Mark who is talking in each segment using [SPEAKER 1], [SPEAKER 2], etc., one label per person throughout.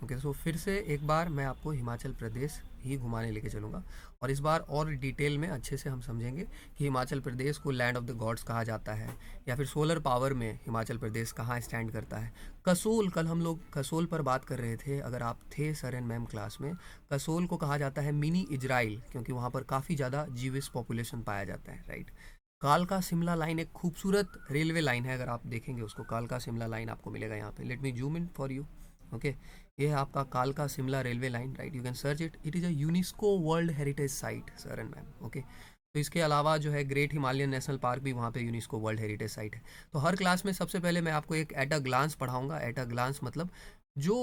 [SPEAKER 1] Okay, सो फिर से एक बार मैं आपको हिमाचल प्रदेश ही घुमाने लेके चलूँगा, और इस बार और डिटेल में अच्छे से हम समझेंगे कि हिमाचल प्रदेश को लैंड ऑफ द गॉड्स कहा जाता है, या फिर सोलर पावर में हिमाचल प्रदेश कहाँ स्टैंड करता है। कसोल, कल हम लोग कसोल पर बात कर रहे थे, अगर आप थे सर एंड मैम क्लास में। कसोल को कहा जाता है मिनी इजराइल, क्योंकि वहाँ पर काफ़ी ज़्यादा जीविश पॉपुलेशन पाया जाता है, राइट। कालका शिमला लाइन एक खूबसूरत रेलवे लाइन है, अगर आप देखेंगे उसको, कालका शिमला लाइन आपको मिलेगा यहाँ पे। Let me zoom in for you. Okay, ये है आपका कालका Shimla railway line, right. You can search it, it is a UNESCO world heritage site sir and ma'am. Okay, तो इसके अलावा जो है ग्रेट हिमालयन नेशनल पार्क भी वहाँ पे यूनेस्को वर्ल्ड हेरिटेज साइट है। तो हर क्लास में सबसे पहले मैं आपको एक एट अ ग्लांस पढ़ाऊँगा। एट अ ग्लांस मतलब जो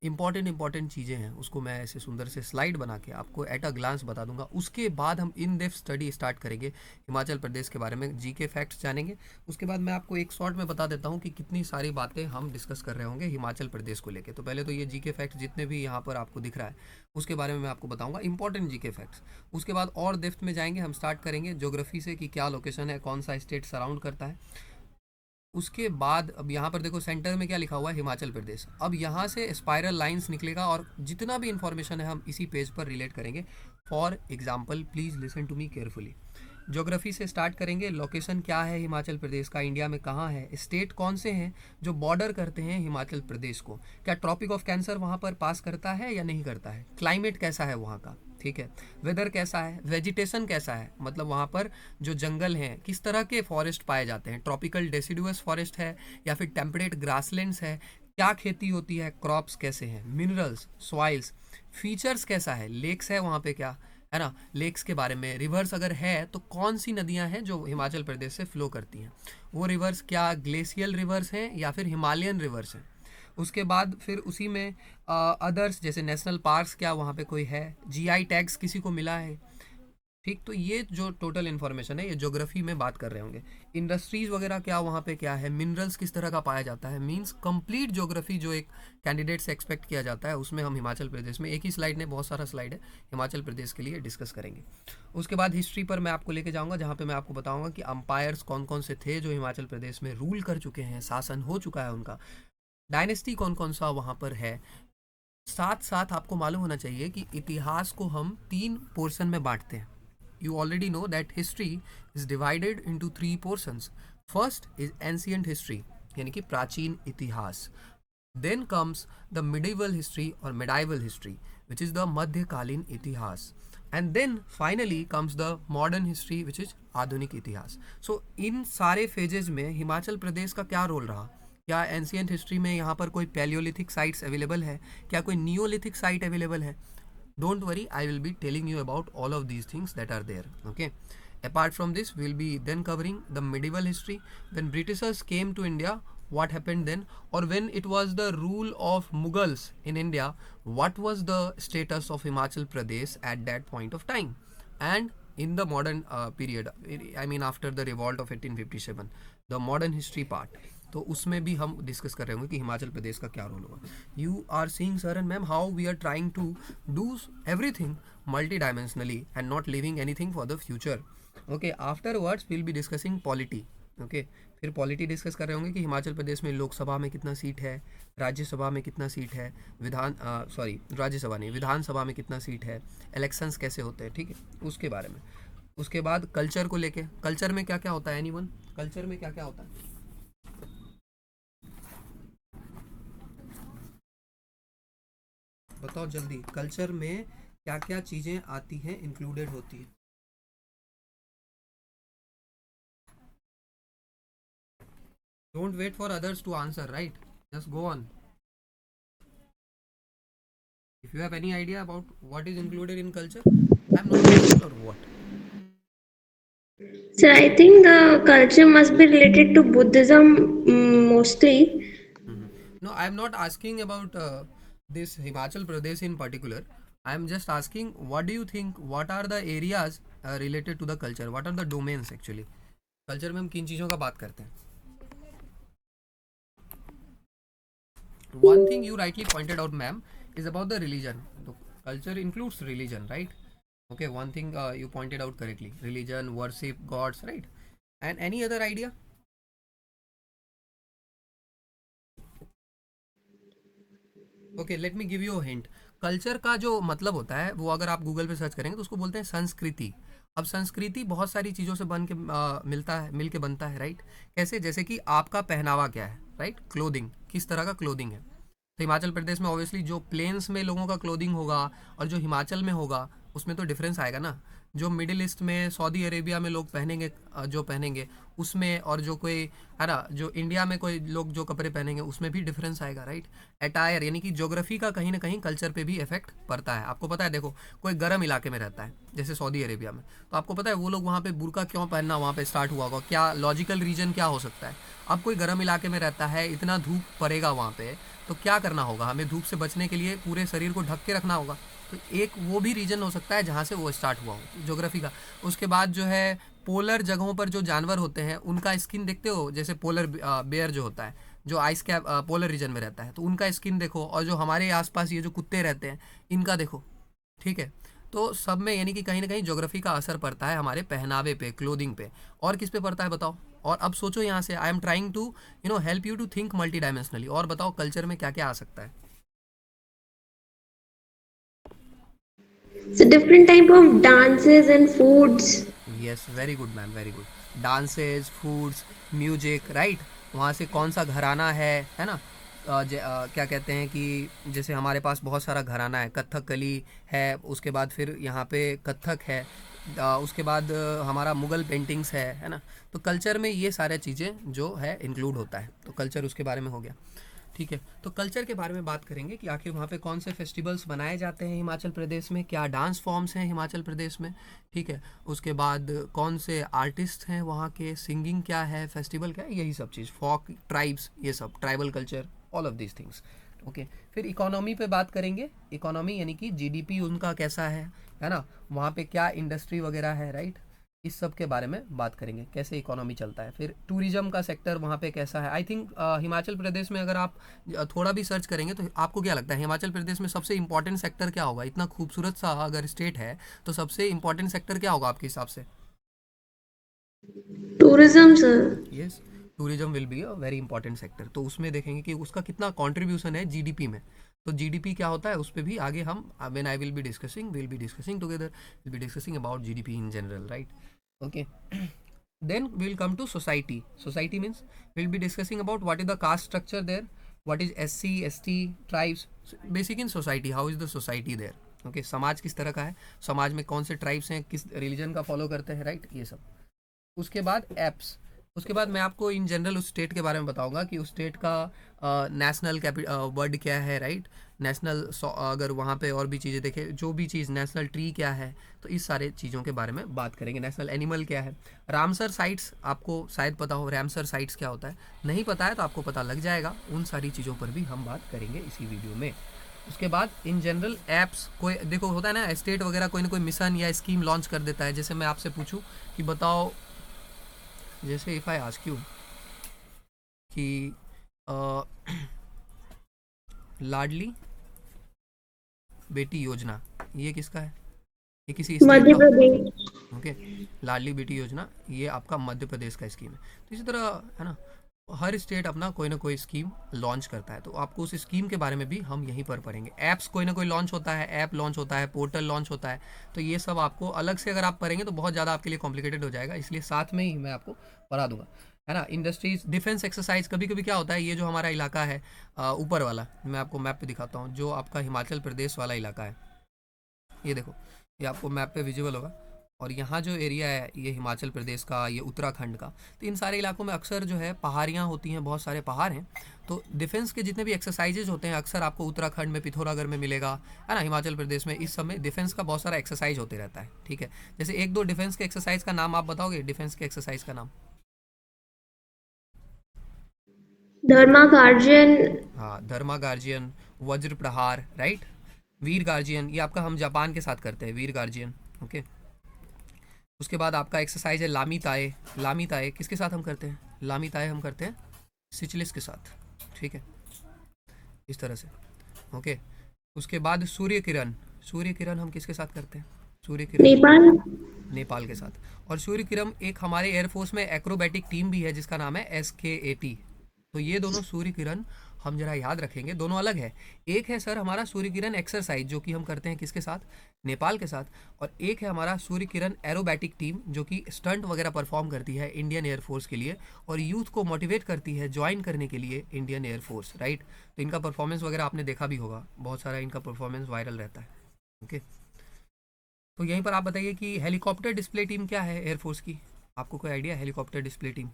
[SPEAKER 1] इंपॉर्टेंट चीज़ें हैं उसको मैं ऐसे सुंदर से स्लाइड बना के आपको एट अ ग्लांस बता दूंगा। उसके बाद हम इन डेप्थ स्टडी स्टार्ट करेंगे, हिमाचल प्रदेश के बारे में जीके फैक्ट्स जानेंगे। उसके बाद मैं आपको एक शॉर्ट में बता देता हूँ कि कितनी सारी बातें हम डिस्कस कर रहे होंगे हिमाचल प्रदेश को लेके। तो पहले तो ये जीके फैक्ट्स जितने भी यहाँ पर आपको दिख रहा है उसके बारे में मैं आपको बताऊंगा, इंपॉर्टेंट जीके फैक्ट्स। उसके बाद और डेप्थ में जाएंगे, हम स्टार्ट करेंगे ज्योग्राफी से कि क्या लोकेशन है, कौन सा स्टेट सराउंड करता है। उसके बाद अब यहाँ पर देखो सेंटर में क्या लिखा हुआ है, हिमाचल प्रदेश। अब यहाँ से स्पाइरल लाइंस निकलेगा और जितना भी इंफॉर्मेशन है हम इसी पेज पर रिलेट करेंगे। For example please listen to me carefully. Geography से स्टार्ट करेंगे, लोकेशन क्या है हिमाचल प्रदेश का, इंडिया में कहाँ है, स्टेट कौन से हैं जो बॉर्डर करते हैं हिमाचल प्रदेश को, क्या ट्रॉपिक ऑफ कैंसर वहाँ पर पास करता है या नहीं करता है, क्लाइमेट कैसा है वहाँ का, ठीक है, वेदर कैसा है, वेजिटेशन कैसा है, मतलब वहाँ पर जो जंगल हैं किस तरह के फॉरेस्ट पाए जाते हैं, ट्रॉपिकल डेसिडुअस फॉरेस्ट है या फिर टेम्परेट ग्रासलैंड्स है, क्या खेती होती है, क्रॉप्स कैसे हैं, मिनरल्स, सॉइल्स, फीचर्स कैसा है, लेक्स है वहाँ पे क्या, है ना, लेक्स के बारे में, रिवर्स अगर है तो कौन सी नदियां हैं जो हिमाचल प्रदेश से फ्लो करती हैं, वो रिवर्स क्या ग्लेशियल रिवर्स हैं या फिर हिमालयन रिवर्स हैं। उसके बाद फिर उसी में अदर्स जैसे नेशनल पार्क्स क्या वहाँ पे कोई है, जीआई टैग्स किसी को मिला है, ठीक। तो ये जो टोटल इन्फॉर्मेशन है ये ज्योग्राफी में बात कर रहे होंगे। इंडस्ट्रीज वगैरह क्या वहाँ पे क्या है, मिनरल्स किस तरह का पाया जाता है, मींस कंप्लीट ज्योग्राफी जो एक कैंडिडेट से एक्सपेक्ट किया जाता है उसमें हम हिमाचल प्रदेश में, एक ही स्लाइड में बहुत सारा स्लाइड है, हिमाचल प्रदेश के लिए डिस्कस करेंगे। उसके बाद हिस्ट्री पर मैं आपको लेके जाऊँगा, जहाँ पर मैं आपको बताऊँगा कि अम्पायर्स कौन कौन से थे जो हिमाचल प्रदेश में रूल कर चुके हैं, शासन हो चुका है उनका, डायनेस्टी कौन कौन सा वहाँ पर है। साथ साथ आपको मालूम होना चाहिए कि इतिहास को हम 3 पोर्शन में बांटते हैं। You already know that history is divided into 3 portions. First is ancient history, यानी कि प्राचीन इतिहास। Then comes the medieval history or medieval history, which is the मध्यकालीन इतिहास। And then finally comes the modern history, which is आधुनिक इतिहास। So इन सारे phases में हिमाचल प्रदेश का क्या रोल रहा, क्या एंशियंट हिस्ट्री में यहाँ पर कोई पैलियोलिथिक साइट्स अवेलेबल है, क्या कोई नियोलिथिक साइट अवेलेबल है। Don't worry, I will be telling you about all of these things that are there. Okay, apart from this we'll be then covering the medieval history. When Britishers came to India, what happened then, or when it was the rule of Mughals in India, what was the status of Himachal Pradesh at that point of time, and in the modern period, I mean after the revolt of 1857, the modern history part, तो उसमें भी हम discuss कर रहे होंगे कि हिमाचल प्रदेश का क्या रोल होगा। You are seeing sir and ma'am how we are trying to do everything multi dimensionally and not leaving anything for the future. Okay, afterwards will be discussing polity. Okay, फिर polity discuss कर रहे होंगे कि हिमाचल प्रदेश में लोकसभा में कितना seat है, राज्यसभा में कितना सीट है, राज्यसभा नहीं, विधानसभा में कितना सीट है, इलेक्शंस कैसे होते हैं, ठीक है, उसके बारे में। उसके बाद कल्चर को लेके, कल्चर में क्या क्या होता है, एनीवन, कल्चर में क्या क्या होता है, बताओ जल्दी, कल्चर में क्या क्या चीज़ें आती हैं, इंक्लूडेड होती है। Don't wait for others to answer, right, just go on. If you have any idea about what is included in culture, I am not audible और what.
[SPEAKER 2] So I think the culture must be related to Buddhism mostly.
[SPEAKER 1] No, I am not asking about this Himachal Pradesh in particular. I am just asking, what do you think? What are the areas related to the culture? What are the domains actually? Culture में हम किन चीज़ों का बात करते हैं। One thing you rightly pointed out, ma'am, is about the religion. So, culture includes religion, right? Okay, one thing you pointed out correctly: religion, worship, gods, right? And any other idea? Okay, let me give you a hint. Culture का जो मतलब होता है वो अगर आप Google पे search करेंगे तो उसको बोलते हैं संस्कृति। अब संस्कृति बहुत सारी चीज़ों से बन के मिलता है, मिल के बनता है, राइट। कैसे? जैसे कि आपका पहनावा क्या है, राइट, क्लोथिंग, किस तरह का क्लोथिंग है। तो हिमाचल प्रदेश में ऑब्वियसली जो प्लेन्स में लोगों का क्लोथिंग होगा और जो हिमाचल में होगा उसमें तो डिफरेंस आएगा ना। जो मिडिल ईस्ट में, सऊदी अरेबिया में लोग पहनेंगे, जो पहनेंगे उसमें, और जो कोई है ना, जो इंडिया में कोई लोग जो कपड़े पहनेंगे उसमें भी डिफरेंस आएगा, राइट। अटायर यानी कि ज्योग्राफी का कहीं ना कहीं कल्चर पे भी इफेक्ट पड़ता है। आपको पता है, देखो, कोई गर्म इलाके में रहता है जैसे सऊदी अरेबिया में, तो आपको पता है वो लोग वहाँ पे बुर्का क्यों पहनना वहाँ पे स्टार्ट हुआ होगा, क्या लॉजिकल रीजन क्या हो सकता है। अब कोई गर्म इलाके में रहता है, इतना धूप पड़ेगा वहाँ पे, तो क्या करना होगा, हमें धूप से बचने के लिए पूरे शरीर को ढक के रखना होगा। तो एक वो भी रीजन हो सकता है जहाँ से वो स्टार्ट हुआ हो, ज्योग्राफी का। उसके बाद जो है, पोलर जगहों पर जो जानवर होते हैं उनका स्किन देखते हो, जैसे पोलर बेयर जो होता है, जो आइस कैप पोलर रीजन में रहता है, तो उनका स्किन देखो, और जो हमारे आसपास ये जो कुत्ते रहते हैं इनका देखो, ठीक है। तो सब में यानी कि कहीं ना कहीं ज्योग्राफी का असर पड़ता है हमारे पहनावे पे, क्लोथिंग पे। और किस पे पड़ता है बताओ? और अब सोचो यहाँ से, I am trying to help you to think multi dimensionally. और बताओ कल्चर में क्या क्या आ सकता है?
[SPEAKER 2] So different type of dances and foods.
[SPEAKER 1] Yes, very good ma'am, very good. Dances, foods, music, right. वहाँ से कौन सा घराना है ना। क्या कहते हैं कि जैसे हमारे पास बहुत सारा घराना है, कथकली है, उसके बाद फिर यहाँ पे कथक है, उसके बाद हमारा मुगल पेंटिंग्स है ना। तो कल्चर में ये सारे चीज़ें जो है इंक्लूड होता है, तो कल्चर उसके बारे में हो गया। ठीक है, तो कल्चर के बारे में बात करेंगे कि आखिर वहाँ पे कौन से फेस्टिवल्स मनाए जाते हैं हिमाचल प्रदेश में, क्या डांस फॉर्म्स हैं हिमाचल प्रदेश में, ठीक है। उसके बाद कौन से आर्टिस्ट हैं वहाँ के, सिंगिंग क्या है, फेस्टिवल क्या है, यही सब चीज़, फोक ट्राइब्स, ये सब tribal culture, all of these things. Okay, फिर इकोनॉमी पे बात करेंगे। इकोनॉमी यानी कि जीडीपी उनका कैसा है ना, वहाँ पे क्या इंडस्ट्री वगैरह है, राइट। इस सब के बारे में बात करेंगे, कैसे इकोनॉमी चलता है। फिर टूरिज्म का सेक्टर वहाँ पे कैसा है। आई थिंक हिमाचल प्रदेश में अगर आप थोड़ा भी सर्च करेंगे तो आपको क्या लगता है हिमाचल प्रदेश में सबसे इंपॉर्टेंट सेक्टर क्या होगा? इतना खूबसूरत सा अगर स्टेट है तो सबसे इंपॉर्टेंट सेक्टर क्या होगा आपके हिसाब से?
[SPEAKER 2] Tourism, sir.
[SPEAKER 1] Yes, tourism will be a very important sector. तो उसमें देखेंगे कि उसका कितना कंट्रीब्यूशन है जीडीपी में। तो जीडीपी क्या होता है उस पर भी आगे हम, when I will be discussing together, will be discussing about GDP in general, right. Okay, then we'll come to society means we'll be discussing about what is the caste structure there, what is SC ST tribes, basic in society, how is the society there, okay, समाज किस तरह का है, समाज में कौन से tribes हैं, किस रिलीजन का फॉलो करते हैं, राइट, ये सब। उसके बाद एप्स, उसके बाद मैं आपको इन जनरल उस स्टेट के बारे में बताऊंगा कि उस स्टेट का नेशनल वर्ड क्या है, राइट, नेशनल, अगर वहाँ पे और भी चीज़ें देखें, जो भी चीज़, नेशनल ट्री क्या है, तो इस सारे चीज़ों के बारे में बात करेंगे। नेशनल एनिमल क्या है, रामसर साइट्स, आपको शायद पता हो रामसर साइट्स क्या होता है, नहीं पता है तो आपको पता लग जाएगा। उन सारी चीज़ों पर भी हम बात करेंगे इसी वीडियो में। उसके बाद इन जनरल ऐप्स, कोई देखो होता है ना स्टेट वगैरह कोई ना कोई मिशन या स्कीम लॉन्च कर देता है। जैसे मैं आपसे पूछूं कि बताओ, जैसे इफ़ आई आस्क यू कि अ, लाडली बेटी योजना, ये किसका है? ये किसी स्टेट
[SPEAKER 2] मध्य
[SPEAKER 1] का।
[SPEAKER 2] प्रदेश.
[SPEAKER 1] ओके, लाडली बेटी योजना ये आपका मध्य प्रदेश का स्कीम है। तो इसी तरह है ना, हर स्टेट अपना कोई ना कोई स्कीम लॉन्च करता है, तो आपको उस स्कीम के बारे में भी हम यहीं पर पढ़ेंगे। ऐप्स कोई ना कोई लॉन्च होता है, ऐप लॉन्च होता है, पोर्टल लॉन्च होता है, तो ये सब आपको अलग से अगर आप पढ़ेंगे तो बहुत ज़्यादा आपके लिए कॉम्प्लिकेटेड हो जाएगा, इसलिए साथ में ही मैं आपको पढ़ा दूंगा, है ना। इंडस्ट्रीज, डिफेंस एक्सरसाइज, कभी कभी क्या होता है, ये जो हमारा इलाका है ऊपर वाला, मैं आपको मैप पे दिखाता हूँ, जो आपका हिमाचल प्रदेश वाला इलाका है, ये देखो, ये आपको मैप पे विजुअल होगा। और यहाँ जो एरिया है ये हिमाचल प्रदेश का, ये उत्तराखंड का, तो इन सारे इलाकों में अक्सर जो है पहाड़ियाँ होती हैं, बहुत सारे पहाड़ हैं। तो डिफेंस के जितने भी एक्सरसाइजेज होते हैं अक्सर आपको उत्तराखंड में, पिथौरागढ़ में मिलेगा, है ना। हिमाचल प्रदेश में इस समय डिफेंस का बहुत सारा एक्सरसाइज होते रहता है, ठीक है। जैसे एक दो डिफेंस के एक्सरसाइज का नाम आप बताओगे, डिफेंस के एक्सरसाइज का नाम?
[SPEAKER 2] धर्मा गार्जियन.
[SPEAKER 1] हाँ, धर्मा गार्जियन, वज्र प्रहार, राइट, वीर गार्जियन, ये आपका हम जापान के साथ करते हैं, वीर गार्जियन। ओके, उसके बाद आपका एक्सरसाइज है लामी ताए। लामी ताए किसके साथ हम करते हैं? लामी ताए हम करते हैं सिचलिस के साथ, ठीक है, इस तरह से। ओके, उसके बाद सूर्य किरण, सूर्य किरण हम किसके साथ करते हैं? सूर्य किरण
[SPEAKER 2] नेपाल.
[SPEAKER 1] नेपाल के साथ। और सूर्य किरण एक हमारे एयरफोर्स में एक्रोबैटिक टीम भी है जिसका नाम है SKAT। तो ये दोनों सूर्य किरण हम जरा याद रखेंगे, दोनों अलग है। एक है सर हमारा सूर्य किरण एक्सरसाइज जो कि हम करते हैं किसके साथ, नेपाल के साथ, और एक है हमारा सूर्य किरण एरोबैटिक टीम जो कि स्टंट वगैरह परफॉर्म करती है इंडियन एयरफोर्स के लिए और यूथ को मोटिवेट करती है ज्वाइन करने के लिए इंडियन एयरफोर्स, राइट। तो इनका परफॉर्मेंस वगैरह आपने देखा भी होगा, बहुत सारा इनका परफॉर्मेंस वायरल रहता है। ओके, तो यहीं पर आप बताइए कि हेलीकॉप्टर डिस्प्ले टीम क्या है एयरफोर्स की, आपको कोई idea helicopter display team?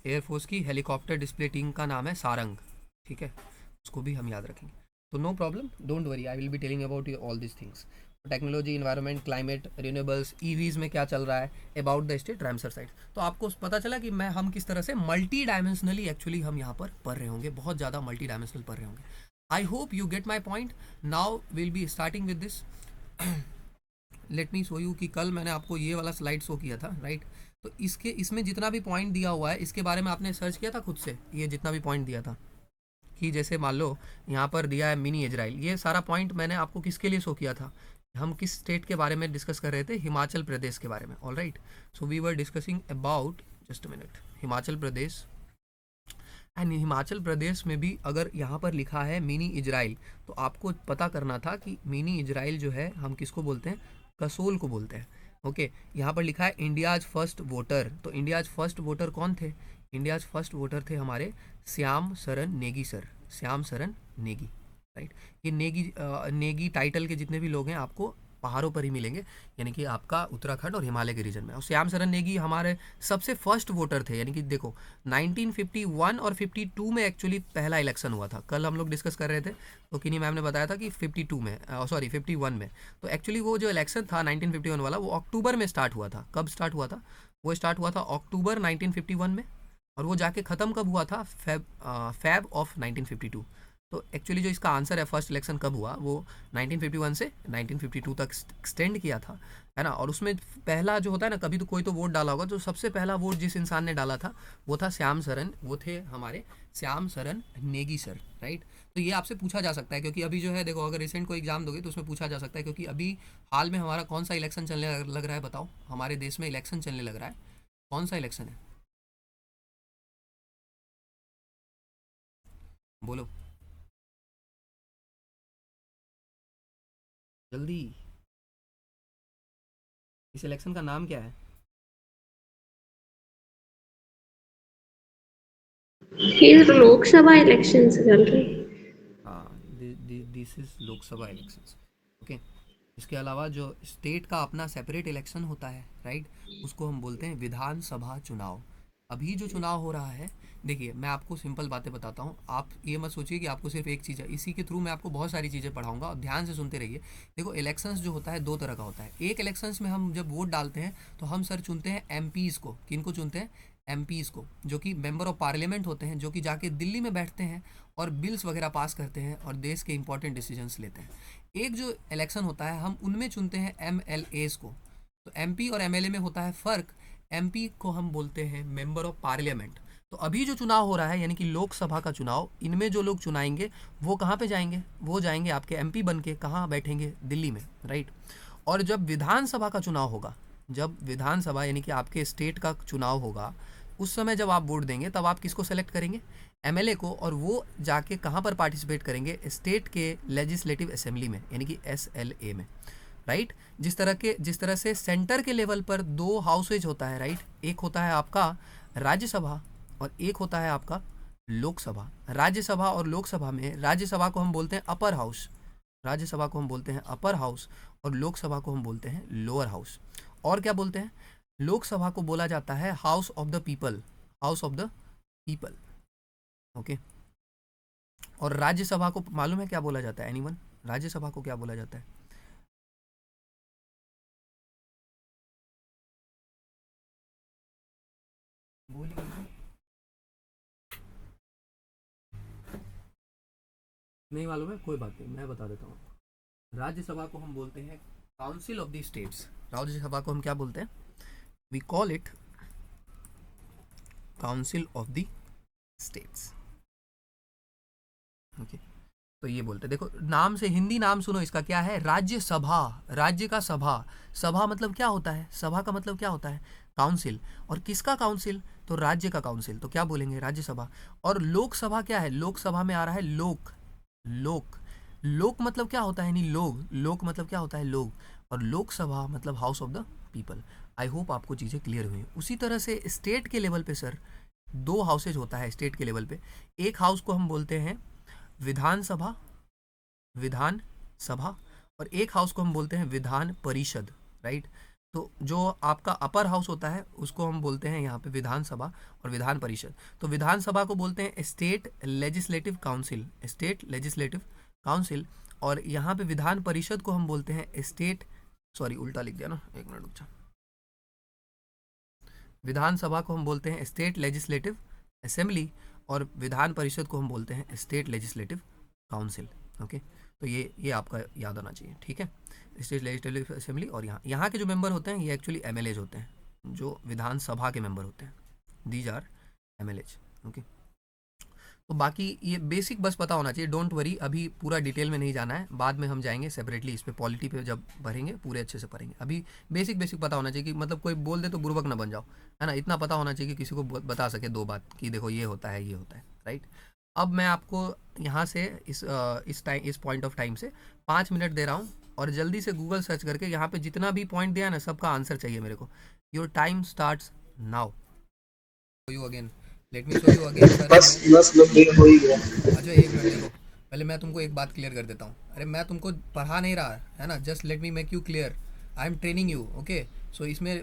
[SPEAKER 1] Air force की हेलीकॉप्टर डिस्प्ले टीम का नाम है सारंग, ठीक है, उसको भी हम याद रखेंगे। तो no problem, don't worry, I will be telling about all this things. Technology, environment, climate, renewables, EVs में क्या चल रहा है, about the state Ramsar site. तो आपको पता चला कि हम किस तरह से मल्टी डायमेंशनली एक्चुअली हम यहाँ पर पढ़ रहे होंगे, बहुत ज़्यादा मल्टी डायमेंशनल पढ़ रहे होंगे। I hope you get my point. Now will be starting with this. Let me show you कि कल मैंने आपको ये वाला स्लाइड शो किया था, राइट। तो इसमें जितना भी पॉइंट दिया हुआ है इसके बारे में आपने सर्च किया था खुद से, ये जितना भी पॉइंट दिया था कि जैसे मान लो यहाँ पर दिया है मिनी इजराइल, ये सारा पॉइंट मैंने आपको किसके लिए शो किया था, हम किस स्टेट के बारे में डिस्कस कर रहे थे, हिमाचल प्रदेश के बारे में। All right, so we were discussing about, just a minute, Himachal Pradesh. And Himachal Pradesh में भी अगर यहाँ पर लिखा है मिनी इजराइल तो आपको पता करना था कि मिनी इजराइल जो है हम किसको बोलते हैं, कसोल को बोलते हैं। ओके, यहाँ पर लिखा है इंडियाज फर्स्ट वोटर, तो इंडियाज फर्स्ट वोटर कौन थे, इंडियाज फर्स्ट वोटर थे हमारे श्याम सरन नेगी सर, श्याम सरन नेगी, राइट। ये नेगी टाइटल के जितने भी लोग हैं आपको पहाड़ों पर ही मिलेंगे, यानी कि आपका उत्तराखंड और हिमालय के रीजन में। और श्याम सरन नेगी हमारे सबसे फर्स्ट वोटर थे, यानी कि देखो 1951 और 52 में एक्चुअली पहला इलेक्शन हुआ था, कल हम लोग डिस्कस कर रहे थे तो किन्हीं मैम ने बताया था कि 52 में, सॉरी 51 में। तो एक्चुअली वो जो इलेक्शन था 1951 वाला वो अक्टूबर में स्टार्ट हुआ था। कब स्टार्ट हुआ था, वो स्टार्ट हुआ था अक्टूबर 1951 में, और वो जाके ख़त्म कब हुआ था, फैब ऑफ 1952। तो एक्चुअली जो इसका आंसर है फर्स्ट इलेक्शन कब हुआ, वो 1951 से 1952 तक एक्सटेंड किया था, है ना। और उसमें पहला जो होता है ना, कभी तो कोई तो वोट डाला होगा, तो सबसे पहला वोट जिस इंसान ने डाला था वो था श्याम सरन, वो थे हमारे श्याम सरन नेगी सर, राइट। तो ये आपसे पूछा जा सकता है, क्योंकि अभी जो है देखो अगर रिसेंट कोई एग्जाम दोगे तो उसमें पूछा जा सकता है, क्योंकि अभी हाल में हमारा कौन सा इलेक्शन चलने लग रहा है, बताओ, हमारे देश में इलेक्शन चलने लग रहा है, कौन सा इलेक्शन है, बोलो जल्दी, इस इलेक्शन का नाम क्या है?
[SPEAKER 2] ये लोकसभा इलेक्शन चल रहे।
[SPEAKER 1] हाँ, this is Lok Sabha elections. Okay, इसके अलावा जो स्टेट का अपना सेपरेट इलेक्शन होता है, राइट, उसको हम बोलते हैं विधानसभा चुनाव। अभी जो चुनाव हो रहा है, देखिए मैं आपको सिंपल बातें बताता हूँ, आप ये मत सोचिए कि आपको सिर्फ एक चीज़ है, इसी के थ्रू मैं आपको बहुत सारी चीज़ें पढ़ाऊंगा और ध्यान से सुनते रहिए। देखो इलेक्शंस जो होता है दो तरह का होता है, एक इलेक्शंस में हम जब वोट डालते हैं तो हम सर चुनते हैं एमपीज़ को, किन को चुनते हैं, एमपीज़ को, जो कि मेंबर ऑफ पार्लियामेंट होते हैं, जो कि जाके दिल्ली में बैठते हैं और बिल्स वगैरह पास करते हैं और देश के इंपॉर्टेंट डिसीजंस लेते हैं। एक जो इलेक्शन होता है हम उनमें चुनते हैं एमएलएस को। तो एमपी और एमएलए में होता है फ़र्क, एमपी को हम बोलते हैं मेंबर ऑफ पार्लियामेंट। तो अभी जो चुनाव हो रहा है यानी कि लोकसभा का चुनाव, इनमें जो लोग चुनाएंगे वो कहाँ पे जाएंगे, वो जाएंगे आपके एमपी बन के, कहाँ बैठेंगे, दिल्ली में, राइट। और जब विधानसभा का चुनाव होगा, जब विधानसभा यानी कि आपके स्टेट का चुनाव होगा, उस समय जब आप वोट देंगे तब आप किसको सेलेक्ट करेंगे, एमएलए को, और वो जाके कहाँ पर पार्टिसिपेट करेंगे, स्टेट के लेजिस्लेटिव असेंबली में, यानी कि एसएलए में, राइट। जिस तरह से सेंटर के लेवल पर दो हाउसेज होता है, राइट, एक होता है आपका राज्यसभा और एक होता है आपका लोकसभा। राज्यसभा और लोकसभा में राज्यसभा को हम बोलते हैं अपर हाउस, राज्यसभा को हम बोलते हैं अपर हाउस, और लोकसभा को हम बोलते हैं लोअर हाउस। और क्या बोलते हैं, लोकसभा को बोला जाता है house of the people, house of the people, okay. और राज्यसभा को मालूम है क्या बोला जाता है, एनीवन, राज्यसभा को क्या बोला जाता है? बोलिए, नहीं मालूम है, कोई बात नहीं, मैं बता देता हूँ। राज्यसभा को हम बोलते हैं council of the states, Rajya Sabha को हम क्या बोलते हैं, we call it council of the states, okay. तो ये बोलते हैं, देखो नाम से, हिंदी नाम सुनो इसका क्या है, राज्यसभा, राज्य का सभा, सभा मतलब क्या होता है, सभा का मतलब क्या होता है, काउंसिल। और किसका काउंसिल? तो राज्य का काउंसिल। तो क्या बोलेंगे? राज्यसभा। और लोकसभा क्या है? लोकसभा में आ रहा है लोक। लोक, लोक मतलब क्या होता है? यानी लोग। लोक मतलब क्या होता है? लोग। और लोकसभा मतलब house of the people. I hope आपको चीज़ें क्लियर हुई। उसी तरह से स्टेट के लेवल पे सर 2 हाउसेज होता है स्टेट के लेवल पे। एक हाउस को हम बोलते हैं विधानसभा, विधान सभा, और एक हाउस को हम बोलते हैं विधान परिषद, राइट। तो जो आपका अपर हाउस होता है उसको हम बोलते हैं यहाँ पे विधानसभा और विधान परिषद। तो विधानसभा को बोलते हैं state legislative council, state legislative council. और यहाँ पे विधान परिषद को हम बोलते हैं स्टेट, सॉरी उल्टा लिख दिया ना, एक मिनट रुक जा। विधानसभा को हम बोलते हैं स्टेट लेजिस्लेटिव असेंबली और विधान परिषद को हम बोलते हैं स्टेट लेजिस्लेटिव काउंसिल। ओके, तो ये आपका याद आना चाहिए, ठीक है। स्टेट लेजिस्लेटिव असेंबली और यहाँ के जो मेंबर होते हैं ये एक्चुअली एमएलएज होते हैं, जो विधानसभा के मेंबर होते हैं। These are MLAs. ओके, तो बाकी ये बेसिक बस पता होना चाहिए, डोंट वरी। अभी पूरा डिटेल में नहीं जाना है, बाद में हम जाएंगे सेपरेटली इस पे, पॉलिटी पे जब भरेंगे पूरे अच्छे से पढ़ेंगे। अभी बेसिक बेसिक पता होना चाहिए कि मतलब कोई बोल दे तो बुर्बक ना बन जाओ, है ना। इतना पता होना चाहिए कि किसी को बता सके 2 बात कि देखो ये होता है, ये होता है, राइट। अब मैं आपको यहाँ से इस पॉइंट ऑफ टाइम से 5 मिनट दे रहा हूँ, और जल्दी से गूगल सर्च करके यहाँ पे जितना भी पॉइंट दिया ना सबका आंसर चाहिए मेरे को। Your time starts now. You again, let me show you again sir.
[SPEAKER 3] बस लोडिंग हो ही गया।
[SPEAKER 1] अच्छा एक मिनट देखो, पहले मैं तुमको एक बात क्लियर कर देता हूँ। अरे मैं तुमको पढ़ा नहीं रहा है ना, just let me make you clear. I am training you, okay. So इसमें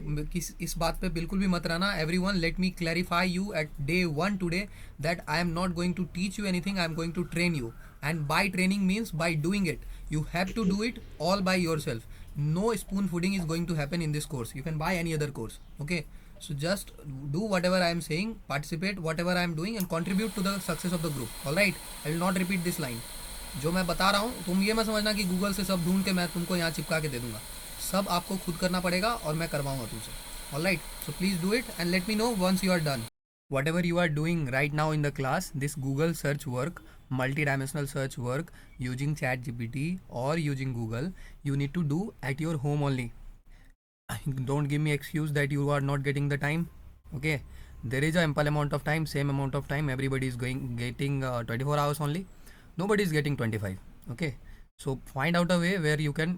[SPEAKER 1] इस बात पे बिल्कुल भी मत रहना। Every one, let me clarify you at day 1 today that I am not going to teach you anything, I am going to train you. And by training means by doing it, you have to do it all by your self. No spoon feeding is going to happen in this course. You can buy any other course, okay. So just do whatever I am saying, participate whatever I am doing and contribute to the success of the group. All right, I will not repeat this line. जो मैं बता रहा हूँ तुम ये मत समझना कि गूगल से सब ढूंढ के मैं तुमको यहाँ चिपका के दे दूंगा। सब आपको खुद करना पड़ेगा और मैं करवाऊंगा तुमसे। All right, so please do it and let me know once you are done. Whatever you are doing right now in the class, this Google search work, multi-dimensional search work using ChatGPT or using Google, you need to do at your home only. Don't give me excuse that you are not getting the time, okay. There is a ample amount of time, same amount of time, everybody is getting 24 hours only, nobody is getting 25, okay. So find out a way where you can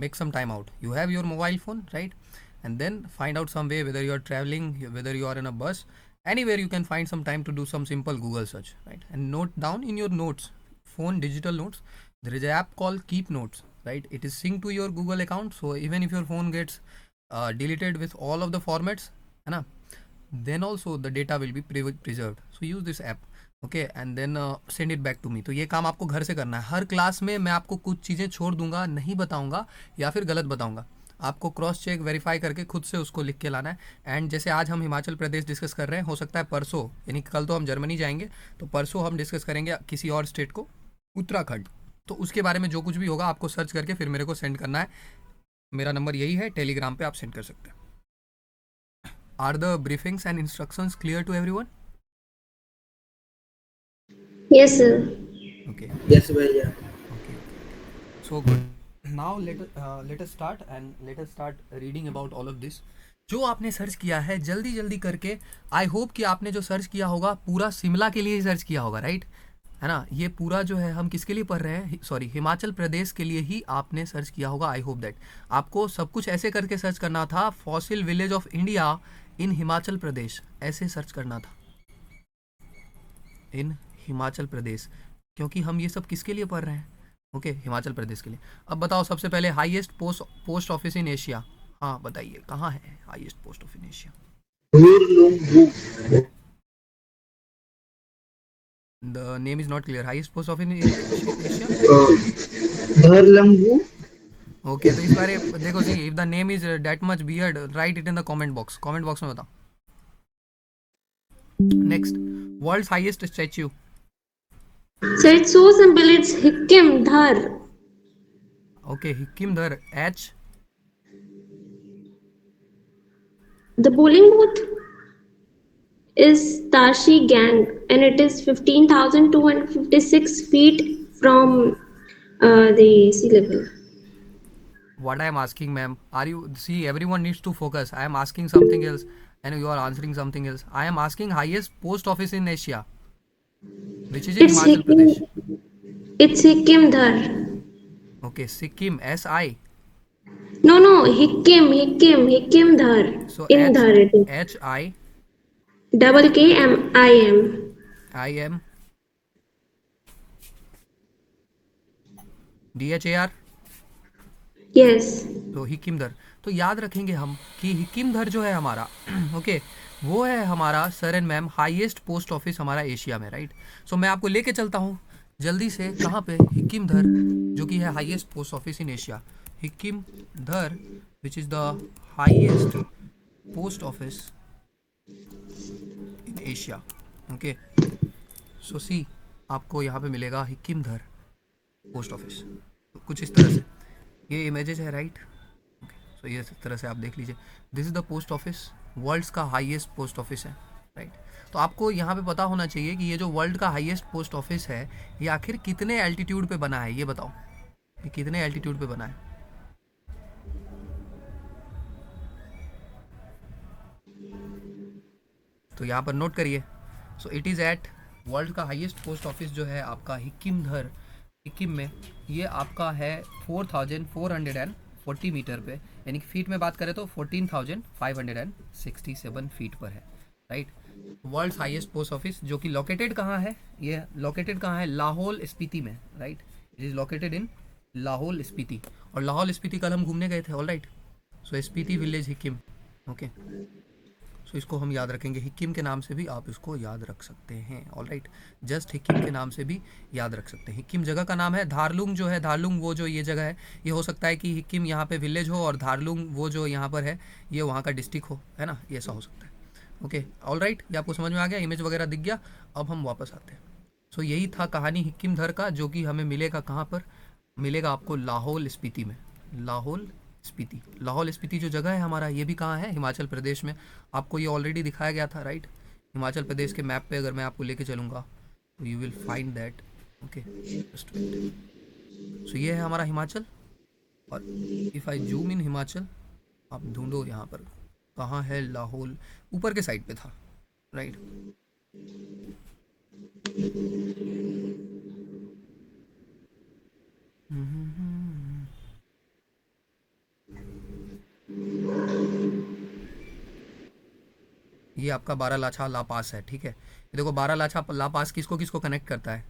[SPEAKER 1] make some time out. You have your mobile phone, right? And then find out some way, whether you are traveling, whether you are in a bus, anywhere you can find some time to do some simple Google search, right? And note down in your notes, phone digital notes, there is an app called Keep Notes, right? It is synced to your Google account, so even if your phone gets deleted with all of the formats, है ना, then also the data will be preserved. So use this app, okay, and then send it back to me. तो ये काम आपको घर से करना है। हर क्लास में मैं आपको कुछ चीज़ें छोड़ दूंगा, नहीं बताऊंगा या फिर गलत बताऊंगा। आपको क्रॉस चेक वेरीफाई करके खुद से उसको लिख के लाना है। एंड जैसे आज हम हिमाचल प्रदेश डिस्कस कर रहे हैं, हो सकता है परसों, यानी कल तो हम जर्मनी जाएंगे, तो परसों हम डिस्कस करेंगे किसी और स्टेट को, उत्तराखंड। तो उसके बारे में जो कुछ भी होगा आपको सर्च करके फिर मेरे को सेंड करना है। मेरा नंबर यही है, टेलीग्राम पे आप सेंड कर सकते हैं। Are the briefings and instructions clear to everyone?
[SPEAKER 2] Yes, sir.
[SPEAKER 1] Okay,
[SPEAKER 3] yes भैया।
[SPEAKER 1] okay, so good. Now let us start and let us start reading about all of this. जो आपने सर्च किया है जल्दी जल्दी करके, आई होप कि आपने जो सर्च किया होगा पूरा शिमला के लिए ही सर्च किया होगा, राइट, है ना। ये पूरा जो है हम किसके लिए पढ़ रहे हैं, सॉरी हिमाचल प्रदेश के लिए ही आपने सर्च किया होगा। आई होप दैट आपको सब कुछ ऐसे करके सर्च करना था, fossil village of India in Himachal Pradesh, ऐसे सर्च करना था, इन हिमाचल प्रदेश, क्योंकि हम ये सब किसके लिए पढ़ रहे हैं, ओके, हिमाचल प्रदेश के लिए। अब बताओ सबसे पहले highest post office in Asia, हाँ बताइए कहाँ है highest post office in Asia? The name is not clear. Highest post office in Asia,
[SPEAKER 3] धरलंगू।
[SPEAKER 1] ओके। तो इस बारे देखो see, if the name is that much weird, write it in the comment box में बताओ। Next, world's highest statue.
[SPEAKER 2] So it's so simple. It's Hikkim Dhar.
[SPEAKER 1] Okay, Hikkim Dhar, H.
[SPEAKER 2] The bowling booth is Tashi Gang, and it is 15,256 feet from the sea level.
[SPEAKER 1] what I am asking, ma'am, are you, see, everyone needs to focus. I am asking something else and you are answering something else. I am asking highest post office in Asia, which is in
[SPEAKER 2] It's
[SPEAKER 1] Himachal
[SPEAKER 2] Sikkim.
[SPEAKER 1] Pradesh.
[SPEAKER 2] It's Sikkim Dhar.
[SPEAKER 1] Okay, Sikkim, SI.
[SPEAKER 2] No, no, Hikkim Dhar.
[SPEAKER 1] So
[SPEAKER 2] In Dhar it is.
[SPEAKER 1] HI
[SPEAKER 2] Double KMIM.
[SPEAKER 1] IM DHAR.
[SPEAKER 2] Yes.
[SPEAKER 1] तो हिकिमधर, तो याद रखेंगे हम कि हिकिमधर जो है हमारा okay, वो है हमारा sir and ma'am highest post office हमारा एशिया में, राइट। सो मैं आपको लेके चलता हूँ जल्दी से कहाँ पे, हिकिमधर, जो कि है highest post office in Asia. Hikkimdhar which is the highest post office in Asia. Okay, so see, आपको यहाँ पे मिलेगा हिकिमधर पोस्ट ऑफिस, तो कुछ इस तरह से ये इमेजेस है, राइट। सो ये इस तरह से आप देख लीजिए, this is the post office, world's का हाईएस्ट पोस्ट ऑफिस है, राइट। तो आपको यहाँ पे पता होना चाहिए कि ये जो वर्ल्ड का हाईएस्ट पोस्ट ऑफिस है ये आखिर कितने एल्टीट्यूड पे बना है, ये बताओ, ये कितने एल्टीट्यूड पे बना है। तो यहाँ पर नोट करिए। So it is at, world का हाईएस्ट पोस्ट ऑफिस जो है आपका हिकिमधर, सिक्किम में, ये आपका है 4440 मीटर पे, यानी कि फीट में बात करें तो 14,567 फीट पर है, right. World highest post office जो कि लोकेटेड कहाँ है, ये लोकेटेड कहाँ है, लाहौल स्पीति में, right. It is located in Lahaul Spiti, और लाहौल स्पीति कल हम घूमने गए थे, ऑल राइट। सो स्पीति विलेज हिकिम, ओके। सो इसको हम याद रखेंगे, हिकिम के नाम से भी आप इसको याद रख सकते हैं, ऑल राइट। जस्ट हिकिम के नाम से भी याद रख सकते हैं। हिकिम जगह का नाम है, धारलुंग जो है, धारलुंग वो जो ये जगह है, ये हो सकता है कि हिकिम यहाँ पे विलेज हो और धारलुंग वो जो यहाँ पर है ये वहाँ का डिस्ट्रिक्ट हो, है ना, ये ऐसा हो सकता है। ओके, ऑल राइट, ये आपको समझ में आ गया, इमेज वगैरह दिख गया। अब हम वापस आते हैं। सो यही था कहानी हिकिमधर का, जो कि हमें मिलेगा कहाँ पर, मिलेगा आपको लाहौल स्पीति में। लाहौल स्पीति, लाहौल स्पीति जो जगह है हमारा, ये भी कहाँ है, हिमाचल प्रदेश में। आपको ये ऑलरेडी दिखाया गया था, राइट। हिमाचल प्रदेश के मैप पे अगर मैं आपको लेके चलूँगा तो you will find that, okay, just wait. So ये है हमारा हिमाचल, और if I zoom in Himachal, आप ढूंढो यहाँ पर कहाँ है लाहौल, ऊपर के साइड पे था, राइट। ये आपका बारालाचा ला पास है, ठीक है। ये देखो बारालाचा ला पास किसको किसको कनेक्ट करता है,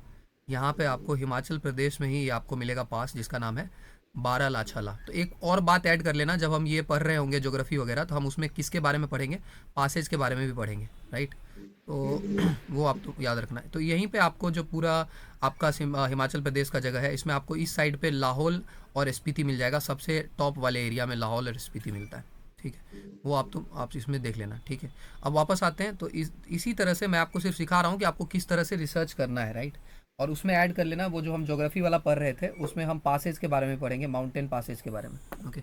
[SPEAKER 1] यहाँ पे आपको हिमाचल प्रदेश में ही ये आपको मिलेगा पास जिसका नाम है बारालाचा ला। तो एक और बात ऐड कर लेना, जब हम ये पढ़ रहे होंगे ज्योग्राफी वगैरह, तो हम उसमें किसके बारे में पढ़ेंगे, पासेज के बारे में भी पढ़ेंगे, राइट। तो वो आप तो याद रखना है। तो यहीं पे आपको जो पूरा आपका हिमाचल प्रदेश का जगह है, इसमें आपको इस साइड पे लाहौल और स्पीति मिल जाएगा, सबसे टॉप वाले एरिया में लाहौल और स्पीति मिलता है, ठीक है। वो आप इसमें देख लेना, ठीक है। अब वापस आते हैं, तो इसी तरह से मैं आपको सिर्फ सिखा रहा हूँ कि आपको किस तरह से रिसर्च करना है, राइट। और उसमें ऐड कर लेना वो जो हम ज्योग्राफी वाला पढ़ रहे थे, उसमें हम पासेज के बारे में पढ़ेंगे, माउंटेन पासेज के बारे में, ओके।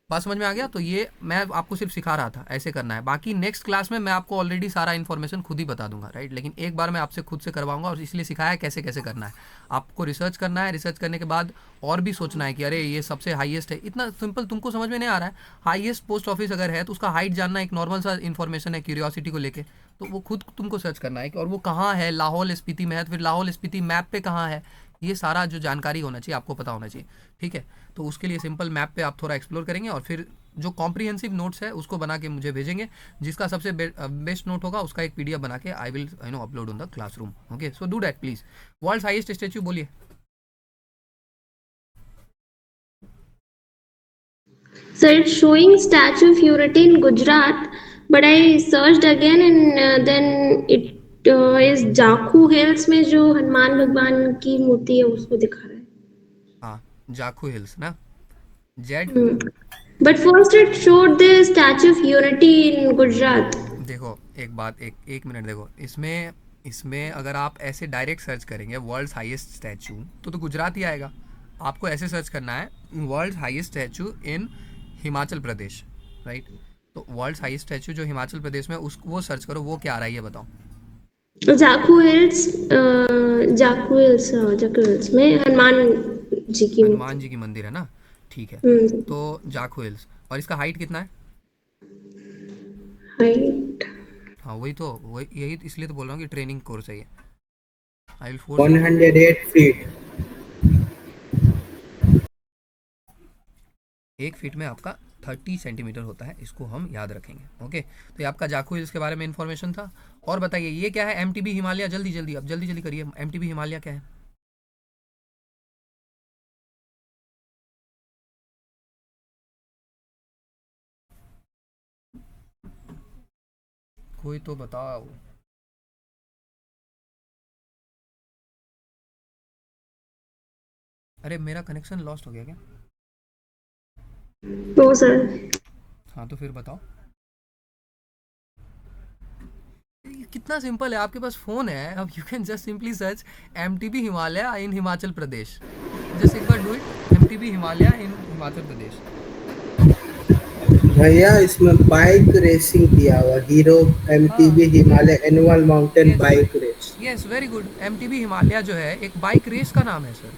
[SPEAKER 1] बात समझ में आ गया। तो ये मैं आपको सिर्फ सिखा रहा था, ऐसे करना है। बाकी नेक्स्ट क्लास में मैं आपको ऑलरेडी सारा इन्फॉर्मेशन खुद ही बता दूंगा, राइट। लेकिन एक बार मैं आपसे खुद से करवाऊंगा, और इसलिए सिखाया कैसे कैसे करना है। आपको रिसर्च करना है, रिसर्च करने के बाद और भी सोचना है कि अरे ये सबसे हाईएस्ट है, इतना सिंपल तुमको समझ में नहीं आ रहा है। हाईएस्ट पोस्ट ऑफिस अगर है तो उसका हाइट जानना एक नॉर्मल सा इन्फॉर्मेशन है, क्यूरियोसिटी को लेके, तो वो खुद तुमको सर्च करना है कि और वो कहाँ है, लाहौल स्पीति में है तो फिर लाहौल स्पीति मैप पे कहाँ है, ये सारा जो जानकारी होना चाहिए आपको पता होना चाहिए, ठीक है। तो उसके लिए सिंपल मैप पे आप थोड़ा एक्सप्लोर करेंगे, और फिर जो कॉम्प्रिहेंसिव नोट्स है उसको बना के मुझे भेजेंगे। जिसका सबसे बेस्ट नोट होगा उसका एक पीडीएफ बना के I will upload on the classroom, okay. So do that please. World's highest statue बोलिए।
[SPEAKER 2] So it's showing Statue of Unity in Gujarat, but I searched again and then it is Jakhu Hills में जो हनुमान भगवान की मूर्ति है उसको दिखा रहा है।
[SPEAKER 1] हाँ, जाखू हिल्स ना, Z.
[SPEAKER 2] But first it showed the Statue of Unity in Gujarat.
[SPEAKER 1] देखो एक बात, एक मिनट देखो, इसमें अगर आप ऐसे डायरेक्ट सर्च करेंगे वर्ल्ड्स हाईएस्ट स्टैचू तो गुजरात ही आएगा। आपको ऐसे सर्च करना है वर्ल्ड्स हाईएस्ट स्टैचू इन हिमाचल प्रदेश, राइट। तो वर्ल्ड्स हाईएस्ट स्टैचू जो हिमाचल प्रदेश में वो सर्च करो, वो क्या आ रहा है ये बताओ।
[SPEAKER 2] जाखू हिल्स में हनुमान जी की
[SPEAKER 1] मंदिर है ना। ठीक है,
[SPEAKER 2] हम्म,
[SPEAKER 1] तो जाखू हिल्स। और इसका हाइट कितना है?
[SPEAKER 2] हाइट
[SPEAKER 1] हाँ वही तो, वही यही इसलिए तो बोल रहा हूँ कि ट्रेनिंग कोर्स है ये। I will force you to.
[SPEAKER 3] 108 feet.
[SPEAKER 1] 1 feet में आपका 30 सेंटीमीटर होता है, इसको हम याद रखेंगे। ओके, तो ये आपका जाखू हिल्स के बारे में इन्फॉर्मेशन था। और बताइए ये क्या है? एम हिमालय। जल्दी जल्दी, अब जल्दी जल्दी करिए, एम हिमालय क्या है? कोई तो बताओ। अरे मेरा कनेक्शन लॉस्ट हो गया क्या?
[SPEAKER 2] No sir.
[SPEAKER 1] हाँ तो फिर बताओ। ये कितना सिंपल है, आपके पास फ़ोन है, अब you can just simply search M Himalaya in Himachal Pradesh. Just एक बार do it, M Himalaya in Himachal Pradesh.
[SPEAKER 3] भैया इसमें बाइक रेसिंग दिया हुआ, हीरो
[SPEAKER 1] हाँ,
[SPEAKER 3] MTB Himalaya annual mountain
[SPEAKER 1] yes
[SPEAKER 3] bike race.
[SPEAKER 1] Yes, very good. M Himalaya जो है एक बाइक रेस का नाम है सर,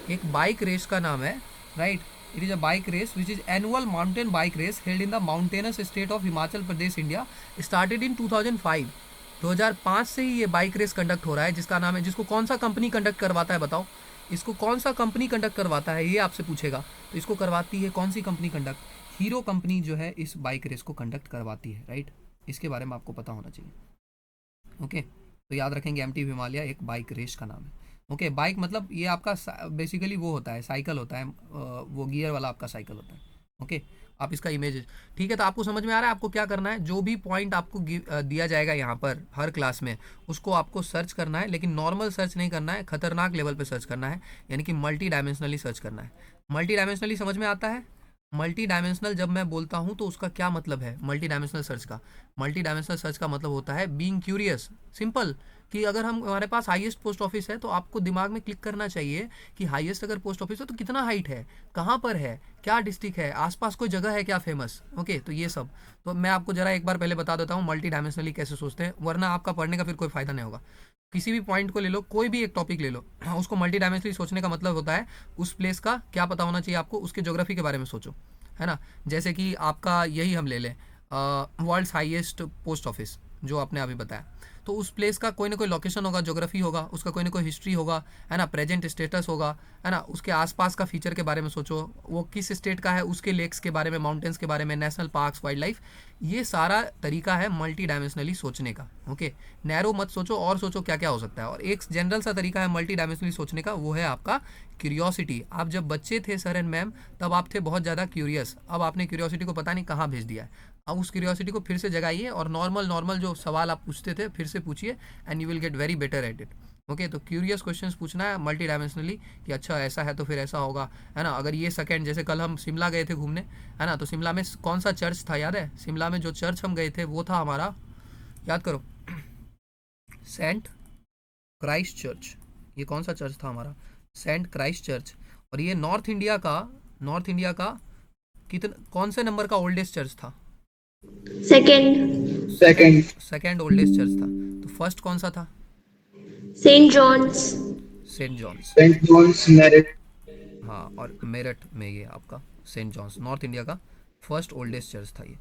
[SPEAKER 1] एक बाइक रेस का नाम है, right. It is a bike race which is annual mountain bike race held in the mountainous state of Himachal Pradesh India, started in 2005। 2005 से ही ये बाइक रेस कंडक्ट हो रहा है, जिसका नाम है, जिसको कौन सा कंपनी कंडक्ट करवाता है बताओ? इसको कौन सा कंपनी कंडक्ट करवाता है, ये आपसे पूछेगा। तो इसको करवाती है कौन सी कंपनी कंडक्ट? हीरो कंपनी जो है इस बाइक रेस को कंडक्ट करवाती है, राइट। इसके बारे में आपको पता होना चाहिए। ओके, तो याद रखेंगे एम हिमालय एक बाइक रेस का नाम है। ओके, बाइक मतलब ये आपका बेसिकली वो होता है, साइकिल होता है, वो गियर वाला आपका साइकिल होता है। ओके, आप इसका इमेज, ठीक है। तो आपको समझ में आ रहा है आपको क्या करना है? जो भी पॉइंट आपको दिया जाएगा यहाँ पर हर क्लास में, उसको आपको सर्च करना है, लेकिन नॉर्मल सर्च नहीं करना है, खतरनाक लेवल पे सर्च करना है, यानी कि मल्टी डायमेंशनली सर्च करना है। मल्टी डायमेंशनली समझ में आता है? मल्टी डायमेंशनल जब मैं बोलता हूँ तो उसका क्या मतलब है मल्टी डायमेंशनल सर्च का? मल्टी डायमेंशनल सर्च का मतलब होता है बीइंग क्यूरियस। सिंपल, कि अगर हम, हमारे पास हाईएस्ट पोस्ट ऑफिस है तो आपको दिमाग में क्लिक करना चाहिए कि हाईएस्ट अगर पोस्ट ऑफिस है तो कितना हाइट है, कहाँ पर है, क्या डिस्ट्रिक्ट है, आसपास कोई जगह है क्या फेमस। ओके, तो ये सब तो मैं आपको जरा एक बार पहले बता देता हूँ मल्टी डायमेंशनली कैसे सोचते हैं, वरना आपका पढ़ने का फिर कोई फायदा नहीं होगा। किसी भी पॉइंट को ले लो, कोई भी एक टॉपिक ले लो, उसको मल्टी डायमेंशनली सोचने का मतलब होता है उस प्लेस का क्या पता होना चाहिए आपको, उसके ज्योग्राफी के बारे में सोचो, है ना। जैसे कि आपका यही हम ले लें, वर्ल्ड्स हाईएस्ट पोस्ट ऑफिस जो आपने अभी बताया, तो उस प्लेस का कोई ना कोई लोकेशन होगा, ज्योग्राफी होगा, उसका कोई ना कोई हिस्ट्री होगा, है ना, प्रेजेंट स्टेटस होगा, है ना, उसके आसपास का फीचर के बारे में सोचो, वो किस स्टेट का है, उसके लेक्स के बारे में, माउंटेन्स के बारे में, नेशनल पार्क्स, वाइल्ड लाइफ। ये सारा तरीका है मल्टी डायमेंशनली सोचने का। ओके, नैरो मत सोचो और सोचो क्या क्या हो सकता है। और एक जनरल सा तरीका है मल्टी डायमेंशनली सोचने का, वो है आपका क्यूरियोसिटी। आप जब बच्चे थे सर एंड मैम, तब आप थे बहुत ज़्यादा क्यूरियस, अब आपने क्यूरियोसिटी को पता नहीं कहाँ भेज दिया है। अब उस क्यूरियोसिटी को फिर से जगाइए और नॉर्मल नॉर्मल जो सवाल आप पूछते थे फिर से पूछिए, and you will get very better at it. Okay, तो क्यूरियस क्वेश्चंस पूछना है मल्टी डायमेंशनली, कि अच्छा ऐसा है तो फिर ऐसा होगा, है ना। अगर ये सेकंड, जैसे कल हम शिमला गए थे घूमने, है ना, तो शिमला में कौन सा चर्च था याद है? शिमला में जो चर्च हम गए थे वो था हमारा, याद करो, सेंट क्राइस्ट चर्च। ये कौन सा चर्च था हमारा? Saint Christ church. और ये नॉर्थ इंडिया का कितना, कौन से नंबर का ओल्डेस्ट चर्च था?
[SPEAKER 2] Second.
[SPEAKER 1] Second,
[SPEAKER 3] second.
[SPEAKER 1] Second oldest church था। तो फर्स्ट कौन सा था?
[SPEAKER 2] Saint John's.
[SPEAKER 1] Saint John's.
[SPEAKER 3] Saint John's Meerut.
[SPEAKER 1] हाँ, और मेरठ में ये आपका सेंट जॉन्स, नॉर्थ इंडिया का फर्स्ट ओल्डेस्ट चर्च था ये।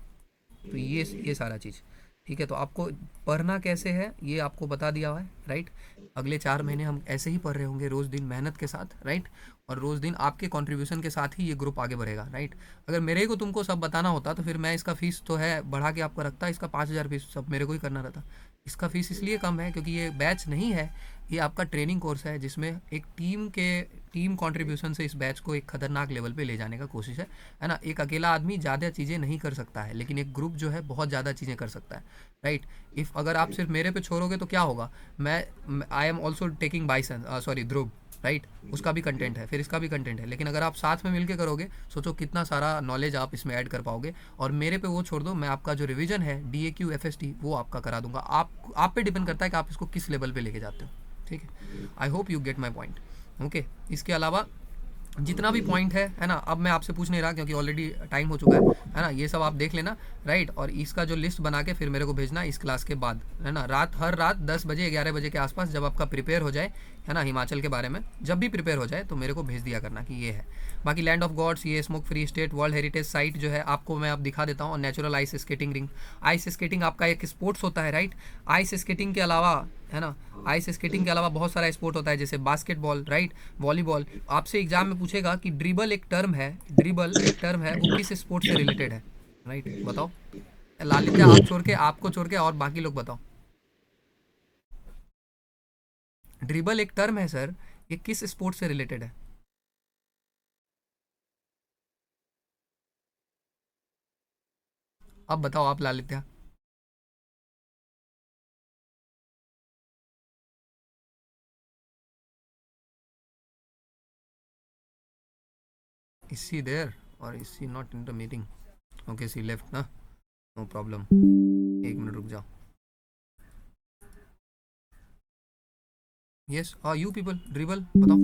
[SPEAKER 1] तो ये सारा चीज़, ठीक है। तो आपको पढ़ना कैसे है ये आपको बता दिया हुआ है, राइट। अगले 4 महीने हम ऐसे ही पढ़ रहे होंगे, रोज़ दिन मेहनत के साथ, राइट। और रोज़ दिन आपके कंट्रीब्यूशन के साथ ही ये ग्रुप आगे बढ़ेगा, राइट। अगर मेरे को तुमको सब बताना होता तो फिर मैं इसका फ़ीस तो है बढ़ा के आपको रखता, इसका 5,000 फीस सब मेरे को ही करना रहता। इसका फ़ीस इसलिए कम है क्योंकि ये बैच नहीं है, ये आपका ट्रेनिंग कोर्स है, जिसमें एक टीम कंट्रीब्यूशन से इस बैच को एक खतरनाक लेवल पे ले जाने का कोशिश है ना। एक अकेला आदमी ज़्यादा चीज़ें नहीं कर सकता है, लेकिन एक ग्रुप जो है बहुत ज़्यादा चीज़ें कर सकता है, राइट। इफ़ अगर आप सिर्फ मेरे पे छोड़ोगे तो क्या होगा? मैं I am also taking bison, sorry Dhruv, right, उसका भी कंटेंट है, फिर इसका भी कंटेंट है, लेकिन अगर आप साथ में मिलकर करोगे, सोचो कितना सारा नॉलेज आप इसमें ऐड कर पाओगे। और मेरे पे वो छोड़ दो, मैं आपका जो रिवीजन है DAQ FST वो आपका करा दूंगा। आप पे डिपेंड करता है कि आप इसको किस लेवल पे लेके जाते हो, ठीक है। I hope you get my point. Okay, इसके अलावा जितना भी पॉइंट है ना, अब मैं आपसे पूछ नहीं रहा क्योंकि ऑलरेडी टाइम हो चुका है ना, ये सब आप देख लेना, राइट। और इसका जो लिस्ट बना के फिर मेरे को भेजना इस क्लास के बाद, है ना, हर रात 10 बजे 11 बजे के आसपास जब आपका प्रिपेयर हो जाए, है ना, हिमाचल के बारे में जब भी प्रिपेयर हो जाए तो मेरे को भेज दिया करना कि ये है। बाकी लैंड ऑफ गॉड्स, ये smoke free state, world heritage site जो है आपको मैं अब दिखा देता हूँ, और natural ice skating ring. Ice skating आपका एक स्पोर्ट्स होता है, राइट। आइस स्केटिंग के अलावा, है ना, आइस स्केटिंग के अलावा बहुत सारा स्पोर्ट होता है, जैसे बास्केटबॉल, राइट, वॉलीबॉल। आपसे एग्जाम में पूछेगा कि ड्रिबल एक टर्म है, ड्रिबल एक टर्म है, वो किस स्पोर्ट से रिलेटेड है, राइट, बताओ। लालित्या आप छोड़ के, आपको छोड़ के और बाकी लोग बताओ। ड्रिबल एक टर्म है सर, ये किस स्पोर्ट से रिलेटेड है? अब बताओ आप लालित्या। Is she there or is she not in the meeting? Okay, she left ना, no problem। एक मिनट रुक जाओ। यस, यू पीपल, ड्रिबल बताओ।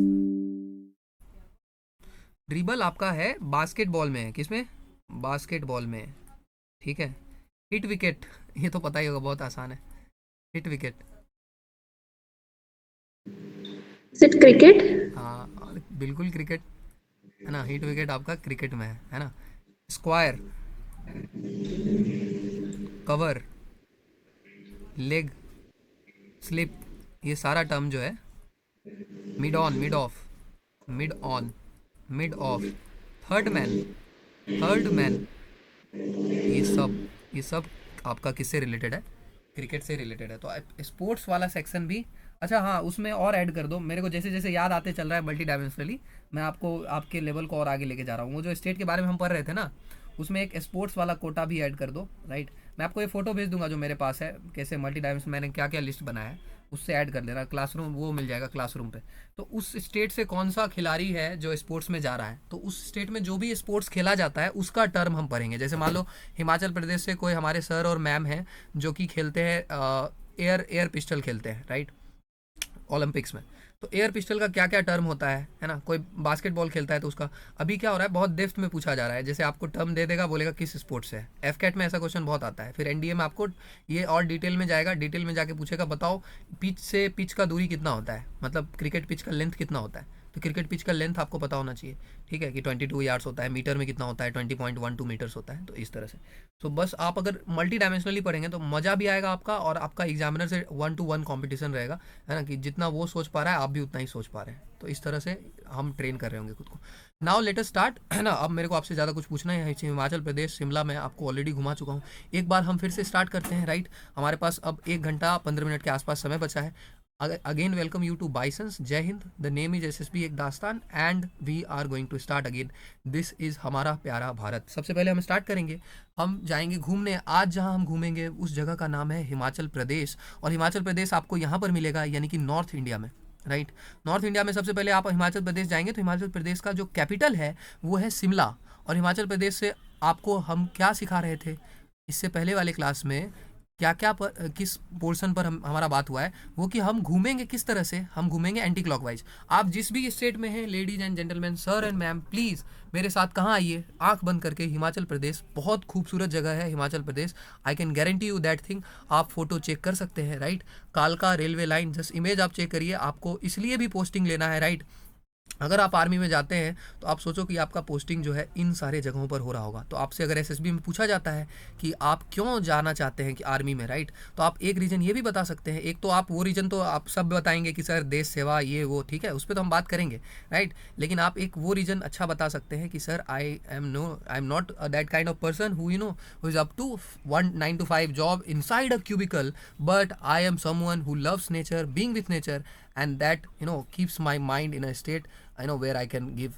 [SPEAKER 1] ड्रिबल आपका है बास्केटबॉल में, किसमें? बास्केटबॉल में, ठीक है। हिट विकेट, ये तो पता ही होगा, बहुत आसान है। Hit wicket,
[SPEAKER 2] Is it cricket?
[SPEAKER 1] हाँ बिल्कुल क्रिकेट, है ना, हिट विकेट आपका क्रिकेट में है ना। स्क्वायर, कवर, लेग, स्लिप, ये सारा टर्म जो है, mid on, mid of, mid on, mid of, third man, third man, ये सब आपका किससे रिलेटेड है? क्रिकेट से रिलेटेड है। तो स्पोर्ट्स वाला सेक्शन भी, अच्छा हाँ, उसमें और ऐड कर दो मेरे को, जैसे जैसे याद आते चल रहा है मल्टी डायमेंशनली, मैं आपको आपके लेवल को और आगे लेके जा रहा हूँ। वो जो स्टेट के बारे में हम पढ़ रहे थे ना, उसमें एक स्पोर्ट्स वाला कोटा भी ऐड कर दो, राइट। मैं आपको ये फोटो भेज दूंगा जो मेरे पास है, कैसे मल्टी डायमेंशन मैंने क्या क्या लिस्ट बनाया है, उससे ऐड कर देना। क्लासरूम वो मिल जाएगा क्लासरूम पे। तो उस स्टेट से कौन सा खिलाड़ी है जो स्पोर्ट्स में जा रहा है, तो उस स्टेट में जो भी स्पोर्ट्स खेला जाता है उसका टर्म हम पढ़ेंगे। जैसे मान लो हिमाचल प्रदेश से कोई हमारे सर और मैम हैं जो कि खेलते हैं एयर पिस्टल खेलते हैं, राइट, ओलंपिक्स में। तो एयर पिस्टल का क्या क्या टर्म होता है ना। कोई बास्केटबॉल खेलता है तो उसका अभी क्या हो रहा है, बहुत डेप्थ में पूछा जा रहा है। जैसे आपको टर्म दे देगा, बोलेगा किस स्पोर्ट से है। एफकेट में ऐसा क्वेश्चन बहुत आता है। फिर एनडीए में आपको ये और डिटेल में जाएगा, डिटेल में जाके पूछेगा बताओ पिच से पिच का दूरी कितना होता है, मतलब क्रिकेट पिच का लेंथ कितना होता है। तो क्रिकेट पिच का लेंथ आपको पता होना चाहिए, ठीक है, कि 22 यार्ड्स होता है। मीटर में कितना होता है, 20.12 मीटर्स होता है। तो इस तरह से, तो बस आप अगर मल्टी डायमेंशनली पढ़ेंगे तो मज़ा भी आएगा आपका, और आपका एग्जामिनर से 1 to 1 कॉम्पिटिशन रहेगा, है ना, कि जितना वो सोच पा रहा है आप भी उतना ही सोच पा रहे हैं। तो इस तरह से हम ट्रेन कर रहे होंगे खुद को। नाउ लेट अस स्टार्ट, है ना। अब मेरे को आपसे ज़्यादा कुछ पूछना है, हिमाचल प्रदेश शिमला में आपको ऑलरेडी घुमा चुका हूँ। एक बार हम फिर से स्टार्ट करते हैं, राइट। हमारे पास अब 1 घंटा 15 मिनट के आसपास समय बचा है। Again welcome you to Bisons, जय हिंद। द नेम इज एसएसबी एक दास्तान and we are going to start again. This is हमारा प्यारा भारत। सबसे पहले हम स्टार्ट करेंगे, हम जाएंगे घूमने। आज जहां हम घूमेंगे उस जगह का नाम है हिमाचल प्रदेश, और हिमाचल प्रदेश आपको यहाँ पर मिलेगा, यानी कि नॉर्थ इंडिया में, राइट। नॉर्थ इंडिया में सबसे पहले आप हिमाचल प्रदेश जाएंगे तो हिमाचल प्रदेश का जो कैपिटल है वो है शिमला। और हिमाचल प्रदेश से आपको हम क्या सिखा रहे थे इससे पहले वाले क्लास में, क्या क्या किस पोर्शन पर हमारा बात हुआ है, वो कि हम घूमेंगे किस तरह से, हम घूमेंगे एंटी क्लॉकवाइज। आप जिस भी स्टेट में हैं, ladies and gentleman, sir and ma'am, please मेरे साथ कहाँ आइए, आंख बंद करके। हिमाचल प्रदेश बहुत खूबसूरत जगह है, Himachal Pradesh. I can guarantee you that thing. आप फोटो चेक कर सकते हैं, राइट। कालका रेलवे लाइन, जस्ट इमेज आप चेक करिए। आपको इसलिए भी पोस्टिंग लेना है, राइट। अगर आप आर्मी में जाते हैं तो आप सोचो कि आपका पोस्टिंग जो है इन सारे जगहों पर हो रहा होगा। तो आपसे अगर एसएसबी में पूछा जाता है कि आप क्यों जाना चाहते हैं कि आर्मी में, राइट, तो आप एक रीज़न ये भी बता सकते हैं। एक तो आप वो रीज़न तो आप सब बताएंगे कि सर देश सेवा ये वो, ठीक है, उस पर तो हम बात करेंगे, राइट। लेकिन आप एक वो रीज़न अच्छा बता सकते हैं कि sir I am not that kind of person who who is up to 9 to 5 job inside a cubicle, but I am someone who loves nature, being with nature, and that keeps my mind in a state where I can give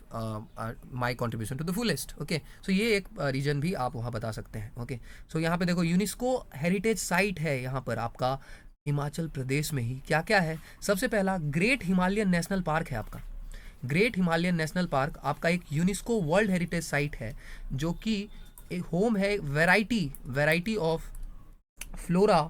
[SPEAKER 1] my contribution to the fullest. Okay, so ये एक reason भी आप वहाँ बता सकते हैं। Okay, सो यहाँ पे देखो यूनेस्को हेरिटेज साइट है यहाँ पर आपका हिमाचल प्रदेश में ही। क्या क्या है, सबसे पहला ग्रेट हिमालयन नेशनल पार्क है आपका। ग्रेट हिमालयन नेशनल पार्क आपका एक यूनेस्को वर्ल्ड हेरिटेज साइट है, जो कि एक होम है variety of flora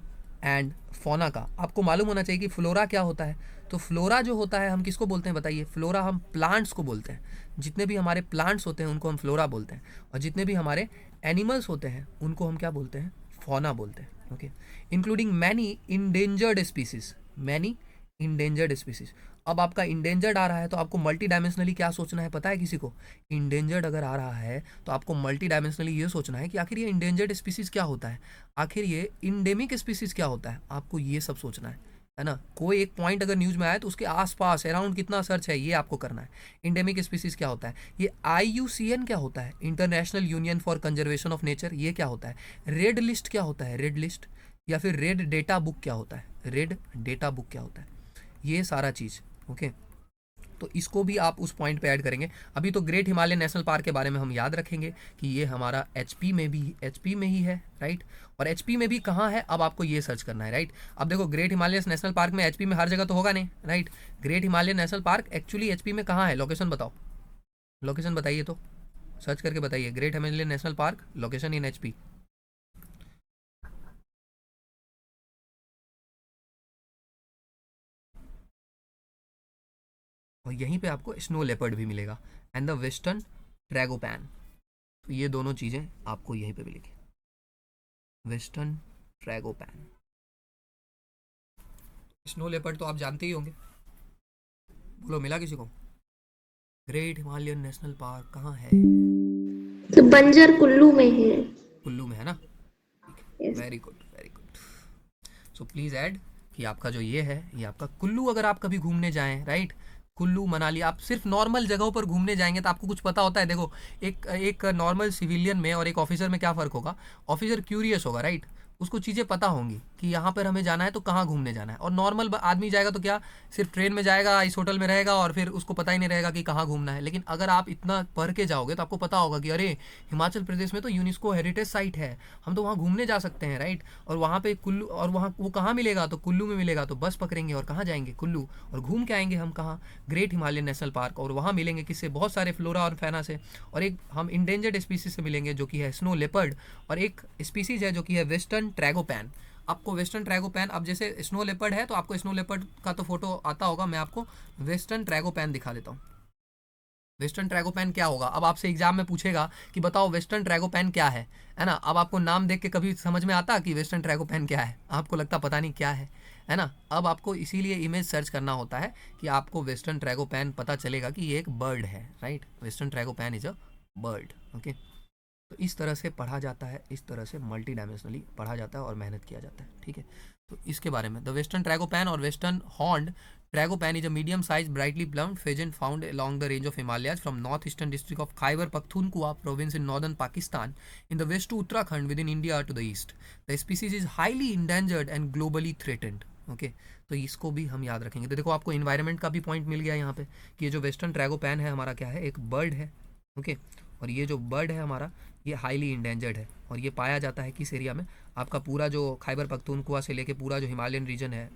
[SPEAKER 1] and fauna का। आपको मालूम होना चाहिए कि फ्लोरा क्या होता है। तो फ्लोरा जो होता है हम किसको बोलते हैं बताइए? फ्लोरा हम प्लांट्स को बोलते हैं। जितने भी हमारे प्लांट्स होते हैं उनको हम फ्लोरा बोलते हैं, और जितने भी हमारे एनिमल्स होते हैं उनको हम क्या बोलते हैं? फौना बोलते हैं। Okay, including many endangered species, many endangered species. अब आपका इंडेंजर्ड आ रहा है तो आपको मल्टी डायमेंशनली क्या सोचना है पता है किसी को? इंडेंजर्ड अगर आ रहा है तो आपको मल्टी डायमेंशनली ये सोचना है कि आखिर ये इंडेंजर्ड स्पीसीज क्या होता है, आखिर ये इंडेमिक स्पीसीज क्या होता है, आपको ये सब सोचना है ना। कोई एक पॉइंट अगर न्यूज़ में आए तो उसके आसपास अराउंड कितना सर्च है ये आपको करना है। इंडेमिक स्पीसीज क्या होता है, ये IUCN क्या होता है, international union for conservation of nature, ये क्या होता है, रेड लिस्ट क्या होता है, रेड लिस्ट, या फिर रेड डेटा बुक क्या होता है, रेड डेटा बुक क्या होता है, ये सारा चीज़। ओके, तो इसको भी आप उस पॉइंट पे ऐड करेंगे। अभी तो ग्रेट हिमालयन नेशनल पार्क के बारे में हम याद रखेंगे कि ये हमारा HP में ही है, राइट। और HP में भी कहाँ है, अब आपको ये सर्च करना है, राइट। अब देखो ग्रेट हिमालयन नेशनल पार्क में HP में हर जगह तो होगा नहीं, right. Great Himalayan national park actually HP में कहाँ है, लोकेशन बताओ, लोकेशन बताइए, तो सर्च करके बताइए great Himalayan national park location in HP। और यहीं पे आपको स्नो लेपर्ड भी मिलेगा एंड द वेस्टर्न ट्रैगोपैन। तो ये दोनों चीज़ें आपको यहीं पे मिलेगी, वेस्टर्न ट्रैगोपैन। स्नो लेपर्ड तो आप जानते ही होंगे, बोलो मिला किसी को? ग्रेट हिमालयन नेशनल पार्क कहाँ है?
[SPEAKER 2] तो बंजर कुल्लू में है।
[SPEAKER 1] कुल्लू में है ना,
[SPEAKER 2] Yes.
[SPEAKER 1] Very good very good. So please add कि आपका जो ये है ये आपका कुल्लू। अगर आप कभी घूमने जाएं, राइट, कुल्लू मनाली, आप सिर्फ नॉर्मल जगहों पर घूमने जाएंगे तो आपको कुछ पता होता है। देखो एक नॉर्मल सिविलियन में और एक ऑफिसर में क्या फ़र्क होगा? ऑफिसर क्यूरियस होगा, राइट, उसको चीज़ें पता होंगी कि यहाँ पर हमें जाना है तो कहाँ घूमने जाना है। और नॉर्मल आदमी जाएगा तो क्या सिर्फ ट्रेन में जाएगा, इस होटल में रहेगा और फिर उसको पता ही नहीं रहेगा कि कहाँ घूमना है। लेकिन अगर आप इतना पढ़ के जाओगे तो आपको पता होगा कि अरे हिमाचल प्रदेश में तो यूनेस्को हेरिटेज साइट है, हम तो वहाँ घूमने जा सकते हैं, राइट। और वहाँ पे कुल्लू, और वहाँ वो कहाँ मिलेगा? तो कुल्लू में मिलेगा। तो बस पकड़ेंगे और कहाँ जाएंगे? कुल्लू। और घूम के आएंगे हम कहाँ? Great Himalayan national park. और वहाँ मिलेंगे किससे? बहुत सारे फ्लोरा और फैना से। और एक हम इंडेंजर्ड स्पीसीज से मिलेंगे जो कि है स्नो लेपर्ड, और एक स्पीसीज है जो कि है वेस्टर्न ट्रैगोपैन। आपको वेस्टर्न ट्रैगोपैन, अब जैसे स्नो लेपर्ड है तो आपको स्नो लेपर्ड का तो फोटो आता होगा, मैं आपको वेस्टर्न ट्रैगोपैन दिखा देता हूँ। वेस्टर्न ट्रैगोपैन क्या होगा? अब आपसे एग्जाम में पूछेगा कि बताओ वेस्टर्न ट्रैगोपैन क्या है ना। अब आपको नाम देख के कभी समझ में आता कि वेस्टर्न ट्रैगोपैन क्या है? आपको लगता पता नहीं क्या है ना। अब आपको इसीलिए इमेज सर्च करना होता है कि आपको वेस्टर्न ट्रैगोपैन पता चलेगा कि ये एक बर्ड है, right. Western tragopan is a bird. Okay, तो इस तरह से पढ़ा जाता है, इस तरह से मल्टी डायमेंशनली पढ़ा जाता है और मेहनत किया जाता है, ठीक है। तो इसके बारे में द वेस्टर्न ट्रैगोपैन और western horned tragopan is a medium size brightly plumed pheasant found along the range of Himalayas from northeastern district of Khyber Pakhtunkhwa province in northern Pakistan in the west to Uttarakhand within India to the east. The species is highly endangered and globally threatened. Okay, तो इसको भी हम याद रखेंगे। तो देखो आपको environment का भी पॉइंट मिल गया यहाँ पे कि ये जो वेस्टर्न ट्रैगोपैन है हमारा क्या है? एक बर्ड है। ओके, और ये जो बर्ड है हमारा ये हाईली इंडेंजर्ड है, और ये पाया जाता है किस एरिया में? आपका पूरा जो खैबर पख्तूनख्वा से लेके पूरा जो हिमालयन रीजन है,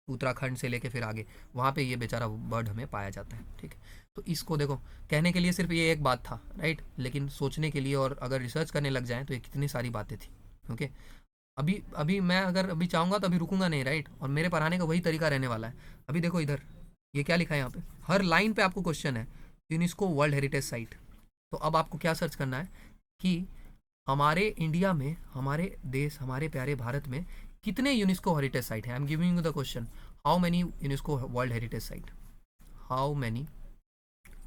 [SPEAKER 1] उत्तराखंड से लेके फिर आगे, वहाँ पे ये बेचारा बर्ड हमें पाया जाता है, ठीक है। तो इसको देखो, कहने के लिए सिर्फ ये एक बात था, राइट, लेकिन सोचने के लिए और अगर रिसर्च करने लग जाएं तो ये कितनी सारी बातें थी। ओके, अभी अभी मैं अगर अभी चाहूँगा तो अभी रुकूंगा नहीं, राइट, और मेरे पढ़ाने का वही तरीका रहने वाला है। अभी देखो इधर ये क्या लिखा है यहाँ पे, हर लाइन पे आपको क्वेश्चन है, यूनेस्को वर्ल्ड हेरिटेज साइट। तो अब आपको क्या सर्च करना है कि हमारे इंडिया में, हमारे देश, हमारे प्यारे भारत में कितने यूनेस्को हेरिटेज साइट है? I am giving you the question, how many UNESCO world heritage site, how many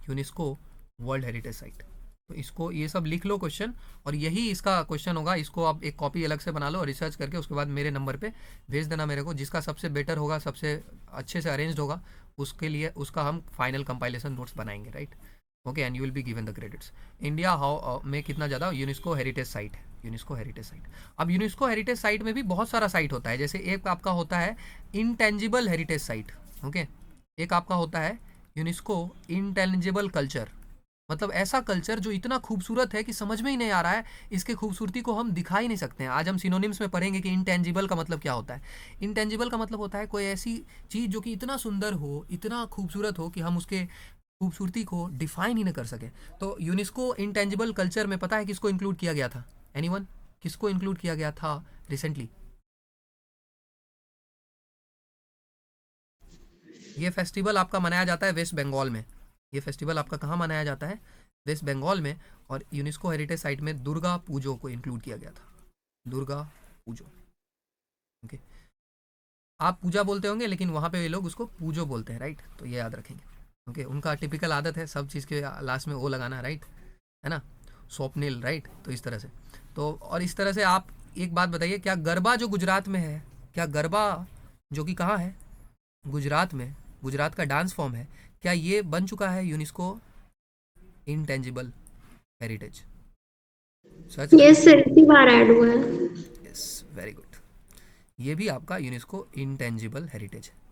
[SPEAKER 1] UNESCO world heritage site. तो इसको ये सब लिख लो क्वेश्चन, और यही इसका क्वेश्चन होगा। इसको आप एक कॉपी अलग से बना लो और रिसर्च करके उसके बाद मेरे नंबर पे भेज देना मेरे को। जिसका सबसे बेटर होगा, सबसे अच्छे से अरेंज्ड होगा, उसके लिए उसका हम फाइनल कंपाइलेशन नोट्स बनाएंगे, right. Okay, and you will be given the credits. India how में कितना ज़्यादा यूनेस्को हेरिटेज साइट है? UNESCO heritage site. अब यूनेस्को हेरिटेज साइट में भी बहुत सारा साइट होता है। जैसे एक आपका होता है इंटेंजिबल हेरिटेज साइट, ओके, एक आपका होता है यूनेस्को इंटेंजिबल कल्चर, मतलब ऐसा कल्चर जो इतना खूबसूरत है कि समझ में ही नहीं आ रहा है, इसके खूबसूरती को हम दिखा ही नहीं सकते हैं। आज हम सिनोनिम्स में पढ़ेंगे कि इंटेंजिबल का मतलब क्या होता है। इंटेंजिबल का मतलब होता है कोई ऐसी चीज़ जो कि इतना सुंदर हो, इतना खूबसूरत हो कि हम उसके खूबसूरती को डिफाइन ही नहीं कर सके। तो यूनेस्को इंटेंजिबल कल्चर में पता है किसको इंक्लूड किया गया था? एनीवन? किसको इंक्लूड किया गया था रिसेंटली? ये फेस्टिवल आपका मनाया जाता है वेस्ट बंगाल में। ये फेस्टिवल आपका कहाँ मनाया जाता है? वेस्ट बंगाल में। और यूनेस्को हेरिटेज साइट में दुर्गा पूजो को इंक्लूड किया गया था। दुर्गा पूजो। ओके, आप पूजा बोलते होंगे लेकिन वहाँ पे ये लोग उसको पूजो बोलते हैं, राइट? तो ये याद रखेंगे। ओके, उनका टिपिकल आदत है सब चीज़ के लास्ट में ओ लगाना, राइट? है ना, स्वप्निल, राइट? तो इस तरह से, तो और इस तरह से आप एक बात बताइए, क्या गरबा जो गुजरात में है, क्या गरबा जो कि कहाँ है? गुजरात में, गुजरात का डांस फॉर्म है, क्या ये बन चुका है UNESCO intangible heritage? Search
[SPEAKER 2] yes sir, इसी बार ऐड हुआ है।
[SPEAKER 1] Yes, very good. ये भी आपका यूनेस्को इंटेंजिबल हेरिटेज है।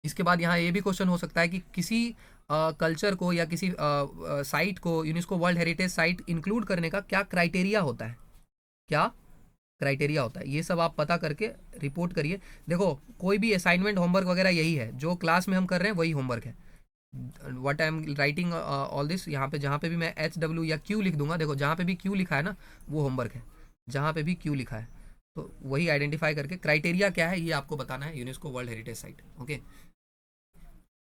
[SPEAKER 1] इसके बाद यहाँ ये भी क्वेश्चन हो सकता है कि किसी कल्चर को या किसी साइट को UNESCO world heritage site include करने का क्या क्राइटेरिया होता है? क्या क्राइटेरिया होता है? ये सब आप पता करके रिपोर्ट करिए। देखो, कोई भी असाइनमेंट होमवर्क वगैरह यही है, जो क्लास में हम कर रहे हैं वही होमवर्क है। What I am writing all this, यहाँ पे जहाँ पे भी मैं HW या Q लिख दूंगा, देखो जहाँ पे भी Q लिखा है ना वो होमवर्क है, जहाँ पे भी Q लिखा है तो वही आइडेंटिफाई करके क्राइटेरिया क्या है ये आपको बताना है UNESCO world heritage site. Okay,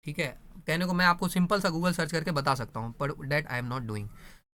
[SPEAKER 1] ठीक है। कहने को मैं आपको सिंपल सा गूगल सर्च करके बता सकता हूँ, पर that I am not doing.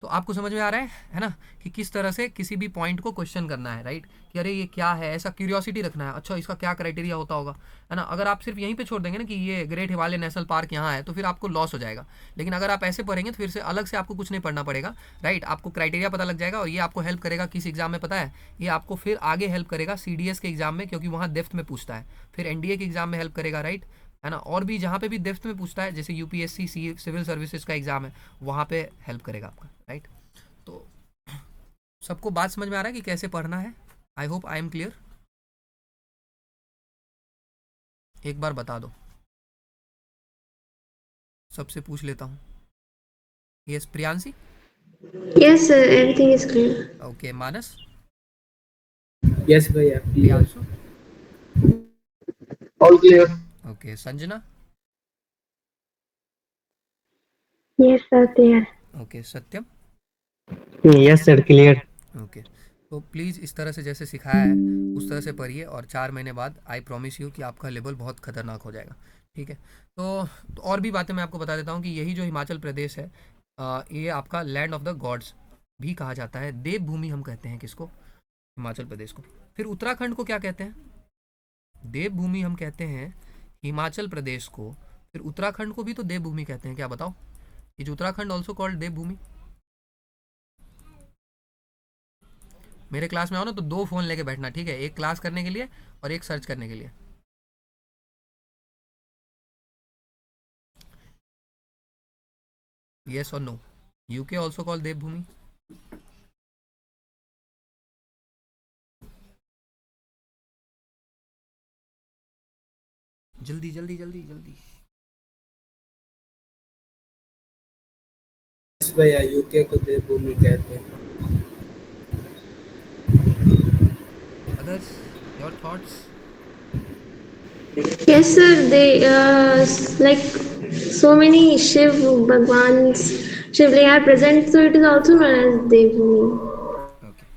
[SPEAKER 1] तो आपको समझ में आ रहा है ना, कि किस तरह से किसी भी पॉइंट को क्वेश्चन करना है, राइट? कि अरे ये क्या है, ऐसा क्यूरियोसिटी रखना है, अच्छा इसका क्या क्राइटेरिया होता होगा, है ना? अगर आप सिर्फ यहीं पे छोड़ देंगे ना कि ये ग्रेट हिमालय नेशनल पार्क यहाँ है, तो फिर आपको लॉस हो जाएगा। लेकिन अगर आप ऐसे पढ़ेंगे तो फिर से अलग से आपको कुछ नहीं पढ़ना पड़ेगा, राइट? आपको क्राइटेरिया पता लग जाएगा और ये आपको हेल्प करेगा किस एग्जाम में पता है? ये आपको फिर आगे हेल्प करेगा CDS के एग्जाम में, क्योंकि वहाँ डेप्थ में पूछता है। फिर NDA के एग्जाम में हेल्प करेगा, राइट? है ना? और भी जहाँ पे भी डेप्थ में पूछता है, जैसे UPSC सिविल सर्विसेज का एग्जाम है, वहाँ पे हेल्प करेगा आपका, राइट? तो सबको बात समझ में आ रहा है कि कैसे पढ़ना है? I hope I am clear. एक बार बता दो, सबसे पूछ लेता हूँ। Yes, Priyanshi.
[SPEAKER 2] Yes sir, everything is clear.
[SPEAKER 1] Okay, Manas.
[SPEAKER 3] Yes, भैया, clear.
[SPEAKER 1] Priyanshu.
[SPEAKER 3] All clear.
[SPEAKER 1] Okay, Sanjana.
[SPEAKER 2] Yes sir, clear.
[SPEAKER 1] Okay, Satyam.
[SPEAKER 3] Yes, sir, clear.
[SPEAKER 1] Okay, तो प्लीज़ इस तरह से जैसे सिखाया है उस तरह से पढ़िए, और 4 महीने बाद आई प्रॉमिस यू कि आपका लेवल बहुत खतरनाक हो जाएगा, ठीक है? तो और भी बातें मैं आपको बता देता हूँ कि यही जो हिमाचल प्रदेश है, ये आपका लैंड ऑफ द गॉड्स भी कहा जाता है। देवभूमि हम कहते हैं किसको? हिमाचल प्रदेश को। फिर उत्तराखंड को क्या कहते हैं? देवभूमि हम कहते हैं हिमाचल प्रदेश को। फिर उत्तराखंड को भी तो देवभूमि कहते हैं, क्या बताओ? इज उत्तराखंड ऑल्सो कॉल्ड देवभूमि? मेरे क्लास में आओ ना तो 2 फ़ोन लेके बैठना, ठीक है? एक क्लास करने के लिए और एक सर्च करने के लिए। यस और नो? UK ऑल्सो कॉल्ड देवभूमि? जल्दी जल्दी जल्दी जल्दी।
[SPEAKER 3] Yes, भैया, UK को देवभूमि कहते हैं.
[SPEAKER 1] Others, your thoughts?
[SPEAKER 2] Yes sir, they like so many Shiv Bhagwans, Shivling are present, so it is also known as Devbhumi.
[SPEAKER 1] Okay.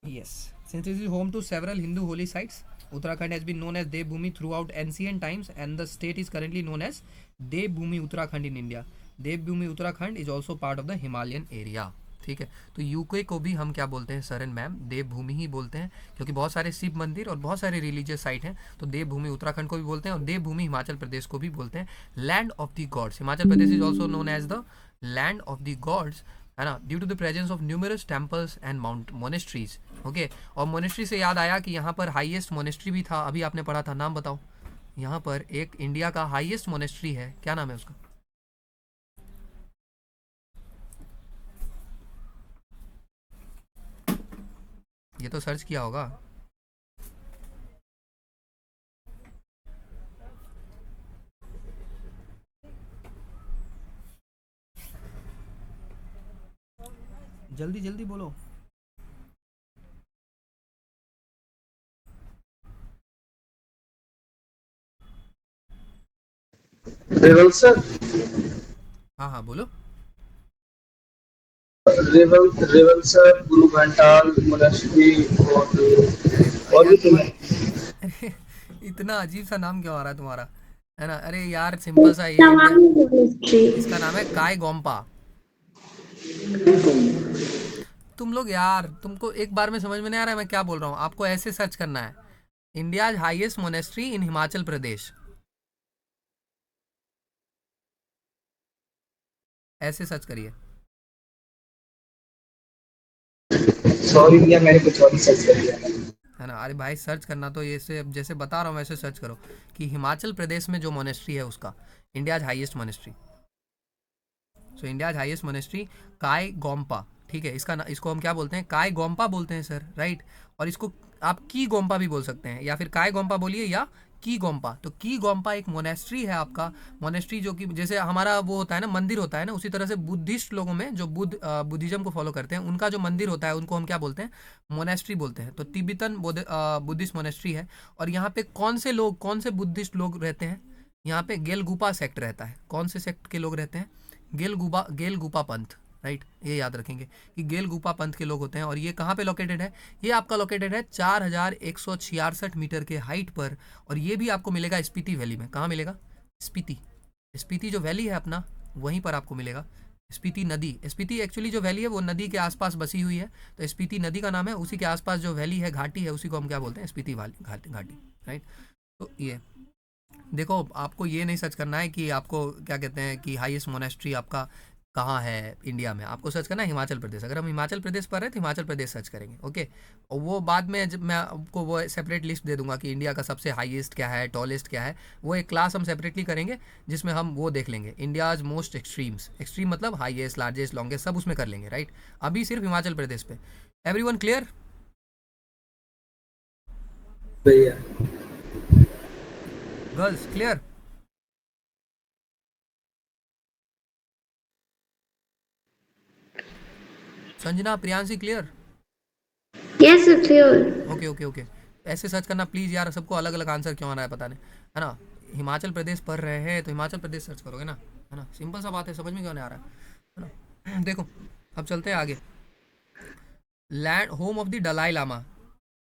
[SPEAKER 1] Yes. Since it is home to several Hindu holy sites, Uttarakhand has been known as Devbhumi throughout ancient times, and the state is currently known as Devbhumi Uttarakhand in India. Devbhumi Uttarakhand is also part of the Himalayan area. ठीक है, तो UK को भी हम क्या बोलते हैं sir and ma'am? देवभूमि ही बोलते हैं, क्योंकि बहुत सारे शिव मंदिर और बहुत सारे रिलीजियस साइट हैं। तो देवभूमि उत्तराखंड को भी बोलते हैं और देवभूमि हिमाचल प्रदेश को भी बोलते हैं। Land of the gods, Himachal Pradesh is also known as the land of the gods, है ना? Due to the presence of numerous temples and mount monasteries. Okay, और मोनेस्ट्री से याद आया कि यहाँ पर हाईएस्ट मोनेस्ट्री भी था, अभी आपने पढ़ा था, नाम बताओ। यहाँ पर एक इंडिया का हाईएस्ट मोनेस्ट्री है, क्या नाम है उसका? ये तो सर्च किया होगा। जल्दी जल्दी बोलो।
[SPEAKER 3] Revolsar,
[SPEAKER 1] हाँ हाँ बोलो।
[SPEAKER 3] Revolsar, Guru Ghantal Monastery,
[SPEAKER 1] अरे भाई
[SPEAKER 3] और
[SPEAKER 1] यार
[SPEAKER 3] भी सुना.
[SPEAKER 1] अरे इतना अजीब सा नाम क्यों आ रहा है तुम्हारा, है ना? अरे यार सिंपल सा ये इंडिया,
[SPEAKER 2] तवांग मोनेस्ट्री।
[SPEAKER 1] इसका नाम है काय गोम्पा। तुम लोग यार, तुमको एक बार में समझ में नहीं आ रहा है मैं क्या बोल रहा हूँ? आपको ऐसे सर्च करना है, India highest monastery in Himachal Pradesh, ऐसे सर्च करिए।
[SPEAKER 3] सॉरी भैया, मैंने कुछ और ही सर्च कर दिया।
[SPEAKER 1] है ना? अरे भाई सर्च करना तो ये से जैसे बता रहा हूँ वैसे सर्च करो कि हिमाचल प्रदेश में जो मोनेस्ट्री है उसका, इंडियाज हाईएस्ट मोनेस्ट्री। सो इंडियाज हाईएस्ट मोनेस्ट्री काय गोम्पा, ठीक है? इसको हम क्या बोलते हैं? काय गोम्पा बोलते हैं सर, राइट? और इसको आप की गोम्पा भी बोल सकते हैं, या फिर काय गोम्पा बोलिए या की गोम्पा। तो की गोम्पा एक मोनेस्ट्री है आपका, मोनेस्ट्री जो कि जैसे हमारा वो होता है ना, मंदिर होता है ना, उसी तरह से बुद्धिस्ट लोगों में जो बुद्धिज्म को फॉलो करते हैं, उनका जो मंदिर होता है उनको हम क्या बोलते हैं? मोनेस्ट्री बोलते हैं। तो तिब्बतन बुद्धिस्ट मोनेस्ट्री है। और यहाँ पे कौन से लोग, कौन से बुद्धिस्ट लोग रहते हैं? यहाँ पे गेलगुपा सेक्ट रहता है। कौन से सेक्ट के लोग रहते हैं? गेलगुपा पंथ, राइट? ये याद रखेंगे कि गेलगुपा पंथ के लोग होते हैं। और ये कहाँ पे लोकेटेड है? ये आपका लोकेटेड है 4166 मीटर के हाइट पर। और ये भी आपको मिलेगा स्पीति वैली में। कहाँ मिलेगा? स्पीति। स्पीति जो वैली है अपना, वहीं पर आपको मिलेगा। स्पीति नदी, स्पीति एक्चुअली जो वैली है वो नदी के आसपास बसी हुई है, तो स्पीति नदी का नाम है। उसी के आसपास जो वैली है, घाटी है, उसी को हम क्या बोलते हैं? स्पीति वाली घाटी, राइट? तो ये देखो, आपको ये नहीं सर्च करना है कि आपको क्या कहते हैं कि हाईएस्ट मोनेस्ट्री आपका कहाँ है इंडिया में। आपको सर्च करना है हिमाचल प्रदेश। अगर हम हिमाचल प्रदेश पर हैं तो हिमाचल प्रदेश सर्च करेंगे, ओके? और वो बाद में जब मैं आपको वो सेपरेट लिस्ट दे दूंगा कि इंडिया का सबसे हाईएस्ट क्या है, टॉलेस्ट क्या है, वो एक क्लास हम सेपरेटली करेंगे जिसमें हम वो देख लेंगे, इंडियाज मोस्ट एक्सट्रीम्स। एक्सट्रीम मतलब हाईएस्ट, लार्जेस्ट, लॉन्गेस्ट, सब उसमें कर लेंगे, राइट? अभी सिर्फ हिमाचल प्रदेश पे। Everyone clear?
[SPEAKER 3] भैया
[SPEAKER 1] girls clear? Sanjana, Priyanshi clear?
[SPEAKER 2] Yes, sir, clear.
[SPEAKER 1] Okay okay okay. ऐसे सर्च करना प्लीज़ यार, सबको अलग अलग आंसर क्यों आ रहा है पता नहीं, है ना? हिमाचल प्रदेश पढ़ रहे हैं तो हिमाचल प्रदेश सर्च करोगे ना, है ना? सिंपल सा बात है, समझ में क्यों नहीं आ रहा है ना? देखो, अब चलते हैं आगे। Land home of the Dalai Lama.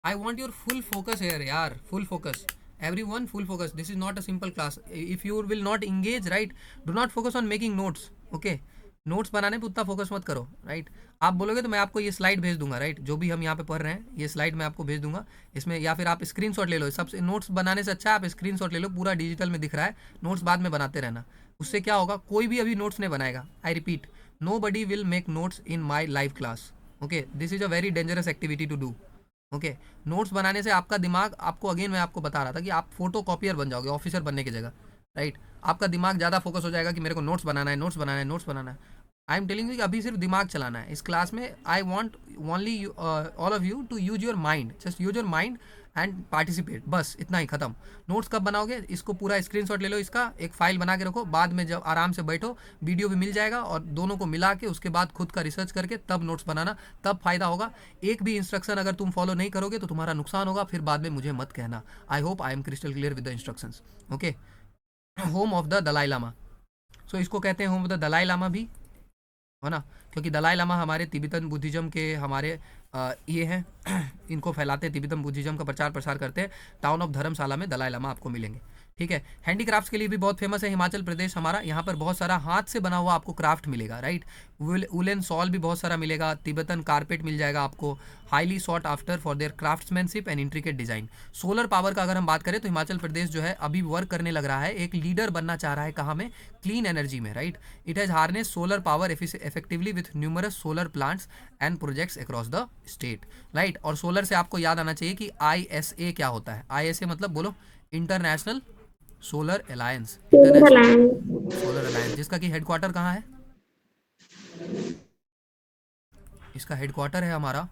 [SPEAKER 1] I want your full focus here यार, full focus, everyone full focus. This is not a simple class. If you will not engage, right, do not focus on making notes, okay? Notes बनाने पे उतना focus मत करो, right? आप बोलोगे तो मैं आपको ये स्लाइड भेज दूंगा, राइट? जो भी हम यहाँ पे पढ़ रहे हैं ये स्लाइड मैं आपको भेज दूंगा इसमें, या फिर आप स्क्रीनशॉट ले लो। सबसे नोट्स बनाने से अच्छा है आप स्क्रीनशॉट ले लो, पूरा डिजिटल में दिख रहा है, नोट्स बाद में बनाते रहना। उससे क्या होगा, कोई भी अभी नोट्स नहीं बनाएगा। I repeat, nobody will make notes in my live class, okay? This is a very dangerous activity to do, okay? Notes बनाने से आपका दिमाग, आपको अगेन मैं आपको बता रहा था कि आप फोटो कॉपियर बन जाओगे ऑफिसर बनने की जगह, राइट? आपका दिमाग ज़्यादा फोकस हो जाएगा कि मेरे को नोट्स बनाना है, नोट्स बनाना है, नोट्स बनाना है। आई एम टेलिंग यू कि अभी सिर्फ दिमाग चलाना है इस क्लास में। I want only all of you to use your mind, just use your mind and participate, बस इतना ही, खत्म। नोट्स कब बनाओगे? इसको पूरा स्क्रीनशॉट ले लो, इसका एक फाइल बना के रखो, बाद में जब आराम से बैठो वीडियो भी मिल जाएगा, और दोनों को मिला के उसके बाद खुद का रिसर्च करके तब नोट्स बनाना, तब फायदा होगा। एक भी इंस्ट्रक्शन अगर तुम फॉलो नहीं करोगे तो तुम्हारा नुकसान होगा, फिर बाद में मुझे मत कहना। I hope I am crystal clear with the instructions, okay? Home of the Dalai Lama, so इसको कहते हैं home of the Dalai Lama भी, है ना? क्योंकि दलाई लामा हमारे तिब्बतन बुद्धिज्म के हमारे ये हैं इनको फैलाते हैं, तिब्बतन बुद्धिज्म का प्रचार प्रसार करते हैं। टाउन ऑफ धर्मशाला में दलाई लामा आपको मिलेंगे, ठीक है? हैंडीक्राफ्ट्स के लिए भी बहुत फेमस है हिमाचल प्रदेश हमारा। यहाँ पर बहुत सारा हाथ से बना हुआ आपको क्राफ्ट मिलेगा, राइट? वुलन सॉल भी बहुत सारा मिलेगा, तिब्बतन कारपेट मिल जाएगा आपको, highly sought after for their craftsmanship and intricate design. Solar power का अगर हम बात करें तो हिमाचल प्रदेश जो है अभी वर्क करने लग रहा है, एक लीडर बनना चाह रहा है, कहाँ में? क्लीन एनर्जी में, right? It has harness solar power effectively with numerous solar plants and projects across the state, right? और सोलर से आपको याद आना चाहिए कि ISA क्या होता है। ISA मतलब बोलो, international solar alliance, international solar alliance, जिसका कि हेडक्वार्टर कहाँ है? इसका हेडक्वार्टर है हमारा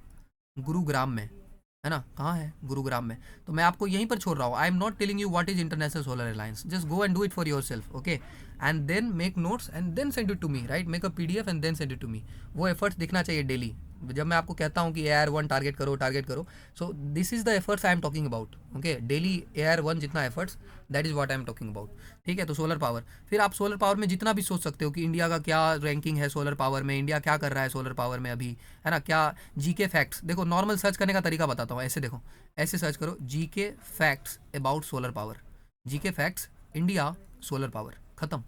[SPEAKER 1] गुरुग्राम में, है ना? कहाँ है? गुरुग्राम में। तो मैं आपको यहीं पर छोड़ रहा हूँ। I am not telling you what is international solar alliance, just go and do it for yourself, okay? And then make notes and then send it to me, right? Make a PDF and then send it to me. वो efforts दिखना चाहिए daily, जब मैं आपको कहता हूँ कि AR1 target करो, so this is the efforts I am talking about, okay, daily AR1 जितना efforts, that is what I am talking about, ठीक है। तो सोलर पावर, फिर आप सोलर पावर में जितना भी सोच सकते हो कि इंडिया का क्या रैंकिंग है सोलर पावर में, इंडिया क्या कर रहा है सोलर पावर में अभी, है ना, क्या जीके फैक्ट्स, देखो नॉर्मल सर्च करने का तरीका बताता हूँ, ऐसे देखो, ऐसे सर्च करो GK facts about solar power, GK facts India solar power, खत्म,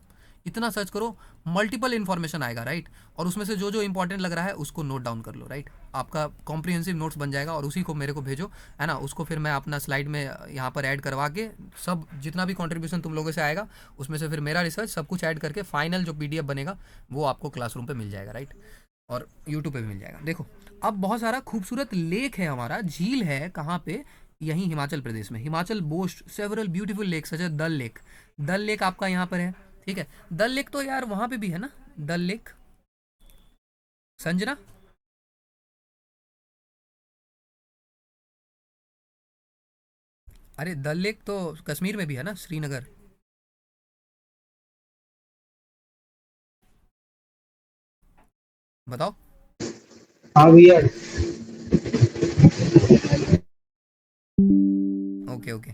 [SPEAKER 1] इतना सर्च करो, मल्टीपल इन्फॉर्मेशन आएगा, राइट। और उसमें से जो जो इंपॉर्टेंट लग रहा है उसको नोट डाउन कर लो, राइट। आपका कॉम्प्रिहेंसिव नोट्स बन जाएगा और उसी को मेरे को भेजो, है ना, उसको फिर मैं अपना स्लाइड में यहाँ पर ऐड करवा के, सब जितना भी कंट्रीब्यूशन तुम लोगों से आएगा उसमें से फिर मेरा रिसर्च सब कुछ ऐड करके फाइनल जो PDF बनेगा वो आपको क्लासरूम पे मिल जाएगा, राइट, और यूट्यूब पे भी मिल जाएगा। देखो अब बहुत सारा खूबसूरत लेक है हमारा, झील है, कहाँ पे, यहीं हिमाचल प्रदेश में। Himachal boast several beautiful lake such as Dal lake, Dal lake आपका यहाँ पर है, ठीक है। डल लेक तो यार वहाँ पे भी है ना, डल लेक, संजना, अरे डल लेक तो कश्मीर में भी है ना, श्रीनगर, बताओ।
[SPEAKER 3] हाँ भैया।
[SPEAKER 1] ओके ओके,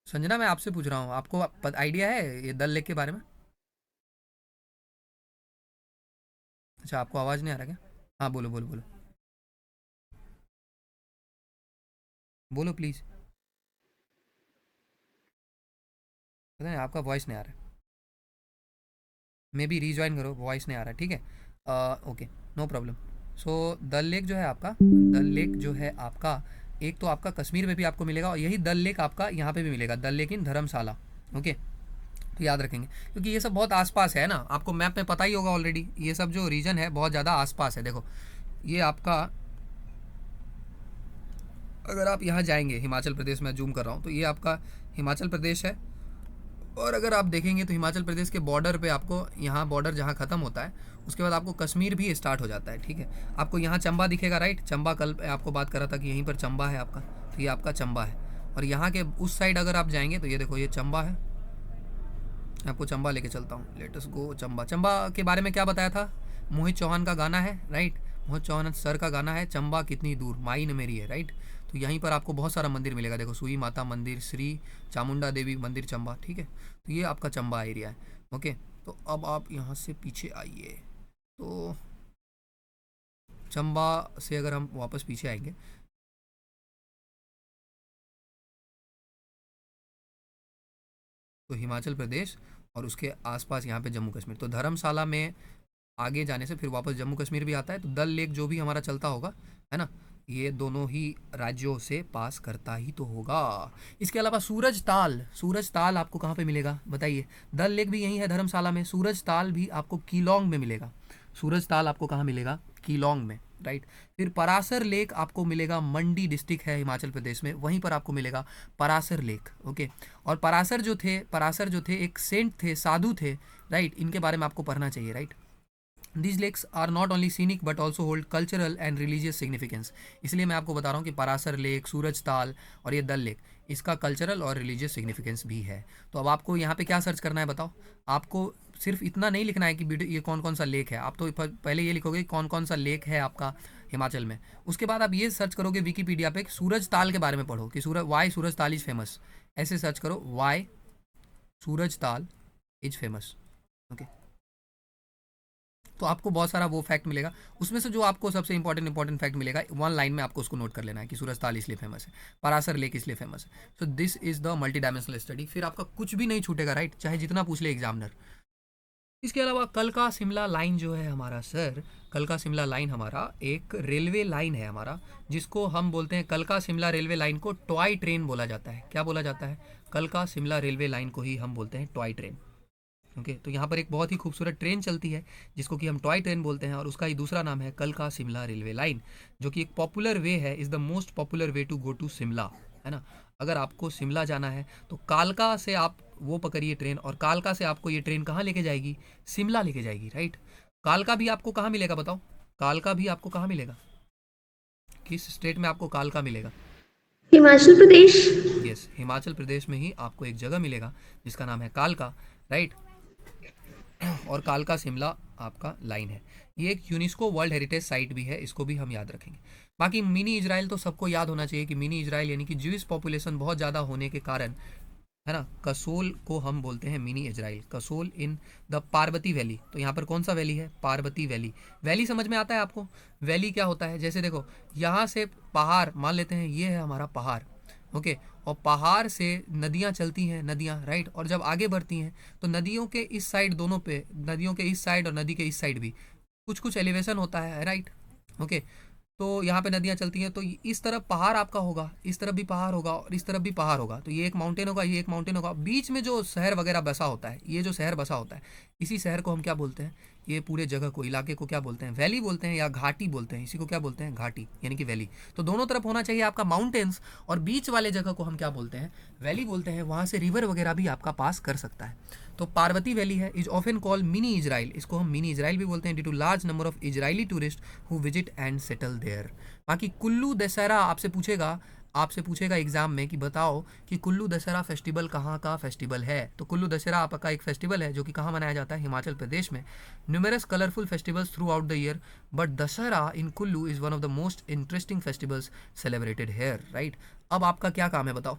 [SPEAKER 1] संजना मैं आपसे पूछ रहा हूँ, आपको आइडिया है ये डल लेक के बारे में? अच्छा आपको आवाज़ नहीं आ रहा क्या? हाँ बोलो बोलो बोलो, बोलो प्लीज़, पता नहीं आपका वॉइस नहीं आ रहा है, मे बी रीज्वाइन करो, वॉइस नहीं आ रहा है, ठीक है, ओके, नो प्रॉब्लम। सो डल लेक जो है आपका, डल लेक जो है आपका, एक तो आपका कश्मीर में भी आपको मिलेगा और यही डल लेक आपका यहाँ पे भी मिलेगा, डल लेक इन धर्मशाला, ओके। तो याद रखेंगे क्योंकि ये सब बहुत आसपास है ना, आपको मैप में पता ही होगा ऑलरेडी, ये सब जो रीजन है बहुत ज़्यादा आसपास है। देखो ये आपका, अगर आप यहाँ जाएंगे हिमाचल प्रदेश में, जूम कर रहा हूँ, तो ये आपका हिमाचल प्रदेश है, और अगर आप देखेंगे तो हिमाचल प्रदेश के बॉर्डर पे आपको, यहाँ बॉर्डर जहाँ ख़त्म होता है उसके बाद आपको कश्मीर भी स्टार्ट हो जाता है, ठीक है। आपको यहाँ चंबा दिखेगा, राइट, चंबा कल आपको बात कर रहा था कि यहीं पर चंबा है आपका, तो ये आपका चंबा है। और यहाँ के उस साइड अगर आप जाएंगे तो ये देखो ये चंबा है, आपको चंबा लेके चलता हूँ, लेट अस गो चंबा। चंबा के बारे में क्या बताया था, मोहित चौहान का गाना है, राइट, मोहित चौहान सर का गाना है, चंबा कितनी दूर माई न मेरी है, राइट। तो यहीं पर आपको बहुत सारा मंदिर मिलेगा, देखो सुई माता मंदिर, श्री चामुंडा देवी मंदिर चंबा, ठीक है। तो ये आपका चंबा एरिया है, ओके। तो अब आप यहाँ से पीछे आइए, तो चंबा से अगर हम वापस पीछे आएंगे, तो हिमाचल प्रदेश और उसके आसपास यहाँ पे जम्मू कश्मीर, तो धर्मशाला में आगे जाने से फिर वापस जम्मू कश्मीर भी आता है। तो डल लेक जो भी हमारा चलता होगा, है ना, ये दोनों ही राज्यों से पास करता ही तो होगा। इसके अलावा सूरज ताल, सूरज ताल आपको कहाँ पे मिलेगा बताइए, डल लेक भी यही है धर्मशाला में, सूरज ताल भी आपको कीलोंग में मिलेगा, सूरज ताल आपको कहाँ मिलेगा, कीलोंग में, राइट। फिर परासर लेक आपको मिलेगा, मंडी डिस्ट्रिक्ट है हिमाचल प्रदेश में, वहीं पर आपको मिलेगा परासर लेक, ओके। और परासर जो थे एक सेंट थे, साधु थे, राइट, इनके बारे में आपको पढ़ना चाहिए, right. These lakes are not only scenic but also hold cultural and religious significance। इसलिए मैं आपको बता रहा हूँ कि परासर लेक, सूरज ताल और ये डल लेक, इसका कल्चरल और रिलीजियस सिग्निफिकेंस भी है। तो अब आपको यहाँ पे क्या सर्च करना है बताओ, आपको सिर्फ इतना नहीं लिखना है कि ये कौन कौन सा लेक है, आप तो पहले ये लिखोगे कौन कौन सा लेक है आपका हिमाचल में, उसके बाद आप ये सर्च करोगे विकीपीडिया पे सूरज ताल के बारे में पढ़ो कि वाई सूरज ताल इज़ फेमस, ऐसे सर्च करो वाई सूरज ताल इज फेमस, ओके। तो आपको बहुत सारा वो फैक्ट मिलेगा, उसमें से जो आपको सबसे इंपॉर्टेंट फैक्ट मिलेगा, वन लाइन में आपको उसको नोट कर लेना है कि सूरज ताल इसलिए फेमस है, परासर लेक इसलिए फेमस है। So this is the multi dimensional study, फिर आपका कुछ भी नहीं छूटेगा, राइट, चाहे जितना पूछ ले एग्जामिनर। इसके अलावा कल का शिमला लाइन जो है हमारा सर, कल का शिमला लाइन हमारा एक रेलवे लाइन है हमारा, जिसको हम बोलते हैं, कल का शिमला रेलवे लाइन को टॉय ट्रेन बोला जाता है। क्या बोला जाता है, कल का शिमला रेलवे लाइन को ही हम बोलते हैं टॉय ट्रेन, ओके। तो यहाँ पर एक बहुत ही खूबसूरत ट्रेन चलती है जिसको कि हम टॉय ट्रेन बोलते हैं, और उसका ही दूसरा नाम है कल का शिमला रेलवे लाइन, जो कि एक पॉपुलर वे है, is the most popular way to go to Shimla, है ना। अगर आपको शिमला जाना है तो कालका से आप वो पकड़िए ट्रेन, और कालका से आपको ये ट्रेन कहाँ लेके जाएगी, शिमला लेके जाएगी, राइट। कालका भी आपको कहाँ मिलेगा बताओ, कालका भी आपको कहाँ मिलेगा, किस स्टेट में आपको कालका मिलेगा,
[SPEAKER 2] हिमाचल प्रदेश।
[SPEAKER 1] यस, हिमाचल प्रदेश में ही आपको एक जगह मिलेगा जिसका नाम है कालका, राइट। और कालका शिमला आपका लाइन है। ये एक यूनेस्को वर्ल्ड हेरिटेज साइट भी है, इसको भी हम याद रखेंगे। बाकी मिनी इजराइल तो सबको याद होना चाहिए कि मिनी इजराइल यानी कि ज्यूइश पॉपुलेशन बहुत ज़्यादा होने के कारण, है ना, कसोल को हम बोलते हैं mini Israel. Kasol in the Parvati valley. तो यहाँ पर कौन सा वैली है? पार्वती वैली। वैली समझ में आता है आपको? वैली क्या होता है? जैसे देखो, यहाँ से पहाड़ मान लेते हैं, ये है हमारा पहाड़, ओके, और पहाड़ से नदियाँ चलती हैं, नदियाँ, राइट, और जब आगे बढ़ती हैं तो नदियों के इस साइड, दोनों पे, नदियों के इस साइड और नदी के इस साइड भी कुछ कुछ एलिवेशन होता है, राइट, ओके। तो यहाँ पे नदियाँ चलती हैं, तो इस तरफ पहाड़ आपका होगा, इस तरफ भी पहाड़ होगा और इस तरफ भी पहाड़ होगा, तो ये एक माउंटेन होगा, ये एक माउंटेन होगा। बीच में जो शहर वगैरह बसा होता है, ये जो शहर बसा होता है, इसी शहर को हम क्या बोलते हैं? ये पूरे जगह को, इलाके को क्या बोलते हैं? वैली बोलते हैं या घाटी बोलते हैं। इसी को क्या बोलते हैं? घाटी, यानी कि वैली। तो दोनों तरफ होना चाहिए आपका माउंटेन्स, और बीच वाले जगह को हम क्या बोलते हैं? वैली बोलते हैं। वहाँ से रिवर वगैरह भी आपका पास कर सकता है। तो पार्वती वैली है, is often call mini Israel. इसको हम मिनी इजराइल भी बोलते हैं, due to large number of Israeli tourist who visit and settle there. बाकी कुल्लू दशहरा आपसे पूछेगा एग्जाम में कि बताओ कि कुल्लू दशहरा फेस्टिवल कहाँ का फेस्टिवल है। तो कुल्लू दशहरा आपका एक फेस्टिवल है जो कि कहाँ मनाया जाता है? हिमाचल प्रदेश में। Numerous colourful festivals throughout the year, but Dussehra in Kullu is one of the most interesting festivals celebrated here, right. अब आपका क्या काम है बताओ?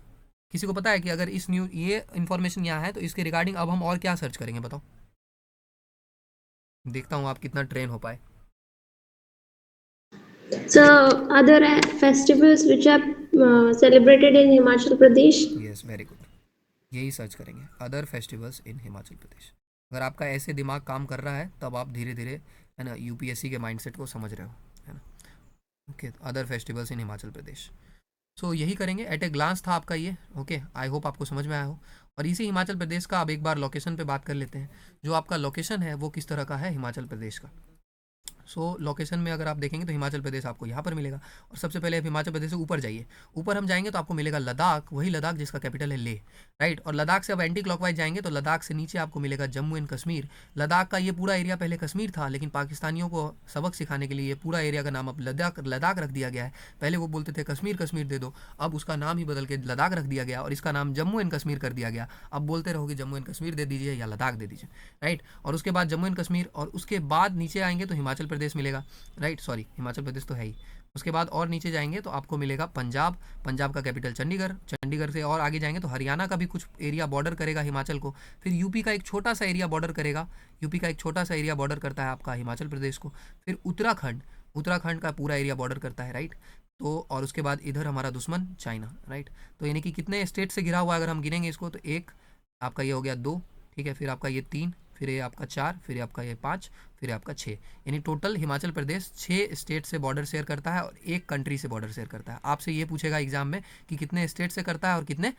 [SPEAKER 1] किसी को पता है कि अगर इस ये इन्फॉर्मेशन यहाँ है तो इसके रिगार्डिंग अब हम और क्या सर्च करेंगे बताओ? देखता हूँ आप कितना ट्रेन हो पाए।
[SPEAKER 2] So, other festivals which are celebrated in Himachal Pradesh.
[SPEAKER 1] Yes, very good, यही सर्च करेंगे, अदर फेस्टिवल्स इन हिमाचल प्रदेश। अगर आपका ऐसे दिमाग काम कर रहा है तब आप धीरे धीरे, है ना, यूपीएससी के माइंडसेट को समझ रहे हो, है ना, okay. Other festivals in Himachal Pradesh, so यही करेंगे। एट ए ग्लांस था आपका ये, ओके। आई होप आपको समझ में आया हो। और इसी हिमाचल प्रदेश का अब एक बार लोकेशन पे बात कर लेते हैं। जो आपका लोकेशन है वो किस तरह का है हिमाचल प्रदेश का? सो लोकेशन में अगर आप देखेंगे तो हिमाचल प्रदेश आपको यहाँ पर मिलेगा। और सबसे पहले आप हिमाचल प्रदेश से ऊपर जाइए, ऊपर हम जाएंगे तो आपको मिलेगा लद्दाख, वही लद्दाख जिसका कैपिटल है लेह, राइट। और लद्दाख से अब एंटी क्लॉकवाइज जाएंगे तो लद्दाख से नीचे आपको मिलेगा जम्मू एंड कश्मीर। लद्दाख का ये पूरा एरिया पहले कश्मीर था, लेकिन पाकिस्तानियों को सबक सिखाने के लिए ये पूरा एरिया का नाम अब लद्दाख रख दिया गया है। पहले वो बोलते थे कश्मीर कश्मीर दे दो, अब उसका नाम ही बदल के लद्दाख रख दिया गया और इसका नाम जम्मू एंड कश्मीर कर दिया गया। अब बोलते रहोगे जम्मू एंड कश्मीर दे दीजिए या लद्दाख दे दीजिए, राइट। और उसके बाद जम्मू एंड कश्मीर, और उसके बाद नीचे आएंगे तो हिमाचल प्रदेश मिलेगा, राइट, सॉरी हिमाचल प्रदेश तो है ही। उसके बाद और नीचे जाएंगे तो आपको मिलेगा पंजाब, पंजाब का कैपिटल चंडीगढ़, चंडीगढ़ से और आगे जाएंगे तो हरियाणा का भी कुछ एरिया बॉर्डर करेगा हिमाचल को। फिर यूपी का एक छोटा सा एरिया बॉर्डर करेगा, यूपी का एक छोटा सा एरिया बॉर्डर करता है आपका हिमाचल प्रदेश को। फिर उत्तराखंड, उत्तराखंड का पूरा एरिया बॉर्डर करता है, राइट। तो और उसके बाद इधर हमारा दुश्मन चाइना, राइट। तो यानी कि कितने स्टेट से घिरा हुआ है अगर हम गिनेंगे इसको तो एक आपका ये हो गया 2, ठीक है, फिर आपका ये 3, फिर ये आपका 4, फिर आपका ये 5, फिर आपका 6, यानी टोटल हिमाचल प्रदेश 6 स्टेट से बॉर्डर शेयर करता है और एक कंट्री से बॉर्डर शेयर करता है। आपसे ये पूछेगा एग्जाम में कि कितने स्टेट से करता है और कितने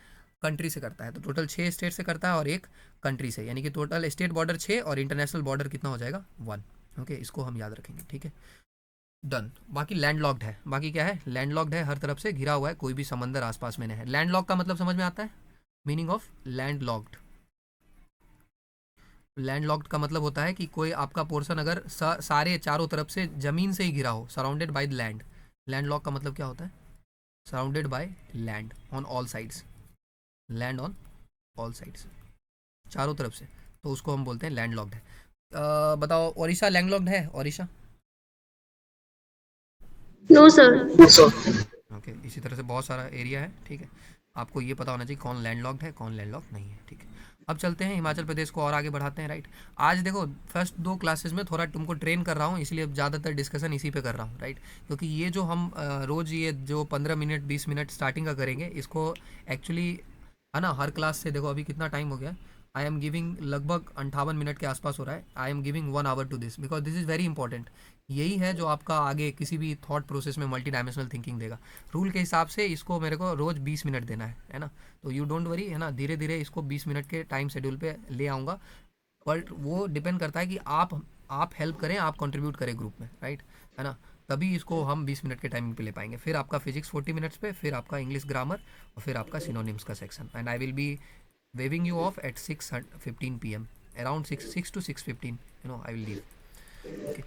[SPEAKER 1] कंट्री से करता है। तो टोटल 6 स्टेट से करता है और एक कंट्री से, यानी कि टोटल स्टेट बॉर्डर 6 और इंटरनेशनल बॉर्डर कितना हो जाएगा? 1, ओके। इसको हम याद रखेंगे, ठीक है, डन। बाकी लैंडलॉक्ड है, बाकी क्या है? लैंडलॉक्ड है, हर तरफ से घिरा हुआ है, कोई भी समंदर आसपास में नहीं है। लैंडलॉक का मतलब समझ में आता है? मीनिंग ऑफ लैंडलॉक्ड, लैंडलॉक्ड का मतलब होता है कि कोई आपका पोर्शन अगर सारे चारों तरफ से ज़मीन से ही घिरा हो, surrounded by the land. Landlock का मतलब क्या होता है? Surrounded by land on all sides, land on all sides, चारों तरफ से, तो उसको हम बोलते हैं लैंडलॉक्ड है। बताओ ओडिशा लैंडलॉक्ड है? ओडिशा?
[SPEAKER 2] No, sir.
[SPEAKER 1] ओके, इसी तरह से बहुत सारा एरिया है, ठीक है। आपको ये पता होना चाहिए कौन लैंडलॉक्ड है कौन लैंडलॉक्ड नहीं है, ठीक है। अब चलते हैं हिमाचल प्रदेश को और आगे बढ़ाते हैं, राइट। आज देखो फर्स्ट 2 क्लासेस में थोड़ा तुमको ट्रेन कर रहा हूँ, इसलिए अब ज़्यादातर डिस्कशन इसी पे कर रहा हूँ, राइट। क्योंकि ये जो हम रोज़ ये जो 15 मिनट 20 मिनट स्टार्टिंग का करेंगे, इसको एक्चुअली, है ना, हर क्लास से देखो अभी कितना टाइम हो गया। आई एम गिविंग लगभग 58 मिनट के आसपास हो रहा है। I am giving 1 hour to this because this is very important. यही है जो आपका आगे किसी भी थॉट प्रोसेस में मल्टी डायमेंशनल थिंकिंग देगा। रूल के हिसाब से इसको मेरे को रोज़ 20 मिनट देना है ना। तो यू डोंट वरी, है ना, धीरे धीरे इसको 20 मिनट के टाइम शेड्यूल पे ले आऊँगा। बट वो डिपेंड करता है कि आप हेल्प करें, आप कंट्रीब्यूट करें ग्रुप में, राइट, है ना, तभी इसको हम 20 मिनट के टाइमिंग पे ले पाएंगे। फिर आपका फिजिक्स 40 मिनट्स पे, फिर आपका इंग्लिश ग्रामर और फिर आपका सिनोनिम्स का section. And I will B waving you off at 6:15 p.m. around 6 to 6:15, I will leave, okay.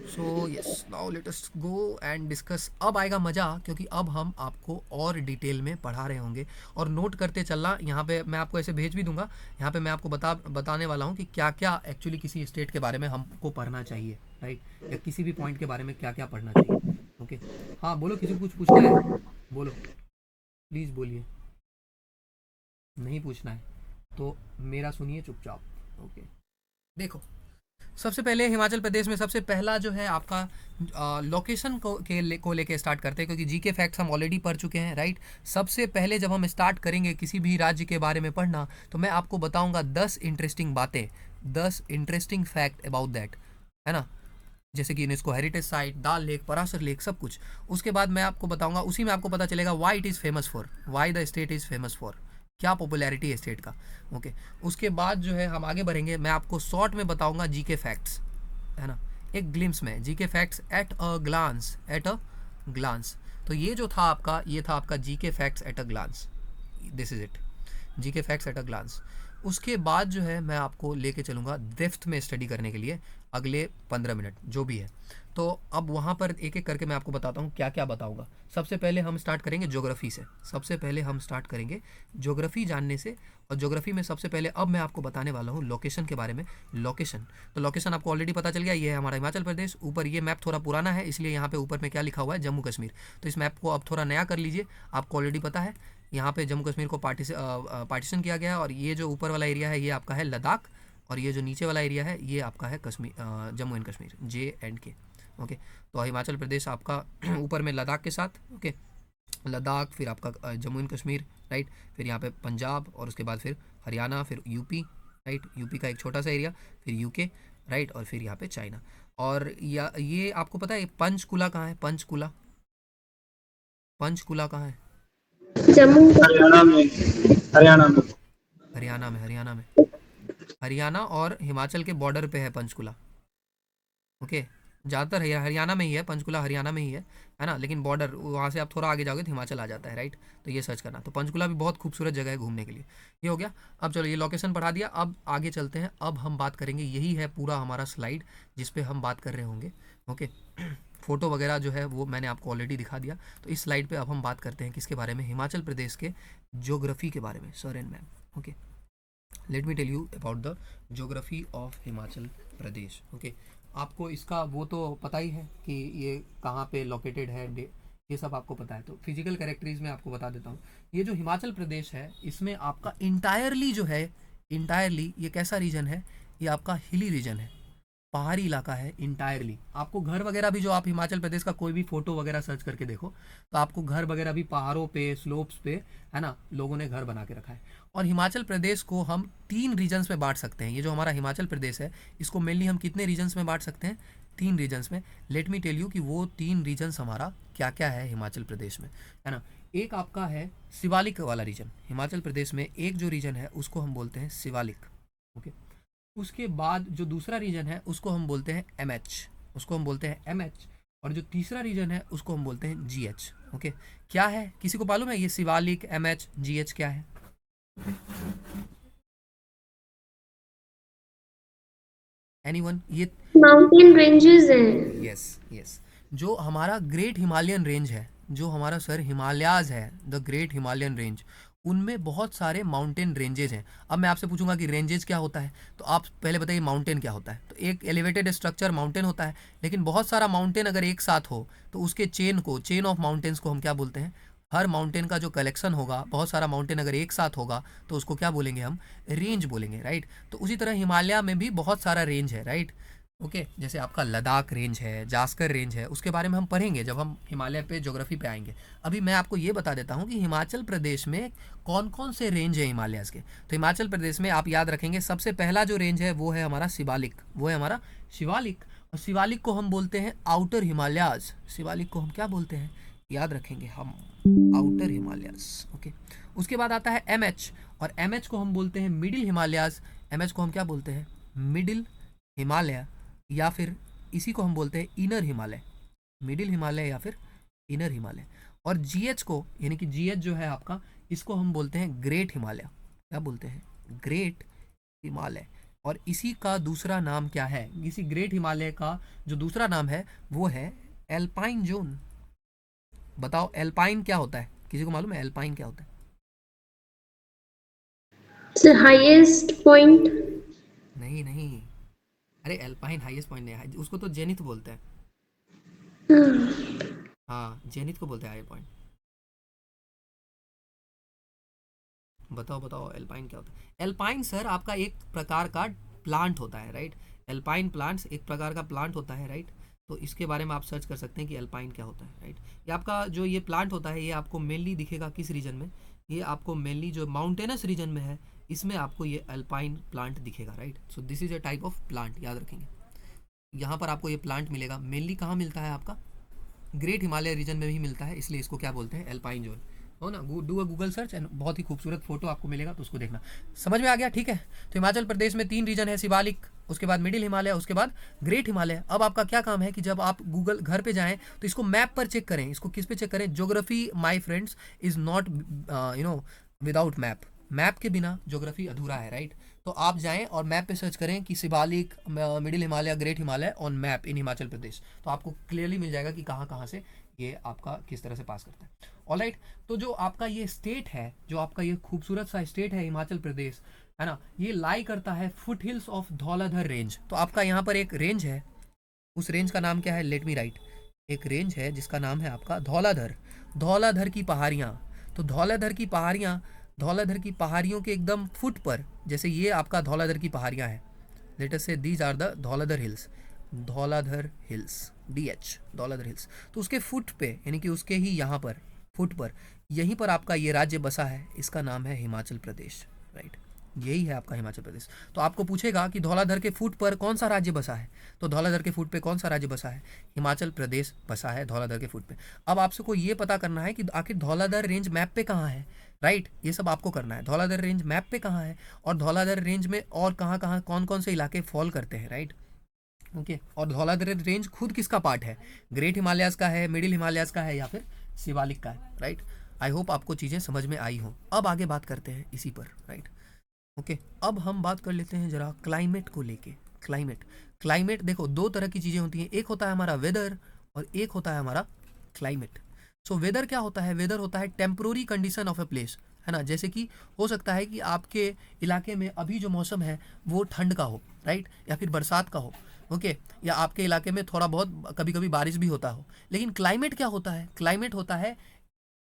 [SPEAKER 1] So yes, now let us go and discuss. अब आएगा मज़ा, क्योंकि अब हम आपको और डिटेल में पढ़ा रहे होंगे। और नोट करते चलना, यहाँ पे मैं आपको ऐसे भेज भी दूंगा। यहाँ पे मैं आपको बताने वाला हूँ कि क्या क्या एक्चुअली किसी स्टेट के बारे में हमको पढ़ना चाहिए, राइट, या किसी भी पॉइंट के बारे में क्या क्या पढ़ना चाहिए। ओके, हाँ बोलो, किसी को कुछ पूछना है बोलो, प्लीज़ बोलिए। नहीं पूछना है तो मेरा सुनिए चुपचाप। ओके, देखो, सबसे पहले हिमाचल प्रदेश में सबसे पहला जो है आपका लोकेशन को लेके स्टार्ट करते हैं, क्योंकि जीके फैक्ट्स हम ऑलरेडी पढ़ चुके हैं, राइट। सबसे पहले जब हम स्टार्ट करेंगे किसी भी राज्य के बारे में पढ़ना, तो मैं आपको बताऊंगा 10 इंटरेस्टिंग बातें, 10 इंटरेस्टिंग फैक्ट अबाउट दैट, है ना। जैसे कि यूनेस्को हेरिटेज साइट, दाल लेक, पराशर लेक, सब कुछ। उसके बाद मैं आपको बताऊंगा, उसी में आपको पता चलेगा why it is famous for, why the state is famous for, क्या पॉपुलैरिटी है स्टेट का। ओके, उसके बाद जो है हम आगे बढ़ेंगे, मैं आपको शॉर्ट में बताऊंगा जीके फैक्ट्स, है ना, एक ग्लिम्स में GK facts at a glance, at a glance. तो ये जो था आपका, ये था आपका GK facts at a glance, this is it, GK facts at a glance. उसके बाद जो है मैं आपको लेके चलूँगा डेप्थ में स्टडी करने के लिए अगले 15 मिनट जो भी है। तो अब वहाँ पर एक एक करके मैं आपको बताता हूँ क्या क्या बताऊँगा। सबसे पहले हम स्टार्ट करेंगे ज्योग्राफी से, सबसे पहले हम स्टार्ट करेंगे ज्योग्राफी जानने से। और ज्योग्राफी में सबसे पहले अब मैं आपको बताने वाला हूँ लोकेशन के बारे में। लोकेशन, तो लोकेशन आपको ऑलरेडी पता चल गया, ये है हमारा हिमाचल प्रदेश। ऊपर ये मैप थोड़ा पुराना है, इसलिए यहाँ पे ऊपर में क्या लिखा हुआ है, जम्मू कश्मीर। तो इस मैप को अब थोड़ा नया कर लीजिए, आपको ऑलरेडी पता है यहाँ पे जम्मू कश्मीर को पार्टीशन किया गया है। और ये जो ऊपर वाला एरिया है ये आपका है लद्दाख, और ये जो नीचे वाला एरिया है ये आपका है Kashmir, Jammu and Kashmir, JNK। Okay, तो हिमाचल प्रदेश आपका ऊपर में लद्दाख के साथ, ओके, लद्दाख, फिर आपका जम्मू एंड कश्मीर, राइट, फिर यहाँ पे पंजाब, और उसके बाद फिर हरियाणा, फिर यूपी, राइट, यूपी का एक छोटा सा एरिया, फिर UK, राइट, और फिर यहाँ पे चाइना। और ये आपको पता है पंचकुला कहाँ है, पंचकुला, पंचकुला कहाँ है,
[SPEAKER 2] जम्मू
[SPEAKER 3] हरियाणा में, हरियाणा में।
[SPEAKER 1] हरियाणा में, हरियाणा में, हरियाणा और हिमाचल के बॉर्डर पे है पंचकुला। ओके, ज़्यादातर हरियाणा में ही है, पंचकुला हरियाणा में ही है ना, लेकिन बॉर्डर वहाँ से आप थोड़ा आगे जाओगे तो हिमाचल आ जाता है, राइट। तो ये सर्च करना, तो पंचकुला भी बहुत खूबसूरत जगह है घूमने के लिए। ये हो गया। अब चलो ये लोकेशन पढ़ा दिया, अब आगे चलते हैं। अब हम बात करेंगे, यही है पूरा हमारा स्लाइड जिस पे हम बात कर रहे होंगे। ओके, फ़ोटो वगैरह जो है वो मैंने आपको ऑलरेडी दिखा दिया। तो इस स्लाइड पे अब हम बात करते हैं किसके बारे में, हिमाचल प्रदेश के ज्योग्राफी के बारे में, sir and ma'am. Okay, let me tell you about the geography of Himachal Pradesh. Okay, आपको इसका वो तो पता ही है कि ये कहाँ पे लोकेटेड है, ये सब आपको पता है। तो फिजिकल कैरेक्टरीज में आपको बता देता हूँ। ये जो हिमाचल प्रदेश है इसमें आपका इंटायरली जो है, इंटायरली ये कैसा रीजन है, ये आपका हिली रीजन है, पहाड़ी इलाका है इंटायरली। आपको घर वगैरह भी, जो आप हिमाचल प्रदेश का कोई भी फोटो वगैरह सर्च करके देखो तो आपको घर वगैरह भी पहाड़ों पे, स्लोप्स पे, है ना, लोगों ने घर बना के रखा है। और हिमाचल प्रदेश को हम 3 रीजन्स में बांट सकते हैं। ये जो हमारा हिमाचल प्रदेश है इसको मेनली हम कितने रीजन्स में बांट सकते हैं, 3 रीजन्स में। लेट मी टेल यू कि वो 3 रीजन्स हमारा क्या क्या है हिमाचल प्रदेश में, है ना। एक आपका है शिवालिक वाला रीजन, हिमाचल प्रदेश में एक जो रीजन है उसको हम बोलते हैं शिवालिक। ओके, उसके बाद जो दूसरा रीजन है उसको हम बोलते हैं MH, उसको हम बोलते हैं MH। और जो तीसरा रीजन है उसको हम बोलते हैं GH। ओके, क्या है, किसी को मालूम है ये शिवालिक, MH, GH क्या है? एनीवन? ये
[SPEAKER 2] माउंटेन रेंजेस हैं।
[SPEAKER 1] यस यस, जो हमारा ग्रेट हिमालयन रेंज है, जो हमारा सर हिमालयाज है, द ग्रेट हिमालयन रेंज, उनमें बहुत सारे माउंटेन रेंजेज हैं। अब मैं आपसे पूछूंगा कि रेंजेज क्या होता है, तो आप पहले बताइए माउंटेन क्या होता है। तो एक एलिवेटेड स्ट्रक्चर माउंटेन होता है, लेकिन बहुत सारा माउंटेन अगर एक साथ हो तो उसके चेन को, चेन ऑफ माउंटेन्स को हम क्या बोलते हैं, हर माउंटेन का जो कलेक्शन होगा, बहुत सारा माउंटेन अगर एक साथ होगा तो उसको क्या बोलेंगे हम, रेंज बोलेंगे, राइट। तो उसी तरह हिमालय में भी बहुत सारा रेंज है, राइट। ओके, जैसे आपका लद्दाख रेंज है, जास्कर रेंज है, उसके बारे में हम पढ़ेंगे जब हम हिमालय पे ज्योग्राफी पे आएंगे। अभी मैं आपको ये बता देता हूँ कि हिमाचल प्रदेश में कौन कौन से रेंज है हिमालयाज़ के। तो हिमाचल प्रदेश में आप याद रखेंगे सबसे पहला जो रेंज है वो है हमारा शिवालिक, वो है हमारा शिवालिक। और शिवालिक को हम बोलते हैं आउटर हिमालयाज़, शिवालिक को हम क्या बोलते हैं, याद रखेंगे हम, आउटर हिमालयाज़। ओके, उसके बाद आता है MH, और MH को हम बोलते हैं मिडिल हिमालयाज़। MH को हम क्या बोलते हैं, मिडिल हिमालय, या फिर इसी को हम बोलते हैं इनर हिमालय, मिडिल हिमालय या फिर इनर हिमालय। और GH को, यानी कि GH जो है आपका, इसको हम बोलते हैं ग्रेट हिमालय। क्या बोलते हैं, ग्रेट हिमालय। और इसी का दूसरा नाम क्या है? इसी ग्रेट हिमालय का जो दूसरा नाम है वो है एल्पाइन जोन। बताओ एल्पाइन क्या होता है? किसी को मालूम है एल्पाइन क्या होता है?
[SPEAKER 2] It's the highest point.
[SPEAKER 1] नहीं नहीं, अरे एल्पाइन हाईएस्ट पॉइंट नहीं है, उसको तो जेनिथ बोलते हैं। हाँ जेनिथ को बोलते हैं हाई पॉइंट। बताओ बताओ एल्पाइन क्या होता है? एल्पाइन सर आपका एक प्रकार का प्लांट होता है, राइट? एल्पाइन प्लांट्स एक प्रकार का प्लांट होता है, राइट? तो इसके बारे में आप सर्च कर सकते हैं कि एल्पाइन क्या होता है, राइट? ये आपका जो ये प्लांट होता है ये आपको मेनली दिखेगा किस रीजन में? ये आपको मेनली जो माउंटेनस रीजन में है इसमें आपको ये एल्पाइन प्लांट दिखेगा, right? So this is a type of plant, याद रखेंगे। यहाँ पर आपको ये प्लांट मिलेगा। मेनली कहाँ मिलता है आपका? ग्रेट हिमालय रीजन में भी मिलता है, इसलिए इसको क्या बोलते हैं? Alpine zone. हो ना, do a Google search and बहुत ही खूबसूरत फोटो आपको मिलेगा, तो उसको देखना। समझ में आ गया? ठीक है। तो हिमाचल प्रदेश में 3 रीजन है, शिवालिक, उसके बाद मिडिल हिमालय, उसके बाद ग्रेट हिमालय। अब आपका क्या काम है कि जब आप गूगल घर पे जाएं तो इसको मैप पर चेक करें। इसको किस पे चेक करें? Geography my friends is not without map. Map के बिना ज्योग्राफी अधूरा है, राइट? तो आप जाएं और मैप पे सर्च करें कि Shivalik, middle Himalaya, great Himalaya on map in Himachal Pradesh, तो आपको क्लियरली मिल जाएगा कि कहाँ कहाँ से ये आपका किस तरह से पास करता है। ऑलराइट, तो जो आपका ये स्टेट है, जो आपका ये खूबसूरत सा स्टेट है हिमाचल प्रदेश, है ना, ये लाई करता है foot hills of Dhauladhar range. तो आपका यहाँ पर एक रेंज है, उस रेंज का नाम क्या है? Let me right. एक रेंज है जिसका नाम है आपका धौलाधर। धौलाधर की पहाड़ियाँ। तो धौलाधर की पहाड़ियाँ, धौलाधर की पहाड़ियों के एकदम फुट पर, जैसे ये आपका धौलाधर की पहाड़ियाँ हैं, let us say these are the Dhauladhar hills. Dhauladhar hills, DH, Dhauladhar hills. तो उसके फुट पे, यानी कि उसके ही यहाँ पर फुट पर, यहीं पर आपका ये राज्य बसा है, इसका नाम है हिमाचल प्रदेश, राइट? यही है आपका हिमाचल प्रदेश। तो आपको पूछेगा कि धौलाधर के फुट पर कौन सा राज्य बसा है, तो धौलाधर के फुट पे कौन सा राज्य बसा है? हिमाचल प्रदेश बसा है धौलाधर के फुट पे। अब आपसे को ये पता करना है कि आखिर धौलाधर रेंज मैप पे कहाँ है, राइट? ये सब आपको करना है। धौलाधर रेंज मैप पे कहाँ है, और धौलाधर रेंज में और कहाँ कहाँ कौन कौन से इलाके फॉल करते हैं, राइट? ओके, और धौलाधर रेंज खुद किसका पार्ट है? ग्रेट हिमालयाज का है, मिडिल हिमालयाज का है, या फिर शिवालिक का है, राइट? आई होप आपको चीज़ें समझ में आई हों। अब आगे बात करते हैं इसी पर, राइट? ओके, अब हम बात कर लेते हैं जरा क्लाइमेट को लेके। क्लाइमेट, क्लाइमेट देखो 2 तरह की चीज़ें होती हैं, एक होता है हमारा वेदर और एक होता है हमारा क्लाइमेट। सो वेदर क्या होता है? वेदर होता है temporary condition of a place, है ना? जैसे कि हो सकता है कि आपके इलाके में अभी जो मौसम है वो ठंड का हो, राइट? या फिर बरसात का हो, ओके? या आपके इलाके में थोड़ा बहुत कभी कभी बारिश भी होता हो। लेकिन क्लाइमेट क्या होता है? क्लाइमेट होता है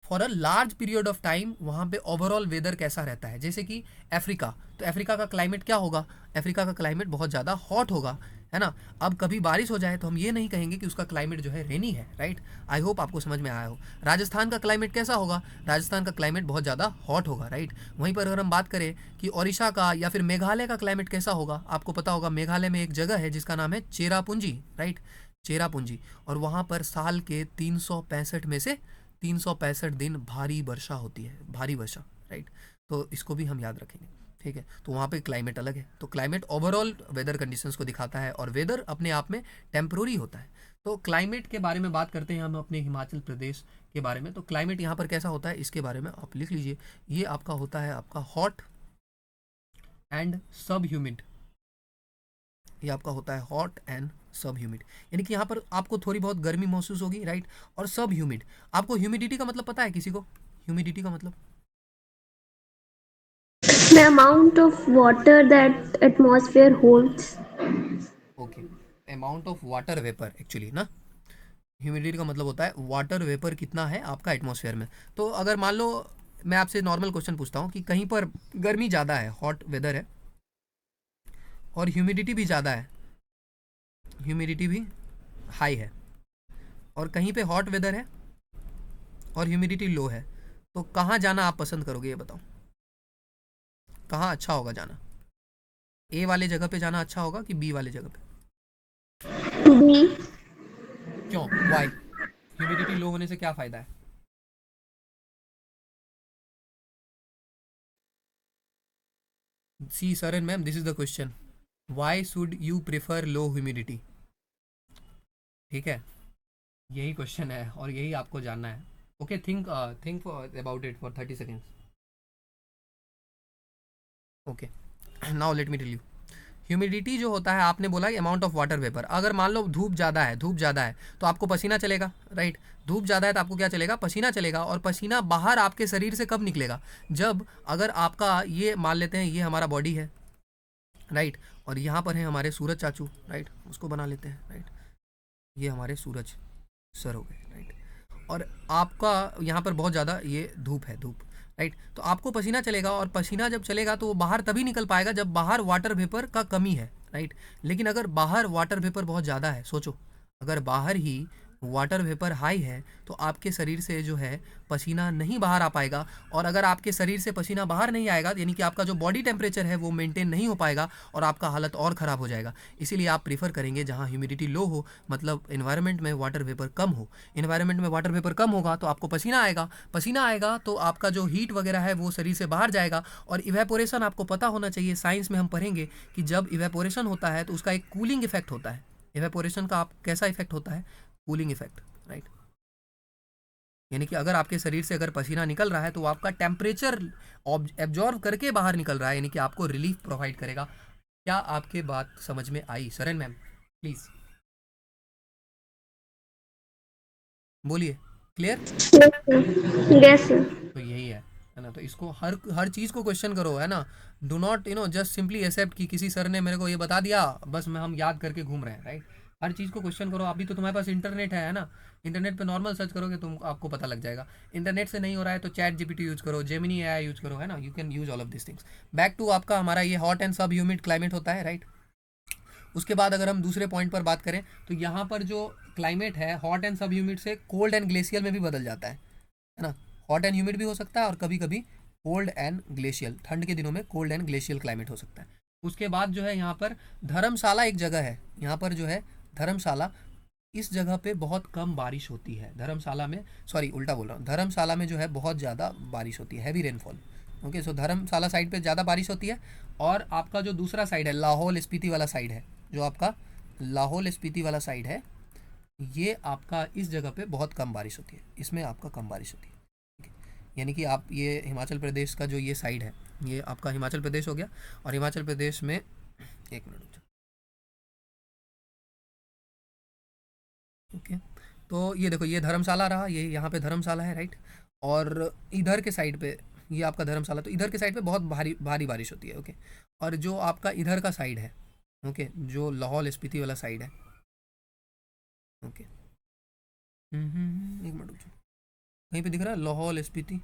[SPEAKER 1] for a large period of time वहाँ पे ओवरऑल वेदर कैसा रहता है। जैसे कि अफ्रीका, तो अफ्रीका का क्लाइमेट क्या होगा? अफ्रीका का क्लाइमेट बहुत ज़्यादा हॉट होगा, है ना? अब कभी बारिश हो जाए तो हम ये नहीं कहेंगे कि उसका क्लाइमेट जो है रेनी है, राइट? आई होप आपको समझ में आया हो। राजस्थान का क्लाइमेट कैसा होगा? राजस्थान का क्लाइमेट बहुत ज़्यादा हॉट होगा, राइट? वहीं पर अगर हम बात करें कि ओडिशा का या फिर मेघालय का क्लाइमेट कैसा होगा, आपको पता होगा मेघालय में एक जगह है जिसका नाम है चेरापूंजी, राइट? चेरापूंजी, और वहाँ पर साल के 365 में से 365 दिन भारी वर्षा होती है, भारी वर्षा, राइट? तो इसको भी हम याद रखेंगे, ठीक है? तो वहाँ पे क्लाइमेट अलग है। तो क्लाइमेट ओवरऑल वेदर कंडीशंस को दिखाता है, और वेदर अपने आप में टेम्प्रोरी होता है। तो क्लाइमेट के बारे में बात करते हैं हम अपने हिमाचल प्रदेश के बारे में। तो क्लाइमेट यहाँ पर कैसा होता है इसके बारे में आप लिख लीजिए। ये आपका होता है आपका हॉट एंड सब ह्यूमिड। ये आपका होता है हॉट एंड सब ह्यूमिड, यानी कि यहाँ पर आपको थोड़ी बहुत गर्मी महसूस होगी, राइट? और सब ह्यूमिड, आपको ह्यूमिडिटी का मतलब पता है किसी को? ह्यूमिडिटी का मतलब?
[SPEAKER 2] The amount of water that atmosphere holds.
[SPEAKER 1] Okay, amount of water vapour actually ना। ह्यूमिडिटी का मतलब होता है वाटर वेपर कितना है आपका एटमॉस्फेयर में। तो अगर मान लो मैं आपसे नॉर्मल क्वेश्चन पूछता हूँ कि कहीं पर गर्मी ज़्यादा है, हॉट वेदर है, और ह्यूमिडिटी भी ज़्यादा है, ह्यूमिडिटी भी हाई है, और कहीं पे हॉट वेदर है और ह्यूमिडिटी लो है, तो कहाँ जाना आप पसंद करोगे? ये बताओ, कहाँ अच्छा होगा जाना? ए वाले जगह पे जाना अच्छा होगा कि बी वाले जगह पे?
[SPEAKER 2] B.
[SPEAKER 1] क्यों, वाई? ह्यूमिडिटी लो होने से क्या फ़ायदा है? See sir and ma'am, this is the question, why should you prefer low humidity? ठीक है, यही क्वेश्चन है और यही आपको जानना है। Okay, think about it for 30 seconds. Okay, now let me tell you. Humidity जो होता है, आपने बोला कि अमाउंट ऑफ वाटर वेपर। अगर मान लो धूप ज़्यादा है, धूप ज़्यादा है तो आपको पसीना चलेगा, राइट। धूप ज़्यादा है तो आपको क्या चलेगा, पसीना चलेगा। और पसीना बाहर आपके शरीर से कब निकलेगा, जब अगर आपका ये मान लेते हैं ये हमारा बॉडी है, राइट, और यहाँ पर है हमारे सूरज चाचू, राइट, उसको बना लेते हैं, राइट, ये हमारे सूरज सर हो गए, राइट। और आपका यहाँ पर बहुत ज़्यादा ये धूप है, धूप, राइट। तो आपको पसीना चलेगा, और पसीना जब चलेगा तो वो बाहर तभी निकल पाएगा जब बाहर वाटर वेपर का कमी है, राइट। लेकिन अगर बाहर वाटर वेपर बहुत ज़्यादा है, सोचो अगर बाहर ही वाटर वेपर हाई है तो आपके शरीर से जो है पसीना नहीं बाहर आ पाएगा। और अगर आपके शरीर से पसीना बाहर नहीं आएगा यानी कि आपका जो बॉडी टेम्परेचर है वो मेंटेन नहीं हो पाएगा और आपका हालत और ख़राब हो जाएगा। इसीलिए आप प्रीफर करेंगे जहाँ ह्यूमिडिटी लो हो, मतलब इन्वायरमेंट में वाटर वेपर कम हो। इन्वायरमेंट में वाटर वेपर कम होगा तो आपको पसीना आएगा, पसीना आएगा तो आपका जो हीट वगैरह है वो शरीर से बाहर जाएगा। और इवेपोरेशन आपको पता होना चाहिए, साइंस में हम पढ़ेंगे कि जब इवेपोरेशन होता है तो उसका एक कूलिंग इफेक्ट होता है। इवेपोरेशन का आप कैसा इफेक्ट होता है, कूलिंग इफेक्ट, राइट। यानी कि अगर आपके शरीर से अगर पसीना निकल रहा है तो आपका टेम्परेचर एब्जॉर्व करके बाहर निकल रहा है, यानी कि आपको रिलीफ प्रोवाइड करेगा। क्या आपके बात समझ में आई सरन मैम, प्लीज बोलिए, क्लियर।
[SPEAKER 2] Yes sir.
[SPEAKER 1] तो यही है ना। तो इसको हर चीज़ को क्वेश्चन करो, है ना। Do not just simply accept कि किसी सर ने मेरे को ये बता दिया बस मैं हम याद करके घूम रहे हैं, राइट। हर चीज़ को क्वेश्चन करो। अभी तो तुम्हारे पास इंटरनेट है ना, इंटरनेट पे नॉर्मल सर्च करोगे तुम आपको पता लग जाएगा। इंटरनेट से नहीं हो रहा है तो चैट जीपीटी यूज़ करो, जेमिनी एआई यूज़ करो, है ना। You can use all of this things. Back to आपका हमारा ये हॉट एंड सब ह्यूमिड क्लाइमेट होता है, राइट। उसके बाद अगर हम दूसरे पॉइंट पर बात करें तो यहाँ पर जो क्लाइमेट है हॉट एंड सब ह्यूमिड से कोल्ड एंड ग्लेशियल में भी बदल जाता है ना। हॉट एंड ह्यूमिड भी हो सकता है और कभी कभी कोल्ड एंड ग्लेशियल, ठंड के दिनों में कोल्ड एंड ग्लेशियल क्लाइमेट हो सकता है। उसके बाद जो है यहाँ पर धर्मशाला एक जगह है, यहाँ पर जो है धर्मशाला, इस जगह पे बहुत कम बारिश होती है। धर्मशाला में, सॉरी उल्टा बोल रहा हूँ, धर्मशाला में जो है बहुत ज़्यादा बारिश होती है, हैवी रेनफॉल। ओके, सो धर्मशाला साइड पे ज़्यादा बारिश होती है। और आपका जो दूसरा साइड है लाहौल स्पीति वाला साइड है, जो आपका लाहौल स्पीति वाला साइड है, ये आपका इस जगह पे बहुत कम बारिश होती है, इसमें आपका कम बारिश होती है। यानी कि आप ये हिमाचल प्रदेश का जो ये साइड है ये आपका हिमाचल प्रदेश हो गया। और हिमाचल प्रदेश में एक मिनट, ओके, तो ये देखो ये धर्मशाला रहा, ये यहाँ पे धर्मशाला है, राइट। और इधर के साइड पे ये आपका धर्मशाला, तो इधर के साइड पे बहुत भारी भारी बारिश होती है, ओके। और जो आपका इधर का साइड है, ओके, जो लाहौल स्पीति वाला साइड है, ओके, एक मिनट रुको, कहीं पे दिख रहा है लाहौल स्पीति,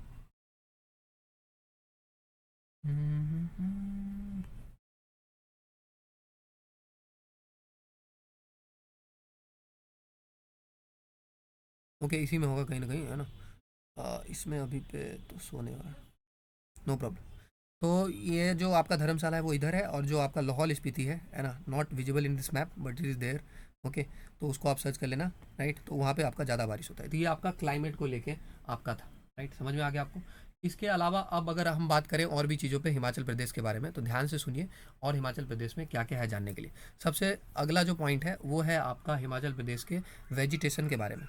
[SPEAKER 1] ओके, इसी में होगा कहीं ना कहीं, है ना। इसमें अभी पे तो सोने वाला, नो प्रॉब्लम। तो ये जो आपका धर्मशाला है वो इधर है, और जो आपका लाहौल स्पीति है ना, not visible in this map but it is there, okay. तो उसको आप सर्च कर लेना, राइट। तो वहाँ पे आपका ज़्यादा बारिश होता है। तो ये आपका क्लाइमेट को लेके आपका था, राइट, समझ में आ गया आपको। इसके अलावा अब अगर हम बात करें और भी चीज़ों पे हिमाचल प्रदेश के बारे में, तो ध्यान से सुनिए और हिमाचल प्रदेश में क्या क्या है जानने के लिए। सबसे अगला जो पॉइंट है वो है आपका हिमाचल प्रदेश के वेजिटेशन के बारे में,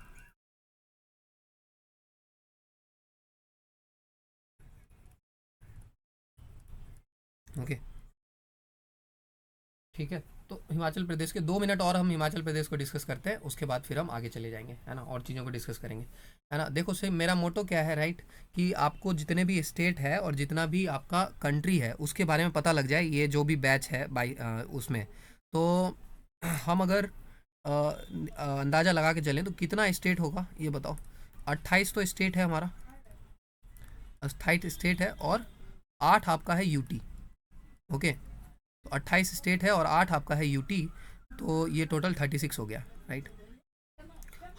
[SPEAKER 1] ओके, ठीक है। तो हिमाचल प्रदेश के 2 मिनट और हम हिमाचल प्रदेश को डिस्कस करते हैं, उसके बाद फिर हम आगे चले जाएंगे, है ना, और चीज़ों को डिस्कस करेंगे, है ना। देखो से मेरा मोटो क्या है, राइट, कि आपको जितने भी स्टेट है और जितना भी आपका कंट्री है उसके बारे में पता लग जाए, ये जो भी बैच है बाई उसमें। तो हम अगर अंदाज़ा लगा के चलें तो कितना स्टेट होगा ये बताओ। 28 तो स्टेट है हमारा, 28 स्टेट है, और 8 आपका है यूटी, ओके। तो 28 स्टेट है और 8 आपका है यूटी, तो ये टोटल 36 हो गया, राइट।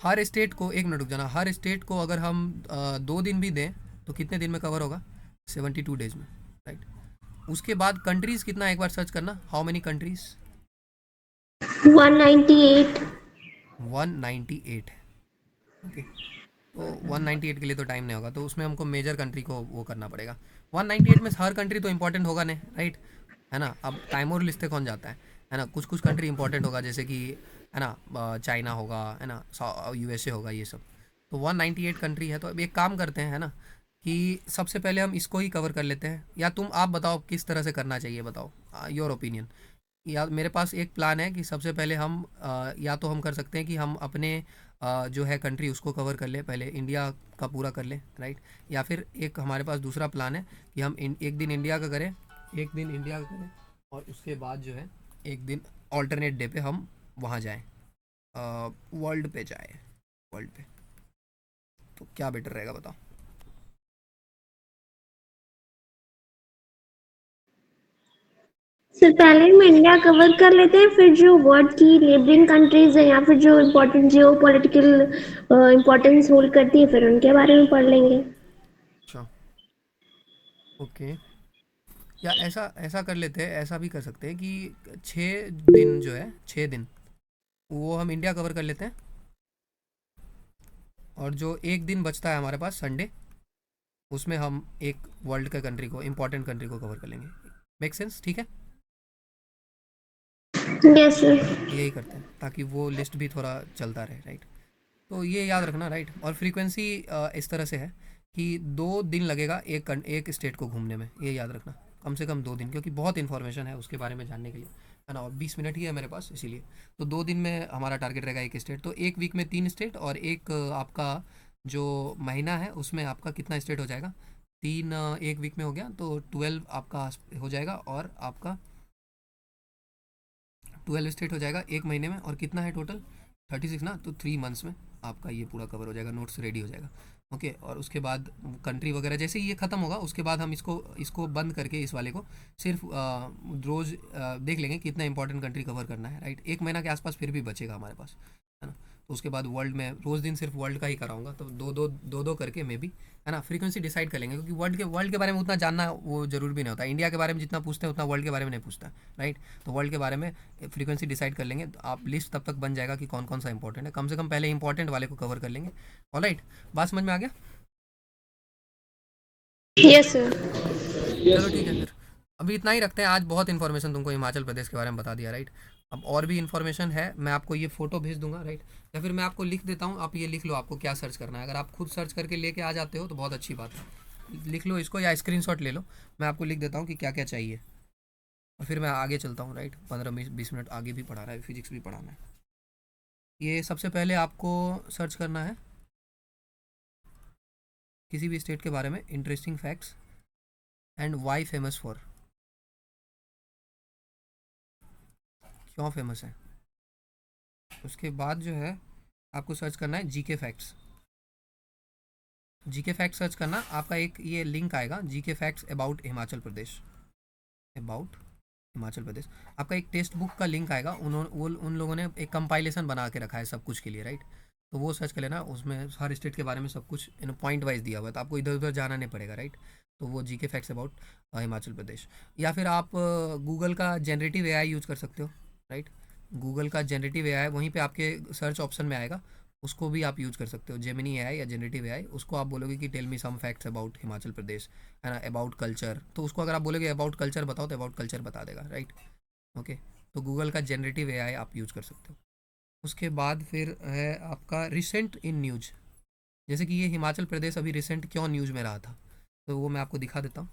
[SPEAKER 1] हर स्टेट को, एक मिनट रुक जाना, हर स्टेट को अगर हम 2 दिन भी दें तो कितने दिन में कवर होगा, 72 डेज में, राइट। उसके बाद कंट्रीज़ कितना, एक बार सर्च करना, हाउ मेनी कंट्रीज़,
[SPEAKER 2] 198।
[SPEAKER 1] 198 है, ओके। तो 198 के लिए तो टाइम नहीं होगा, तो उसमें हमको मेजर कंट्री को वो करना पड़ेगा। 198 में हर कंट्री तो इंपॉर्टेंट होगा नहीं, राइट, है ना। अब टाइमोर लिस्टे कौन जाता है ना। कुछ कुछ कंट्री इंपॉर्टेंट होगा, जैसे कि है ना चाइना होगा, है ना, यूएसए होगा, ये सब। तो 198 कंट्री है। तो अब एक काम करते हैं, है ना, कि सबसे पहले हम इसको ही कवर कर लेते हैं, या तुम आप बताओ किस तरह से करना चाहिए, बताओ योर ओपिनियन। या मेरे पास एक प्लान है कि सबसे पहले हम या तो हम कर सकते हैं कि हम अपने जो है कंट्री उसको कवर कर लें, पहले इंडिया का पूरा कर लें, राइट। या फिर एक हमारे पास दूसरा प्लान है कि हम एक दिन इंडिया का करें, एक दिन इंडिया का करें, और उसके बाद जो है एक दिन ऑल्टरनेट डे पे हम वहाँ जाएं, वर्ल्ड पे जाएं, वर्ल्ड पे। तो क्या बेटर रहेगा बताओ?
[SPEAKER 2] सर पहले हम इंडिया कवर कर लेते हैं, फिर जो वर्ल्ड की नेबरिंग कंट्रीज हैं या फिर जो इम्पोर्टेंट जियो पॉलिटिकल इम्पोर्टेंस होल्ड करती है, फिर उनके बारे में पढ़ लेंगे।
[SPEAKER 1] अच्छा, ओके। या ऐसा ऐसा कर लेते हैं, ऐसा भी कर सकते हैं कि 6 दिन जो है, 6 दिन वो हम इंडिया कवर कर लेते हैं, और जो एक दिन बचता है हमारे पास संडे, उसमें हम एक वर्ल्ड के कंट्री को, इम्पोर्टेंट कंट्री को कवर कर लेंगे। Make sense? ठीक है,
[SPEAKER 2] यस सर।
[SPEAKER 1] यही करते हैं ताकि वो लिस्ट भी थोड़ा चलता रहे, राइट। तो ये याद रखना, राइट। और फ्रीक्वेंसी इस तरह से है कि 2 दिन लगेगा एक स्टेट को घूमने में, ये याद रखना, कम से कम 2 दिन, क्योंकि बहुत इन्फॉर्मेशन है उसके बारे में जानने के लिए, है ना। और 20 मिनट ही है मेरे पास, इसीलिए तो 2 दिन में हमारा टारगेट रहेगा एक स्टेट। तो एक वीक में 3 स्टेट, और एक आपका जो महीना है उसमें आपका कितना स्टेट हो जाएगा? 3 एक वीक में हो गया तो 12 आपका हो जाएगा, और आपका 12 स्टेट हो जाएगा एक महीने में। और कितना है टोटल? 36 ना, तो 3 मंथ्स में आपका ये पूरा कवर हो जाएगा, नोट्स रेडी हो जाएगा। ओके, और उसके बाद कंट्री वगैरह जैसे ही ये ख़त्म होगा, उसके बाद हम इसको इसको बंद करके इस वाले को सिर्फ रोज़ देख लेंगे कितना इंपॉर्टेंट कंट्री कवर करना है, राइट। एक महीना के आसपास फिर भी बचेगा हमारे पास, है ना। तो उसके बाद वर्ल्ड में रोज़ दिन सिर्फ वर्ल्ड का ही कराऊंगा, तो दो करके मे बी, है ना, फ्रीक्वेंसी डिसाइड कर लेंगे, क्योंकि वर्ल्ड के बारे में उतना जानना वो जरूर भी नहीं होता। इंडिया के बारे में जितना पूछते हैं उतना वर्ल्ड के बारे में नहीं पूछता, राइट। तो वर्ल्ड के बारे में फ्रीक्वेंसी डिसाइड कर लेंगे, तो आप लिस्ट तब तक बन जाएगा कि कौन कौन सा इंपॉर्टेंट है। कम से कम पहले इंपॉर्टेंट वाले को कवर कर लेंगे। ऑलराइट, बात समझ में आ गया?
[SPEAKER 2] Yes sir.
[SPEAKER 1] चलो ठीक है फिर, अभी इतना ही रखते हैं। आज बहुत इन्फॉर्मेशन तुमको हिमाचल प्रदेश के बारे में बता दिया, राइट। अब और भी इन्फॉर्मेशन है, मैं आपको ये फ़ोटो भेज दूंगा, राइट। या फिर मैं आपको लिख देता हूँ, आप ये लिख लो आपको क्या सर्च करना है। अगर आप खुद सर्च करके लेके आ जाते हो तो बहुत अच्छी बात है, लिख लो इसको या स्क्रीनशॉट ले लो। मैं आपको लिख देता हूँ कि क्या क्या चाहिए, और फिर मैं आगे चलता हूँ, राइट। 15-20 मिनट आगे भी पढ़ा रहा है, फिजिक्स भी पढ़ाना है। ये सबसे पहले आपको सर्च करना है किसी भी स्टेट के बारे में, interesting facts and why famous for, क्यों फेमस है। उसके बाद जो है आपको सर्च करना है GK facts. GK fact search करना, आपका एक ये लिंक आएगा, GK facts about Himachal Pradesh, about Himachal Pradesh. आपका एक टेक्स्ट बुक का लिंक आएगा, उन लोगों ने एक कंपाइलेशन बना के रखा है सब कुछ के लिए, राइट। तो वो सर्च कर लेना, उसमें हर स्टेट के बारे में सब कुछ पॉइंट वाइज दिया हुआ है, तो आपको इधर उधर जाना नहीं पड़ेगा, राइट। तो वो जीके फैक्ट्स अबाउट हिमाचल प्रदेश। या फिर आप गूगल का जनरेटिव एआई यूज़ कर सकते हो, राइट। गूगल का जनरेटिव एआई वहीं पे आपके सर्च ऑप्शन में आएगा, उसको भी आप यूज़ कर सकते हो, जेमिनी एआई या जनरेटिव एआई। उसको आप बोलोगे कि tell me some facts about Himachal Pradesh, है ना, अबाउट कल्चर, तो उसको अगर आप बोलोगे अबाउट कल्चर बताओ तो अबाउट कल्चर बता देगा, राइट। ओके, तो गूगल का जनरेटिव एआई आप यूज़ कर सकते हो। उसके बाद फिर है आपका रिसेंट इन न्यूज, जैसे कि ये हिमाचल प्रदेश अभी रिसेंट क्यों न्यूज़ में रहा था, तो वो मैं आपको दिखा देता हूँ।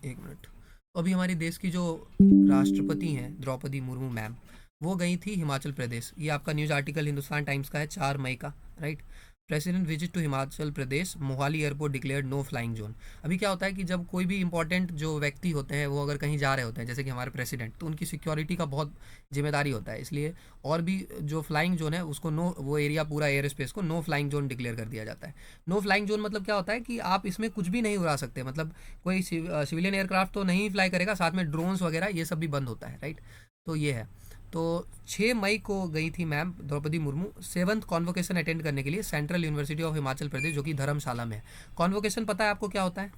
[SPEAKER 1] एक मिनट। तो अभी हमारी देश की जो राष्ट्रपति हैं द्रौपदी मुर्मू मैम, वो गई थी हिमाचल प्रदेश। ये आपका न्यूज़ आर्टिकल हिंदुस्तान टाइम्स का है 4 मई का, right. President visit to Himachal Pradesh, Mohali airport declared no flying zone. अभी क्या होता है कि जब कोई भी इंपॉर्टेंट जो व्यक्ति होते हैं वो अगर कहीं जा रहे होते हैं, जैसे कि हमारे प्रेसिडेंट, तो उनकी सिक्योरिटी का बहुत जिम्मेदारी होता है, इसलिए और भी जो फ्लाइंग जोन है उसको नो, वो एरिया पूरा एयर स्पेस को नो फ्लाइंग जोन डिक्लेयर कर दिया जाता है। नो फ्लाइंग जोन मतलब क्या होता है कि आप इसमें कुछ भी नहीं उड़ा सकते, मतलब कोई सिविलियन एयरक्राफ्ट तो नहीं फ्लाई करेगा, साथ में ड्रोन्स वगैरह ये सब भी बंद होता है, राइट। तो ये है। तो 6 मई को गई थी ma'am Droupadi Murmu 7th convocation attend करने के लिए central university of Himachal Pradesh, जो कि धर्मशाला में है। कॉन्वोकेशन पता है आपको क्या होता है?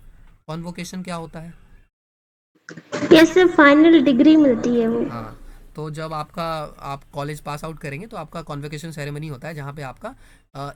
[SPEAKER 1] कॉन्वोकेशन क्या होता है?
[SPEAKER 2] यस सर, फाइनल डिग्री मिलती है वो।
[SPEAKER 1] हाँ, तो जब आप कॉलेज पास आउट करेंगे तो आपका कॉन्वोकेशन सेरेमनी होता है, जहाँ पे आपका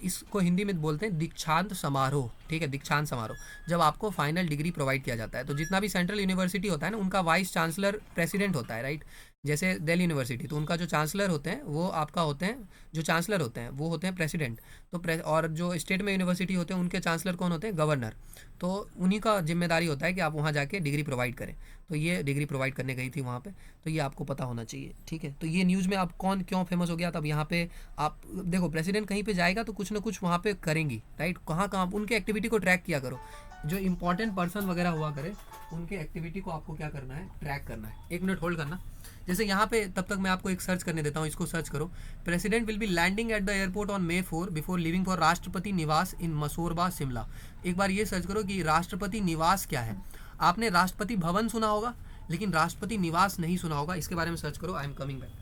[SPEAKER 1] इसको हिंदी में बोलते हैं दीक्षांत समारोह, ठीक है, दीक्षांत समारोह। जब आपको फाइनल डिग्री प्रोवाइड किया जाता है, तो जितना भी सेंट्रल यूनिवर्सिटी होता है ना, उनका वाइस चांसलर प्रेसिडेंट होता है, राइट। जैसे दिल्ली यूनिवर्सिटी, तो उनका जो चांसलर होते हैं वो आपका होते हैं, जो चांसलर होते हैं वो होते हैं प्रेसिडेंट। तो और जो स्टेट में यूनिवर्सिटी होते हैं उनके चांसलर कौन होते हैं? गवर्नर। तो उन्हीं का जिम्मेदारी होता है कि आप वहाँ जाके डिग्री प्रोवाइड करें। तो ये डिग्री प्रोवाइड करने गई थी वहाँ पे, तो ये आपको पता होना चाहिए, ठीक है। तो ये न्यूज़ में आप कौन क्यों फेमस हो गया, तब यहाँ पे आप देखो प्रेसिडेंट कहीं पे जाएगा तो कुछ ना कुछ वहाँ पे करेंगी, राइट। कहाँ कहाँ उनके एक्टिविटी को ट्रैक किया करो, जो इंपॉर्टेंट पर्सन वगैरह हुआ करे उनके एक्टिविटी को आपको क्या करना है? ट्रैक करना है। एक मिनट होल्ड करना। जैसे यहाँ पे तब तक मैं आपको एक सर्च करने देता हूँ, इसको सर्च करो। President will be landing at the airport on May 4 before living for Rashtrapati Nivas इन मसोरबा शिमला। एक बार ये सर्च करो कि राष्ट्रपति निवास क्या है। आपने राष्ट्रपति भवन सुना होगा, लेकिन राष्ट्रपति निवास नहीं सुना होगा। इसके बारे में सर्च करो। I am coming back.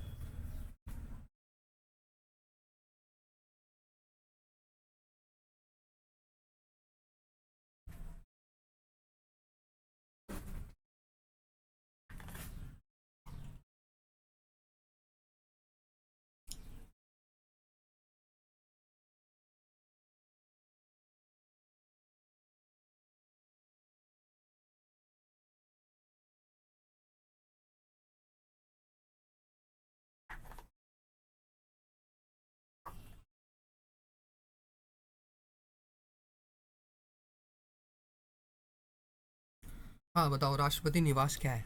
[SPEAKER 1] हाँ बताओ, राष्ट्रपति निवास क्या है?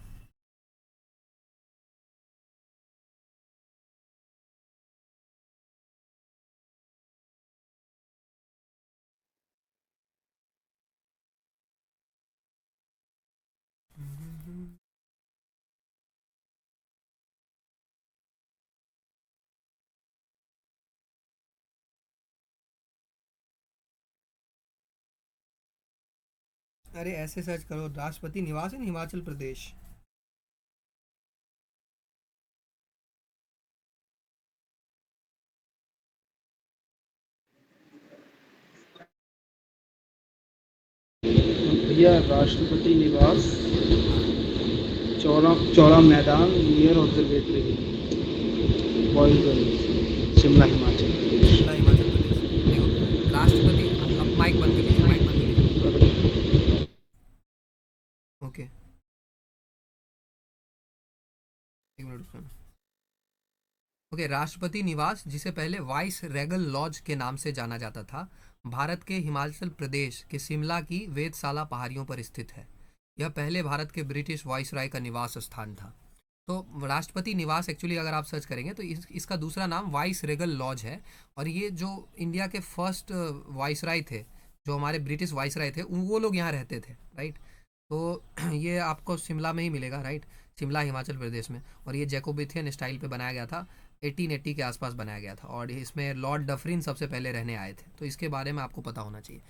[SPEAKER 1] अरे ऐसे सर्च करो, राष्ट्रपति निवास इन हिमाचल प्रदेश।
[SPEAKER 4] भैया राष्ट्रपति निवास, Chaura Chaura Maidan near observatory, boys, Shimla Himachal Pradesh.
[SPEAKER 1] Shimla Himachal Pradesh. देखो राष्ट्रपति, अब माइक बंद कर लीजिए, माइक बंद कर लीजिए। ओके, एक मिनट रुकना। ओके, राष्ट्रपति निवास, जिसे पहले वाइस रेगल लॉज के नाम से जाना जाता था, भारत के हिमाचल प्रदेश के शिमला की वेधशाला पहाड़ियों पर स्थित है। यह पहले भारत के ब्रिटिश वाइसराय का निवास स्थान था। तो राष्ट्रपति निवास एक्चुअली अगर आप सर्च करेंगे तो इसका दूसरा नाम वाइस रेगल लॉज है। और ये जो इंडिया के फर्स्ट वाइसराय थे, जो हमारे ब्रिटिश वाइसराय थे, वो लोग यहाँ रहते थे, राइट। तो ये आपको शिमला में ही मिलेगा, राइट, शिमला हिमाचल प्रदेश में। और ये जैकोबिथियन स्टाइल पे बनाया गया था, 1880 के आसपास बनाया गया था। और इसमें लॉर्ड डफरिन सबसे पहले रहने आए थे। तो इसके बारे में आपको पता होना चाहिए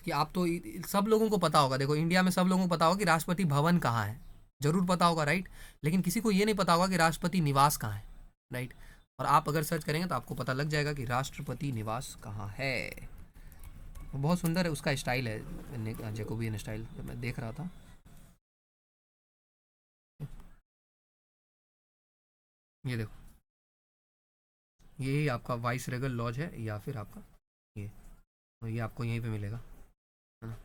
[SPEAKER 1] कि आप तो सब लोगों को पता होगा। देखो इंडिया में सब लोगों को पता होगा कि राष्ट्रपति भवन कहाँ है, जरूर पता होगा, राइट। लेकिन किसी को ये नहीं पता होगा कि राष्ट्रपति निवास कहाँ है, राइट। और आप अगर सर्च करेंगे तो आपको पता लग जाएगा कि राष्ट्रपति निवास कहाँ है। वो बहुत सुंदर है, उसका स्टाइल है जैकोबियन स्टाइल, मैं देख रहा था। ये देखो, यही आपका वाइस रेगल लॉज है, या फिर आपका ये, और ये आपको यहीं पे मिलेगा, है ना।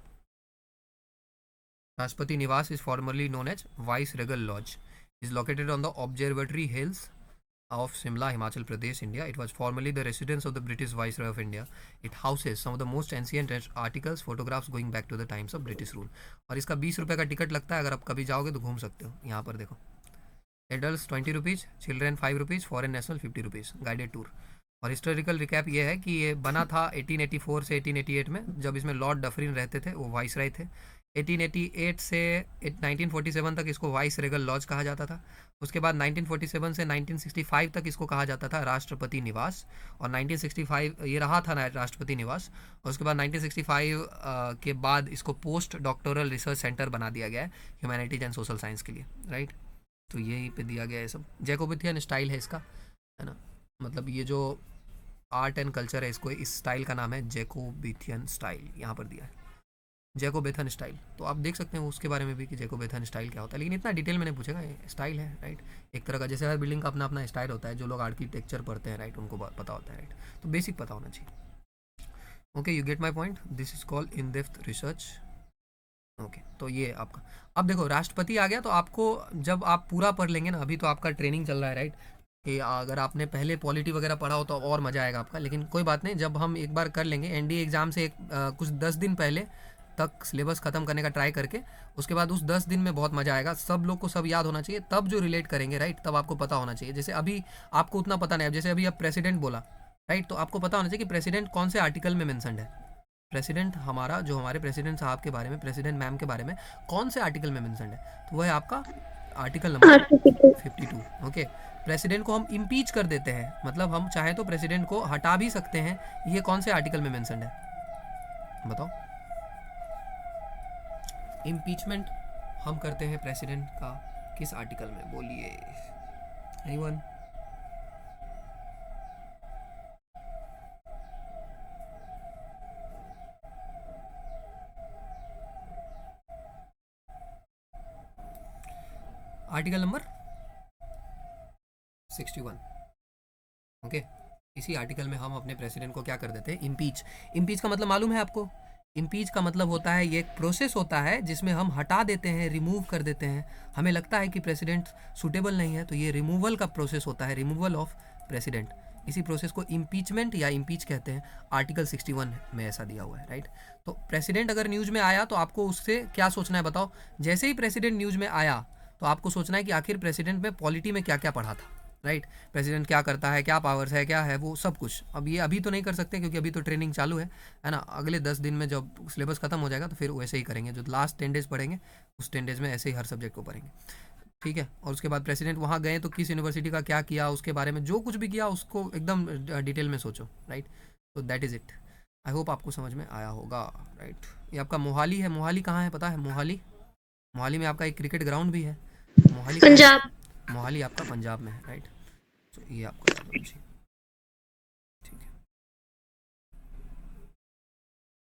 [SPEAKER 1] Rashtrapati Nivas is formerly known as viceregal lodge, is located on the observatory hills of Shimla, Himachal Pradesh, India. It was formerly the residence of the British Viceroy of India. It houses some of the most ancient articles, photographs going back to the times of British rule. और इसका 20 रुपये का ticket लगता है, अगर आप कभी जाओगे तो घूम सकते हो। यहाँ पर देखो, adult 20 rupees, children 5 rupees, foreign national 50 rupees, guided tour. और हिस्टोरिकल रिकैप ये है कि ये बना था 1884 से 1888 में, जब इसमें लॉर्ड डफरिन रहते थे, वो वाइसराय थे। 1888 से 1947 तक इसको वाइस रेगल लॉज कहा जाता था। उसके बाद 1947 से 1965 तक इसको कहा जाता था राष्ट्रपति निवास। और 1965 ये रहा था राष्ट्रपति निवास। और उसके बाद 1965 के बाद इसको पोस्ट डॉक्टोरल रिसर्च सेंटर बना दिया गया है ह्यूमैनिटीज एंड सोशल साइंस के लिए, राइट। तो यही पे दिया गया है सब। जैकोबिथियन स्टाइल है इसका, है ना। मतलब ये जो आर्ट एंड कल्चर है, इसको इस स्टाइल का नाम है जैकोबिथियन स्टाइल, यहाँ पर दिया है जैकोबिथन स्टाइल। तो आप देख सकते हैं उसके बारे में भी कि जैकोबिथन स्टाइल क्या होता है, लेकिन इतना डिटेल में नहीं पूछेगा, स्टाइल है, राइट। एक तरह का, जैसे हर बिल्डिंग का अपना अपना स्टाइल होता है, जो लोग आर्किटेक्चर पढ़ते हैं, राइट, उनको पता होता है, राइट। तो बेसिक पता होना चाहिए। Okay, you get my point. This is called in depth research. Okay, तो ये आपका, अब देखो राष्ट्रपति आ गया तो आपको जब आप पूरा पढ़ लेंगे ना, अभी तो आपका ट्रेनिंग चल रहा है राइट, कि अगर आपने पहले पॉलिटी वगैरह पढ़ा हो तो और मज़ा आएगा आपका, लेकिन कोई बात नहीं, जब हम एक बार कर लेंगे एनडीए एग्ज़ाम से कुछ 10 दिन पहले तक सिलेबस ख़त्म करने का ट्राई करके, उसके बाद उस 10 दिन में बहुत मज़ा आएगा, सब लोग को सब याद होना चाहिए, तब जो रिलेट करेंगे राइट, तब आपको पता होना चाहिए। जैसे अभी आपको उतना पता नहीं है, जैसे अभी आप प्रेसिडेंट बोला राइट, तो आपको पता होना चाहिए कि प्रेसिडेंट कौन से आर्टिकल में मेंशन्ड है, प्रेसिडेंट हमारा जो हमारे प्रेसिडेंट साहब के बारे में, प्रेसिडेंट मैम के बारे में कौन से आर्टिकल में मेंशन्ड है, तो वह है आपका article number
[SPEAKER 2] article
[SPEAKER 1] 52। Okay, president को हम इम्पीच कर देते हैं, मतलब हम चाहे तो प्रेसिडेंट को हटा भी सकते हैं, ये कौन से आर्टिकल में मेंशन्ड है बताओ। इम्पीचमेंट हम करते हैं प्रेसिडेंट का किस आर्टिकल में, बोलिए एनीवन। Article number 61। ओके, इसी आर्टिकल में हम अपने प्रेसिडेंट को क्या कर देते हैं, इम्पीच। इम्पीच का मतलब मालूम है आपको, इम्पीच का मतलब होता है, ये एक प्रोसेस होता है जिसमें हम हटा देते हैं, रिमूव कर देते हैं, हमें लगता है कि प्रेसिडेंट सूटेबल नहीं है, तो ये रिमूवल का प्रोसेस होता है, रिमूवल ऑफ प्रेसिडेंट। इसी प्रोसेस को इम्पीचमेंट या इम्पीच कहते हैं, आर्टिकल 61 में ऐसा दिया हुआ है राइट। तो प्रेसिडेंट अगर न्यूज़ में आया तो आपको उससे क्या सोचना है बताओ, जैसे ही प्रेसिडेंट न्यूज़ में आया तो आपको सोचना है कि आखिर प्रेसिडेंट में पॉलिटी में क्या क्या पढ़ा था राइट, प्रेसिडेंट क्या करता है, क्या पावर्स है, क्या है वो सब कुछ। अब ये अभी तो नहीं कर सकते क्योंकि अभी तो ट्रेनिंग चालू है ना, अगले 10 दिन में जब सिलेबस खत्म हो जाएगा तो फिर वैसे ही करेंगे, जो लास्ट 10 डेज पढ़ेंगे उस 10 डेज में ऐसे ही हर सब्जेक्ट को पढ़ेंगे, ठीक है। और उसके बाद प्रेसिडेंट वहाँ गए तो किस यूनिवर्सिटी का क्या किया, उसके बारे में जो कुछ भी किया उसको एकदम डिटेल में सोचो राइट। तो that is it, I hope आपको समझ में आया होगा राइट। ये आपका मोहाली है, मोहाली कहाँ है पता है, मोहाली, मोहाली में आपका एक क्रिकेट ग्राउंड भी है, मोहाली कहाँ है?
[SPEAKER 2] पंजाब।
[SPEAKER 1] मोहाली आपका पंजाब में है राइट, तो ये आपको याद होना चाहिए, ठीक है।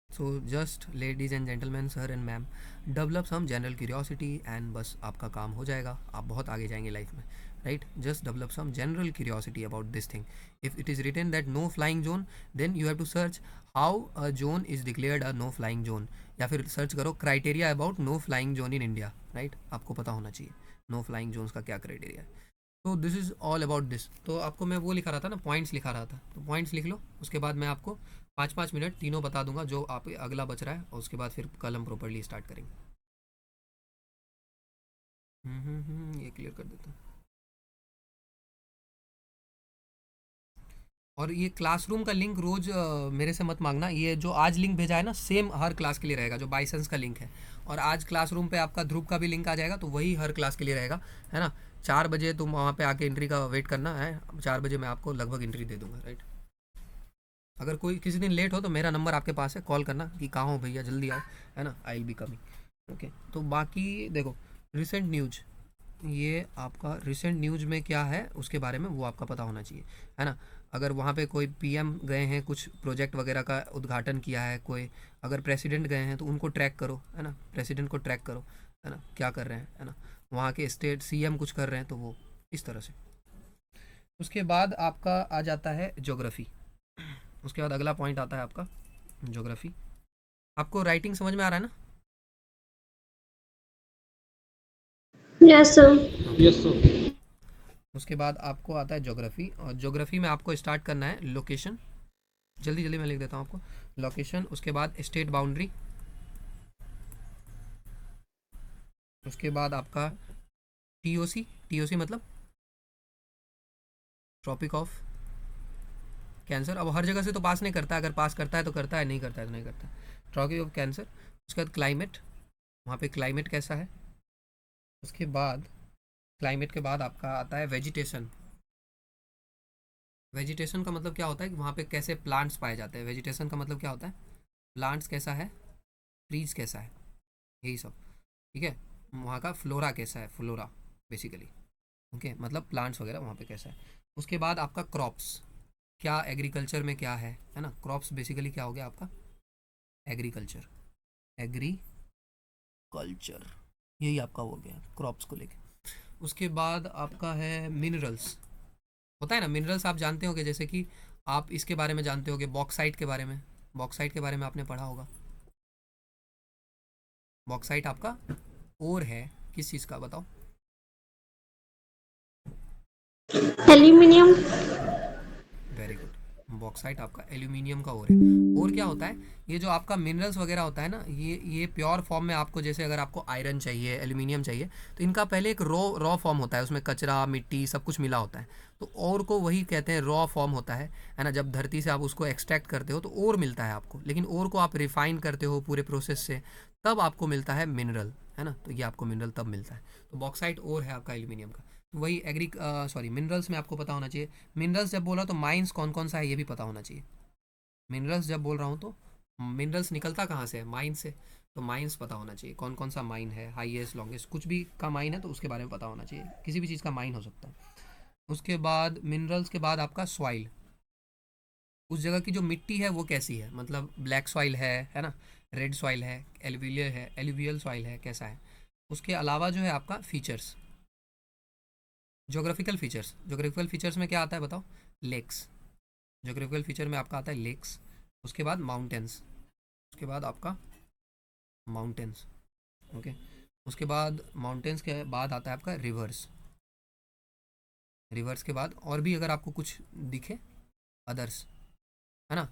[SPEAKER 1] So just ladies and gentleman, sir and ma'am, develop some general curiosity and बस आपका काम हो जाएगा, आप बहुत आगे जाएंगे लाइफ में right. Just develop some general curiosity about this thing. If it is written that no flying zone, then you have to search how a zone is declared a no flying zone, या फिर search करो criteria about no flying zone in India right, आपको पता होना चाहिए no flying Jones का क्या criteria है। तो this is all about this. तो आपको मैं वो लिखा रहा था ना, पॉइंट्स लिखा रहा था, तो पॉइंट्स लिख लो, उसके बाद मैं आपको 5-5 मिनट तीनों बता दूंगा जो आप अगला बच रहा है, और उसके बाद फिर कल हम प्रॉपरली स्टार्ट करेंगे। ये क्लियर कर देता हूँ। और ये क्लासरूम का लिंक रोज़ मेरे से मत मांगना, ये जो आज लिंक भेजा है ना सेम हर क्लास के लिए रहेगा, जो बाइसेंस का लिंक है, और आज क्लासरूम पे आपका ध्रुव का भी लिंक आ जाएगा, तो वही हर क्लास के लिए रहेगा, है ना। 4 बजे तुम वहाँ पे आके एंट्री का वेट करना है, 4 बजे मैं आपको लगभग एंट्री दे दूँगा राइट। अगर कोई किसी दिन लेट हो तो मेरा नंबर आपके पास है, कॉल करना कि कहाँ हो भैया, जल्दी आओ, है ना, आई विल बी कमिंग। ओके, तो बाकी देखो रिसेंट न्यूज, ये आपका रिसेंट न्यूज में क्या है उसके बारे में वो आपका पता होना चाहिए, है ना। अगर वहाँ पे कोई पीएम गए हैं, कुछ प्रोजेक्ट वगैरह का उद्घाटन किया है कोई, अगर प्रेसिडेंट गए हैं तो उनको ट्रैक करो, है ना, प्रेसिडेंट को ट्रैक करो, है ना, क्या कर रहे हैं, है ना, वहाँ के स्टेट सीएम कुछ कर रहे हैं तो वो इस तरह से। उसके बाद आपका आ जाता है ज्योग्राफी, उसके बाद अगला पॉइंट आता है आपका ज्योग्राफी। आपको राइटिंग समझ में आ रहा है ना?
[SPEAKER 2] Yes sir.
[SPEAKER 4] Yes sir.
[SPEAKER 1] उसके बाद आपको आता है ज्योग्राफी, और ज्योग्राफी में आपको स्टार्ट करना है लोकेशन, जल्दी जल्दी मैं लिख देता हूँ आपको, लोकेशन, उसके बाद स्टेट बाउंड्री, उसके बाद आपका टीओसी, टीओसी मतलब ट्रॉपिक ऑफ कैंसर। अब हर जगह से तो पास नहीं करता, अगर पास करता है तो करता है, नहीं करता है तो नहीं करता, ट्रॉपिक ऑफ कैंसर। उसके बाद क्लाइमेट, वहाँ पे क्लाइमेट कैसा है। उसके बाद क्लाइमेट के बाद आपका आता है वेजिटेशन। वेजिटेशन का मतलब क्या होता है कि वहाँ पे कैसे प्लांट्स पाए जाते हैं, वेजिटेशन का मतलब क्या होता है, प्लांट्स कैसा है, ट्रीज कैसा है, यही सब, ठीक है। वहाँ का फ्लोरा कैसा है, फ्लोरा बेसिकली, ओके, मतलब प्लांट्स वगैरह वहाँ पे कैसा है। उसके बाद आपका क्रॉप्स, क्या एग्रीकल्चर में क्या है ना, क्रॉप्स बेसिकली क्या हो गया आपका एग्रीकल्चर, एग्रीकल्चर यही आपका हो गया क्रॉप्स को लेके। उसके बाद आपका है मिनरल्स, होता है ना मिनरल्स, आप जानते होंगे, जैसे कि आप इसके बारे में जानते होंगे बॉक्साइट के बारे में, बॉक्साइट के बारे में आपने पढ़ा होगा, बॉक्साइट आपका ओर है किस चीज़ का, बताओ।
[SPEAKER 2] एल्यूमिनियम।
[SPEAKER 1] वेरी गुड, बॉक्साइट आपका एल्यूमिनियम का ओर है। और क्या होता है, ये जो आपका मिनरल्स वगैरह होता है ना, ये प्योर फॉर्म में आपको, जैसे अगर आपको आयरन चाहिए, एल्यूमिनियम चाहिए, तो इनका पहले एक रॉ फॉर्म होता है, उसमें कचरा मिट्टी सब कुछ मिला होता है। तो और को वही कहते हैं रॉ फॉर्म होता है ना। जब धरती से आप उसको एक्सट्रैक्ट करते हो तो और मिलता है आपको, लेकिन और को आप रिफाइन करते हो पूरे प्रोसेस से, तब आपको मिलता है मिनरल, है ना। तो ये आपको मिनरल तब मिलता है। तो बॉक्साइट और है आपका एल्यूमिनियम का। वही सॉरी मिनरल्स में आपको पता होना चाहिए। मिनरल्स जब बोला तो माइंस कौन कौन सा है ये भी पता होना चाहिए। मिनरल्स जब बोल रहा हूँ तो मिनरल्स निकलता कहाँ से है, माइन से। तो माइंस पता होना चाहिए, कौन कौन सा माइन है, हाईएस्ट लॉन्गेस्ट, कुछ भी का माइन है तो उसके बारे में पता होना चाहिए, किसी भी चीज़ का माइन हो सकता है। उसके बाद मिनरल्स के बाद आपका सॉइल, उस जगह की जो मिट्टी है वो कैसी है, मतलब ब्लैक सॉइल है ना, रेड सॉइल है, एलुवियल सॉइल है, कैसा है। उसके अलावा जो है आपका फीचर्स, जोग्राफिकल फीचर्स में क्या आता है बताओ। लेक्स, जोग्राफिकल फीचर में आपका आता है लेक्स। उसके बाद माउंटेन्स, उसके बाद आपका माउंटेन्स, ओके। उसके बाद माउंटेन्स के बाद आता है आपका रिवर्स। रिवर्स के बाद और भी अगर आपको कुछ दिखे अदर्स, है ना,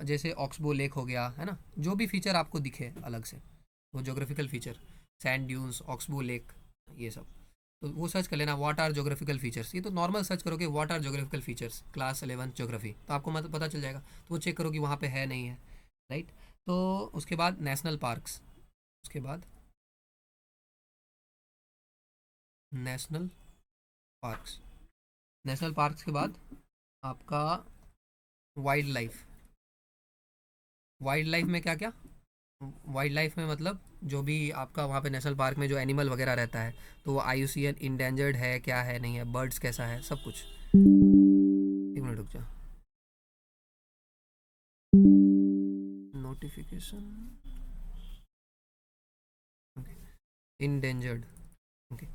[SPEAKER 1] जैसे ऑक्सबो लेक हो गया, है ना, जो भी फीचर आपको दिखे अलग से, वो geographical feature, sand dunes, oxbow lake, ये सब, तो वो सर्च कर लेना व्हाट आर जोग्राफिकल फीचर्स। ये तो नॉर्मल सर्च करोगे what are geographical features class 11 geography, तो आपको मतलब पता चल जाएगा। तो वो चेक करो कि वहाँ पे है नहीं है, राइट। तो उसके बाद नेशनल पार्क्स, उसके बाद नेशनल पार्क्स, नेशनल पार्क्स के बाद आपका वाइल्ड लाइफ। वाइल्ड लाइफ में क्या क्या, वाइल्ड लाइफ में मतलब जो भी आपका वहाँ पे नेशनल पार्क में जो एनिमल वगैरह रहता है, तो वो IUCN इंडेंजर्ड है क्या है नहीं है, बर्ड्स कैसा है, सब कुछ। एक मिनट रुक जा, नोटिफिकेशन, इंडेंजर्ड, ओके।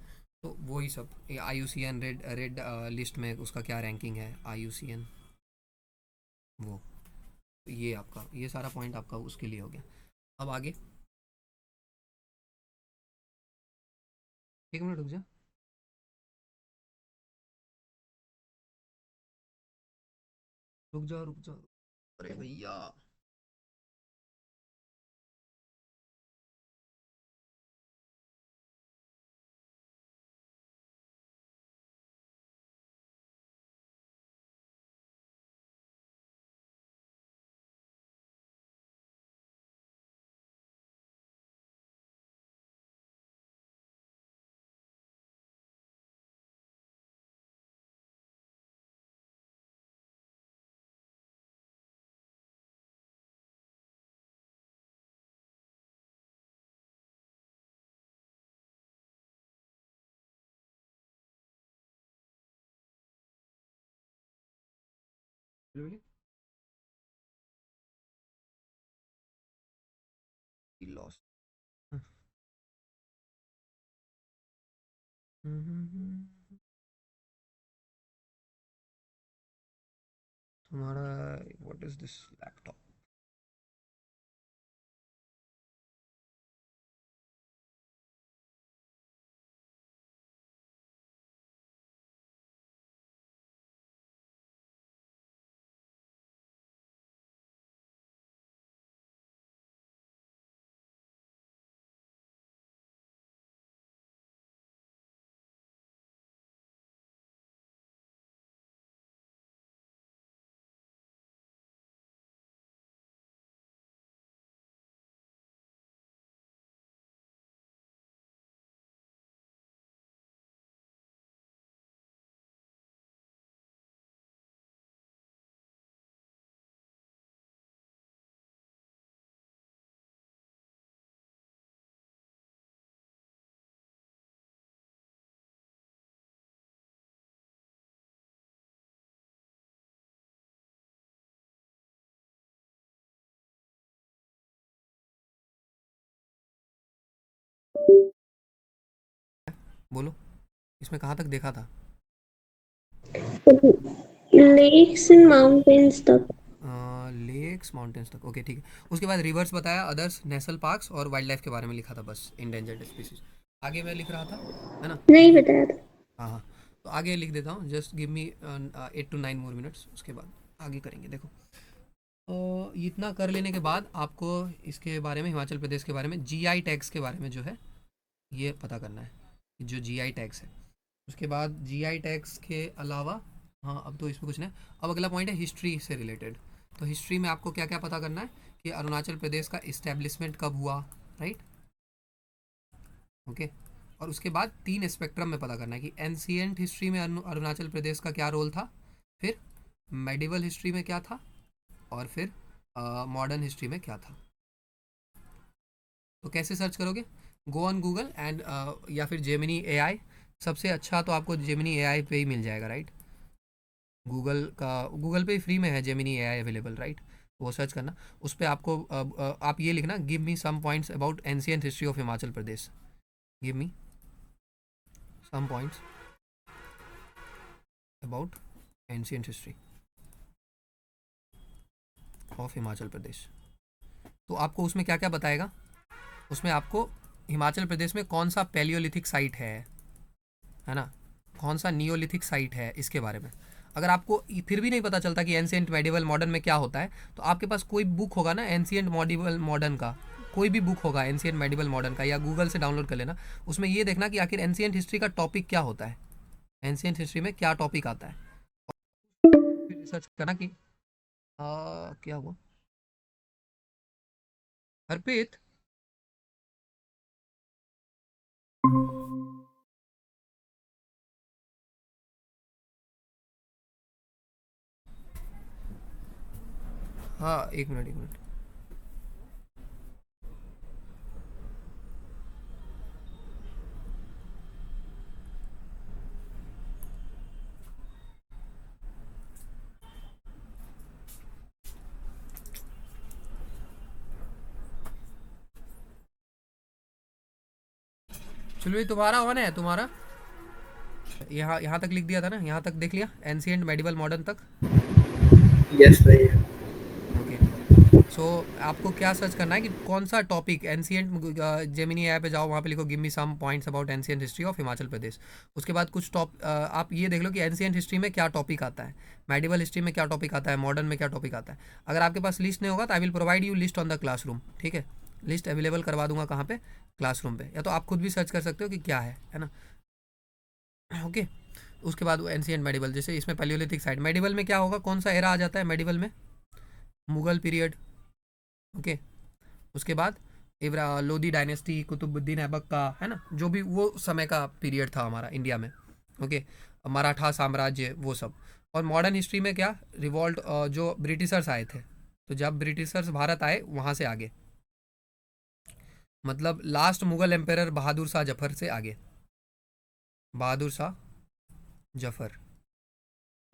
[SPEAKER 1] तो वही सब ये IUCN रेड रेड लिस्ट में उसका क्या रैंकिंग है, IUCN वो, ये आपका ये सारा पॉइंट आपका उसके लिए हो गया। अब आगे, एक मिनट रुक जा, रुक जा रुक जा, अरे भैया। लॉस, तुम्हारा व्हाट इज दिस लैपटॉप। बोलो, इसमें कहाँ तक देखा था।
[SPEAKER 2] लेक्स एंड माउंटेन्स तक।
[SPEAKER 1] लेक्स माउंटेन्स तक, ओके ठीक है। उसके बाद रिवर्स बताया, अदर्स नेशनल पार्क्स और वाइल्ड लाइफ के बारे में लिखा था, बस इंडेंजर्ड स्पीसीज। आगे मैं लिख रहा था, है ना?
[SPEAKER 2] नहीं बताया था।
[SPEAKER 1] हाँ हाँ, तो आगे लिख देता हूँ, just give me 8 to 9 more minutes, उसके बाद आगे करेंगे। देखो, तो इतना कर लेने के बाद आपको इसके बारे में, हिमाचल प्रदेश के बारे में, जीआई टैग्स के बारे में जो है ये पता करना है, जो जीआई टैग्स है। उसके बाद जीआई टैग्स के अलावा, हाँ अब तो इसमें कुछ नहीं। अब अगला पॉइंट है हिस्ट्री से रिलेटेड। तो हिस्ट्री में आपको क्या क्या पता करना है कि अरुणाचल प्रदेश का इस्टेब्लिशमेंट कब हुआ, राइट, ओके। और उसके बाद 3 स्पेक्ट्रम में पता करना है कि एंशियंट हिस्ट्री में अरुणाचल प्रदेश का क्या रोल था, फिर मेडिवल हिस्ट्री में क्या था, और फिर मॉडर्न हिस्ट्री में क्या था। तो कैसे सर्च करोगे? गो ऑन गूगल एंड या फिर जेमिनी एआई। सबसे अच्छा तो आपको जेमिनी एआई पे ही मिल जाएगा, राइट। गूगल पे ही फ्री में है जेमिनी एआई अवेलेबल, राइट। वो सर्च करना, उस पर आपको आप ये लिखना, give me some points about ancient history of Himachal Pradesh. Give me some points about ancient history of Himachal Pradesh. तो आपको उसमें क्या क्या बताएगा? उसमें आपको हिमाचल प्रदेश में कौन सा पैलियोलिथिक साइट है ना, कौन सा नियोलिथिक साइट है, इसके बारे में। अगर आपको फिर भी नहीं पता चलता कि एंशियंट मेडिवल मॉडर्न में क्या होता है, तो आपके पास कोई बुक होगा ना एंशियंट मेडिवल मॉडर्न का, कोई भी बुक होगा एंशियंट मेडिवल मॉडर्न का, या गूगल से डाउनलोड कर लेना। उसमें ये देखना कि आखिर एंशियंट हिस्ट्री का टॉपिक क्या होता है, एंशियंट हिस्ट्री में क्या टॉपिक आता है, फिर रिसर्च करना कि क्या हुआ हरप्रीत। हाँ एक मिनट एक मिनट। चलो ये तुम्हारा ऑन है, तुम्हारा यहाँ यहाँ तक लिख दिया था ना, यहाँ तक देख लिया, एंशियंट मेडिवल मॉडर्न तक।
[SPEAKER 3] यस भैया।
[SPEAKER 1] ओके, सो आपको क्या सर्च करना है कि कौन सा टॉपिक एंशियंट, जेमिनी ऐप पे जाओ, वहाँ पे लिखो give me some points about ancient history of Himachal Pradesh. उसके बाद कुछ आप ये देख लो कि एंशियंट हिस्ट्री में क्या टॉपिक आता है, मेडिवल हिस्ट्री में क्या टॉपिक आता है, मॉडर्न में क्या टॉपिक आता है। अगर आपके पास लिस्ट नहीं होगा तो I will provide you list on the classroom, ठीक है। लिस्ट अवेलेबल करवा दूंगा कहाँ पे, क्लासरूम पे, या तो आप खुद भी सर्च कर सकते हो कि क्या है ना, ओके। उसके बाद वो एंशियंट मेडिवल, जैसे इसमें पैलियोलिथिक साइड, मेडिवल में क्या होगा, कौन सा एरा आ जाता है मेडिवल में, मुगल पीरियड, ओके। उसके बाद लोधी डायनेस्टी, कुतुबुद्दीन ऐबक का, है ना, जो भी वो समय का पीरियड था हमारा इंडिया में, ओके। मराठा साम्राज्य, वो सब। और मॉडर्न हिस्ट्री में क्या, रिवॉल्ट, जो ब्रिटिशर्स आए थे, तो जब ब्रिटिशर्स भारत आए वहाँ से आगे, मतलब लास्ट मुगल एम्पायर बहादुर शाह जफर से आगे, बहादुर शाह जफर,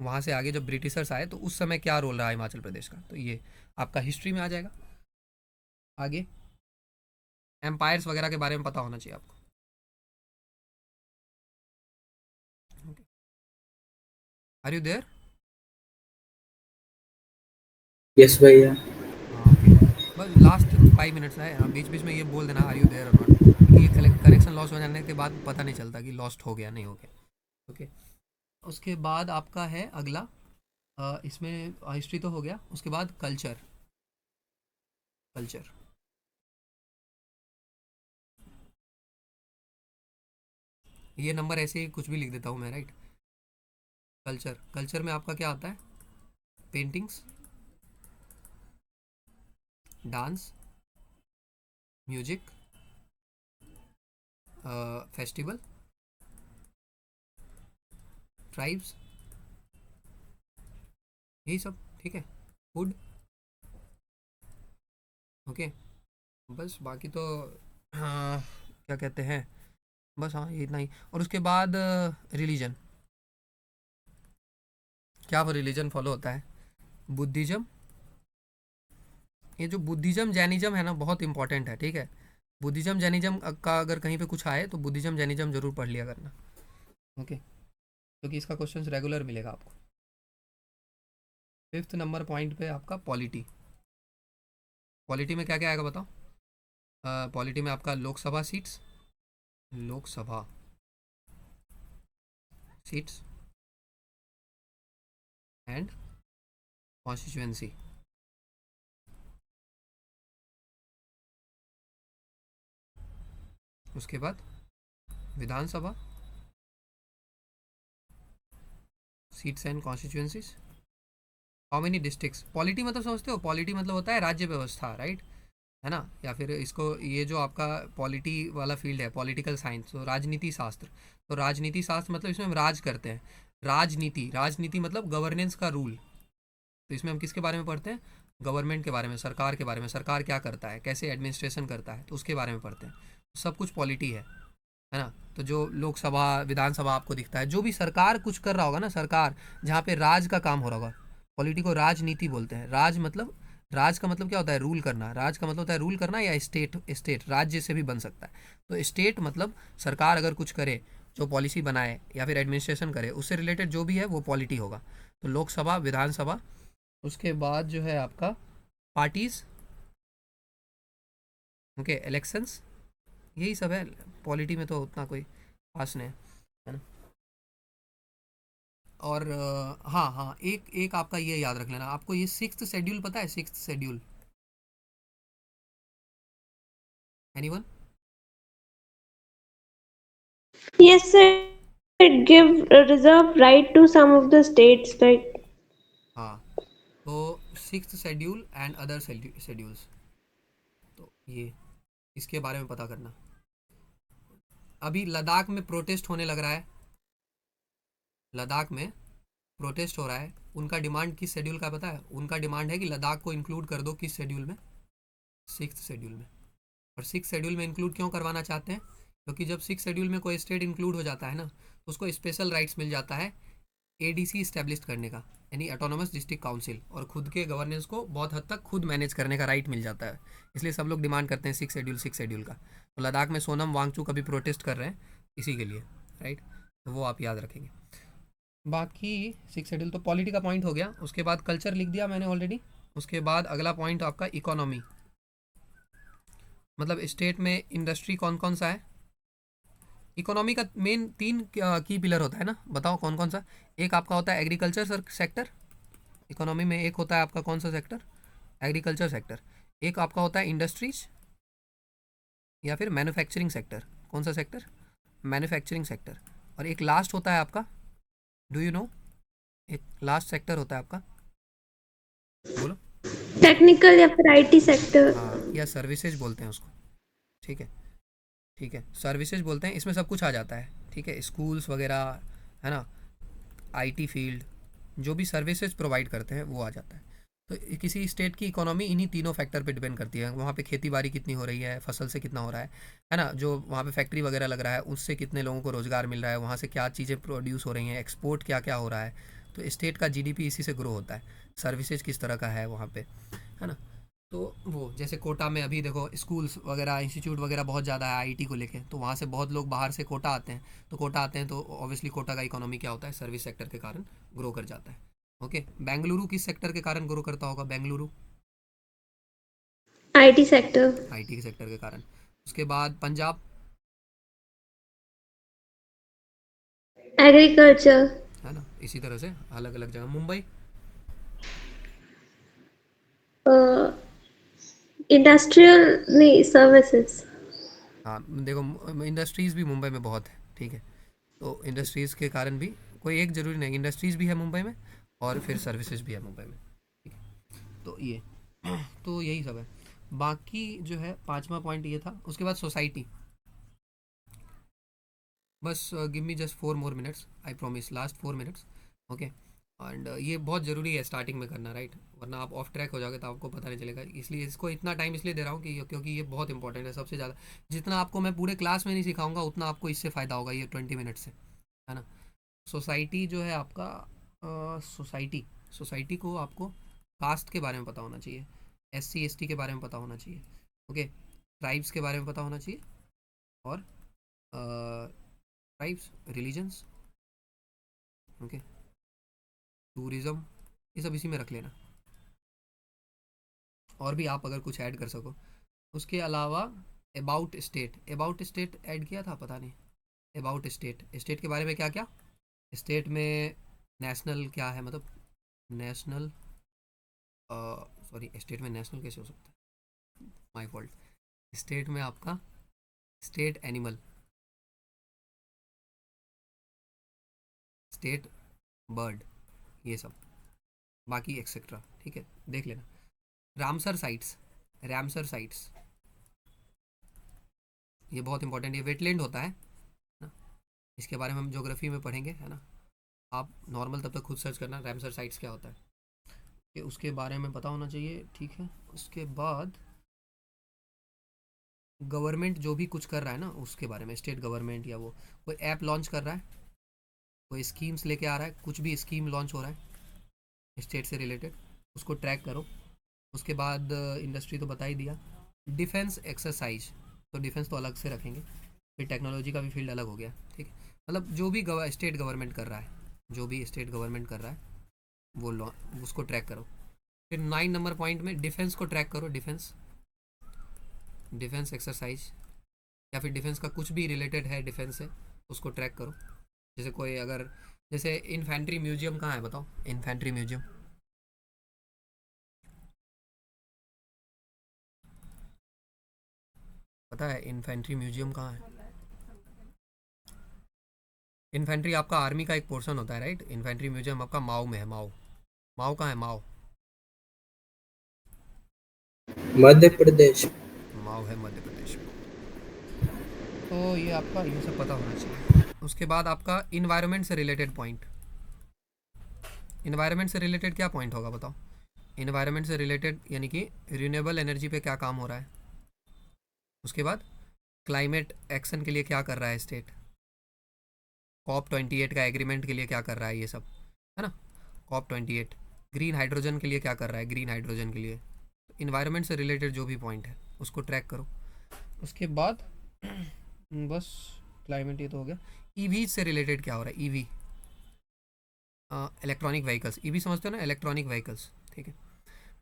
[SPEAKER 1] वहाँ से आगे जब ब्रिटिशर्स आए तो उस समय क्या रोल रहा हिमाचल प्रदेश का, तो ये आपका हिस्ट्री में आ जाएगा। आगे एम्पायर्स वगैरह के बारे में पता होना चाहिए आपको। Are you there?
[SPEAKER 3] यस भैया।
[SPEAKER 1] हाँ ओके, बस लास्ट 5 मिनट्स है, हाँ, बीच बीच में ये बोल देना आर यू देयर और नॉट, क्योंकि ये कनेक्शन लॉस हो जाने के बाद पता नहीं चलता कि लॉस्ट हो गया नहीं हो गया, ओके। उसके बाद आपका है अगला, इसमें हिस्ट्री तो हो गया, उसके बाद कल्चर। कल्चर ये नंबर ऐसे ही कुछ भी लिख देता हूँ मैं, राइट। कल्चर, कल्चर में आपका क्या आता है, paintings, dance, music, festival, tribes, यही सब, ठीक है। Food, okay. बस बाकी तो क्या कहते हैं, बस हाँ ये इतना ही। और उसके बाद रिलीजन, क्या वो रिलीजन फॉलो होता है, बुद्धिज्म। ये जो बुद्धिज्म जैनिज्म है ना, बहुत इंपॉर्टेंट है, ठीक है। बुद्धिज्म जैनिज्म का अगर कहीं पे कुछ आए तो बुद्धिज्म जैनिज्म जरूर पढ़ लिया करना, ओके, क्योंकि इसका क्वेश्चन रेगुलर मिलेगा आपको। 5th नंबर पॉइंट पे आपका पॉलिटी, पॉलिटी में क्या क्या आएगा बताओ? पॉलिटी में आपका Lok Sabha seats, Lok Sabha seats and constituency. उसके बाद Vidhan Sabha seats and constituencies. How many districts? Polity मतलब समझते हो? पॉलिटी मतलब होता है राज्य व्यवस्था, राइट, है ना? या फिर इसको, ये जो आपका पॉलिटी वाला फील्ड है, पॉलिटिकल साइंस, तो राजनीति शास्त्र। तो राजनीति शास्त्र मतलब इसमें हम राज करते हैं। राजनीति, राजनीति मतलब गवर्नेंस का रूल। तो इसमें हम किसके बारे में पढ़ते हैं? गवर्नमेंट के बारे में, सरकार के बारे में, सरकार क्या करता है, कैसे एडमिनिस्ट्रेशन करता है, तो उसके बारे में पढ़ते हैं। सब कुछ पॉलिटी है ना? तो जो लोकसभा विधानसभा आपको दिखता है, जो भी सरकार कुछ कर रहा होगा ना, सरकार जहाँ पे राज का काम हो रहा होगा, पॉलिटी को राजनीति बोलते हैं। राज मतलब, राज का मतलब क्या होता है? रूल करना। राज का मतलब होता है रूल करना, या स्टेट, स्टेट राज्य से भी बन सकता है। तो स्टेट मतलब सरकार अगर कुछ करे, जो पॉलिसी बनाए या फिर एडमिनिस्ट्रेशन करे, उससे रिलेटेड जो भी है वो पॉलिटी होगा। तो लोकसभा, विधानसभा, उसके बाद जो है आपका पार्टीज, ओके, इलेक्शंस, यही सब है। पॉलिटी में तो उतना कोई खास नहीं है ना? और हाँ हाँ, एक एक आपका ये याद रख लेना, आपको ये सिक्स्थ शेड्यूल पता है? Sixth schedule, anyone?
[SPEAKER 2] Yes, sir. It give a reserve right to some of the states, like
[SPEAKER 1] हाँ, तो sixth schedule and other schedules, तो ये इसके बारे में पता करना। अभी लद्दाख में प्रोटेस्ट होने लग रहा है, लद्दाख में प्रोटेस्ट हो रहा है। उनका डिमांड किस शेड्यूल का पता है? उनका डिमांड है कि लद्दाख को इंक्लूड कर दो किस शेड्यूल में? सिक्स्थ शेड्यूल में। और सिक्स शेड्यूल में इंक्लूड क्यों करवाना चाहते हैं? क्योंकि जब सिक्स शेड्यूल में कोई स्टेट इंक्लूड हो जाता है ना, तो उसको स्पेशल राइट्स मिल जाता है एडीसी इस्टेब्लिश करने का, यानी ऑटोनोमस डिस्ट्रिक्ट काउंसिल, और खुद के गवर्नेंस को बहुत हद तक खुद मैनेज करने का राइट मिल जाता है। इसलिए सब लोग डिमांड करते हैं सिक्स शेड्यूल, सिक्स शेड्यूल का। तो लद्दाख में सोनम वांगचुक अभी प्रोटेस्ट कर रहे हैं इसी के लिए, राइट? तो वो आप याद रखेंगे। बाकी सिक्स शेड्यूल तो पॉलिटी का पॉइंट हो गया। उसके बाद कल्चर लिख दिया मैंने ऑलरेडी। उसके बाद अगला पॉइंट आपका इकोनॉमी, मतलब स्टेट में इंडस्ट्री कौन कौन सा है। इकोनॉमी का मेन तीन की पिलर होता है ना, बताओ कौन कौन सा? एक आपका होता है एग्रीकल्चर सेक्टर, इकोनॉमी में एक होता है आपका कौन सा सेक्टर? Agriculture sector. एक आपका होता है इंडस्ट्रीज या फिर मैन्युफैक्चरिंग सेक्टर। कौन सा सेक्टर? Manufacturing sector. और एक लास्ट होता है आपका, डू यू नो, एक लास्ट सेक्टर होता है आपका, बोलो।
[SPEAKER 2] technical या फिर IT सेक्टर।
[SPEAKER 1] हाँ, या सर्विसेज बोलते हैं उसको, ठीक है, ठीक है, सर्विसेज बोलते हैं। इसमें सब कुछ आ जाता है, ठीक है, स्कूल्स वगैरह, है ना, आईटी फील्ड, जो भी सर्विसेज प्रोवाइड करते हैं वो आ जाता है। तो किसी स्टेट की इकोनॉमी इन्हीं तीनों फैक्टर पे डिपेंड करती है। वहाँ पे खेती बाड़ी कितनी हो रही है, फसल से कितना हो रहा है ना, जो वहाँ पे फैक्ट्री वगैरह लग रहा है उससे कितने लोगों को रोज़गार मिल रहा है, वहाँ से क्या चीज़ें प्रोड्यूस हो रही हैं, एक्सपोर्ट क्या क्या हो रहा है। तो स्टेट का जीडीपी इसी से ग्रो होता है। सर्विसेज किस तरह का है वहाँ पे, है ना? तो वो जैसे कोटा में अभी देखो स्कूल्स वगैरह, इंस्टीट्यूट वगैरह बहुत ज़्यादा है आईटी को लेके, तो वहाँ से बहुत लोग बाहर से कोटा आते हैं। तो कोटा आते हैं तो ऑब्वियसली कोटा का इकोनॉमी क्या होता है? सर्विस सेक्टर के कारण ग्रो कर जाता है। ओके, बेंगलुरु किस सेक्टर के कारण ग्रो करता होगा? Bengaluru
[SPEAKER 2] IT sector.
[SPEAKER 1] आईटी के सेक्टर के कारण। उसके बाद पंजाब,
[SPEAKER 2] एग्रीकल्चर।
[SPEAKER 1] है ना, इसी तरह से अलग अलग जगह। मुंबई,
[SPEAKER 2] इंडस्ट्रियल नहीं, सर्विसेज।
[SPEAKER 1] हाँ देखो इंडस्ट्रीज़ भी मुंबई में बहुत है, ठीक है, तो इंडस्ट्रीज़ के कारण भी, कोई एक ज़रूरी नहीं, इंडस्ट्रीज़ भी है मुंबई में और फिर सर्विसेज भी है मुंबई में, ठीक है। तो ये तो यही सब है। बाकी जो है पांचवा पॉइंट ये था। उसके बाद सोसाइटी, बस give me just 4 more minutes, I promise, last 4 minutes, okay. And ये बहुत ज़रूरी है स्टार्टिंग में करना, राइट, वरना आप ऑफ ट्रैक हो जाओगे तो आपको पता नहीं चलेगा। इसलिए इसको इतना टाइम इसलिए दे रहा हूँ कि क्योंकि ये बहुत इंपॉर्टेंट है सबसे ज़्यादा। जितना आपको मैं पूरे क्लास में नहीं सिखाऊंगा उतना आपको इससे फ़ायदा होगा ये 20 मिनट से, है ना? सोसाइटी जो है आपका, सोसाइटी, सोसाइटी को आपको कास्ट के बारे में पता होना चाहिए, एससी एसटी के बारे में पता होना चाहिए, ओके, ट्राइब्स के बारे में पता होना चाहिए, और ट्राइब्स, रिलीजन्स, ओके, टूरिज़्म, ये सब इसी में रख लेना। और भी आप अगर कुछ ऐड कर सको। उसके अलावा अबाउट स्टेट ऐड किया था, पता नहीं। अबाउट स्टेट, स्टेट के बारे में क्या क्या, स्टेट में नेशनल क्या है, मतलब नेशनल, सॉरी स्टेट में नेशनल कैसे हो सकता है, माय फॉल्ट। स्टेट में आपका स्टेट एनिमल, स्टेट बर्ड, ये सब, बाकी एक्सेट्रा, ठीक है, देख लेना। रामसर साइट्स, रामसर साइट्स, ये बहुत इंपॉर्टेंट, ये वेटलैंड होता है ना, इसके बारे में हम ज्योग्राफी में पढ़ेंगे, है ना। आप नॉर्मल तब तक खुद सर्च करना रामसर साइट्स क्या होता है, कि उसके बारे में पता होना चाहिए, ठीक है। उसके बाद गवर्नमेंट जो भी कुछ कर रहा है ना, उसके बारे में, स्टेट गवर्नमेंट या वो कोई ऐप लॉन्च कर रहा है, कोई स्कीम्स लेके आ रहा है, कुछ भी स्कीम लॉन्च हो रहा है स्टेट से रिलेटेड, उसको ट्रैक करो। उसके बाद इंडस्ट्री तो बता ही दिया। डिफेंस एक्सरसाइज, तो डिफेंस तो अलग से रखेंगे, फिर टेक्नोलॉजी का भी फील्ड अलग हो गया, ठीक है। मतलब जो भी स्टेट गवर्नमेंट कर रहा है, जो भी स्टेट गवर्नमेंट कर रहा है वो उसको ट्रैक करो। फिर 9 नंबर पॉइंट में डिफेंस को ट्रैक करो, डिफेंस, डिफेंस एक्सरसाइज, या फिर डिफेंस का कुछ भी रिलेटेड है डिफेंस से, उसको ट्रैक करो। जैसे कोई अगर, जैसे इन्फेंट्री म्यूजियम कहाँ है बताओ, इन्फेंट्री म्यूजियम, पता है इन्फेंट्री म्यूजियम कहाँ है? इन्फेंट्री आपका आर्मी का एक पोर्शन होता है, राइट। इन्फेंट्री म्यूजियम आपका माओ में है, माओ, माओ कहाँ है, माओ,
[SPEAKER 3] मध्य प्रदेश।
[SPEAKER 1] माओ है मध्य प्रदेश में। तो ये आपका ये सब पता होना चाहिए। उसके बाद आपका इन्वायरमेंट से रिलेटेड पॉइंट, इन्वायरमेंट से रिलेटेड क्या पॉइंट होगा बताओ। इन्वायरमेंट से रिलेटेड यानी कि रिन्यूएबल एनर्जी पे क्या काम हो रहा है। उसके बाद क्लाइमेट एक्शन के लिए क्या कर रहा है स्टेट, COP28 का एग्रीमेंट के लिए क्या कर रहा है, ये सब है ना। COP28 ग्रीन हाइड्रोजन के लिए क्या कर रहा है, ग्रीन हाइड्रोजन के लिए। इन्वायरमेंट से रिलेटेड जो भी पॉइंट है उसको ट्रैक करो। उसके बाद बस क्लाइमेट ये तो हो गया। ईवी से रिलेटेड क्या हो रहा है, ईवी, इलेक्ट्रॉनिक व्हीकल्स, ईवी समझते हो ना, इलेक्ट्रॉनिक व्हीकल्स, ठीक है।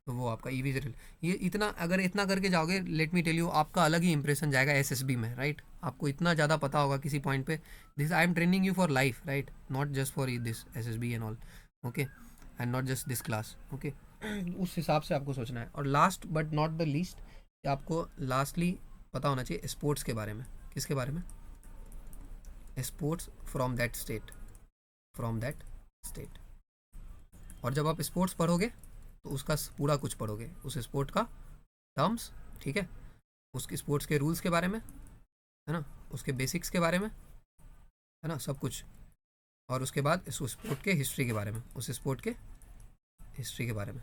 [SPEAKER 1] तो वो आपका ईवी से ये इतना, अगर इतना करके जाओगे, लेट मी टेल यू, आपका अलग ही इंप्रेशन जाएगा एसएसबी में, राइट। आपको इतना ज़्यादा पता होगा किसी पॉइंट पे, this I am training you for life, right, not just for this SSB and all, okay, and not just this class, okay. उस हिसाब से आपको सोचना है। और last but not the least, आपको लास्टली पता होना चाहिए स्पोर्ट्स के बारे में। किसके बारे में, sports from that state, from that state. और जब आप स्पोर्ट्स पढ़ोगे तो उसका पूरा कुछ पढ़ोगे, उस स्पोर्ट का टर्म्स, ठीक है, उसके स्पोर्ट्स के रूल्स के बारे में, है ना, उसके बेसिक्स के बारे में, है ना, सब कुछ। और उसके बाद उस स्पोर्ट के हिस्ट्री के बारे में, उस स्पोर्ट के हिस्ट्री के बारे में।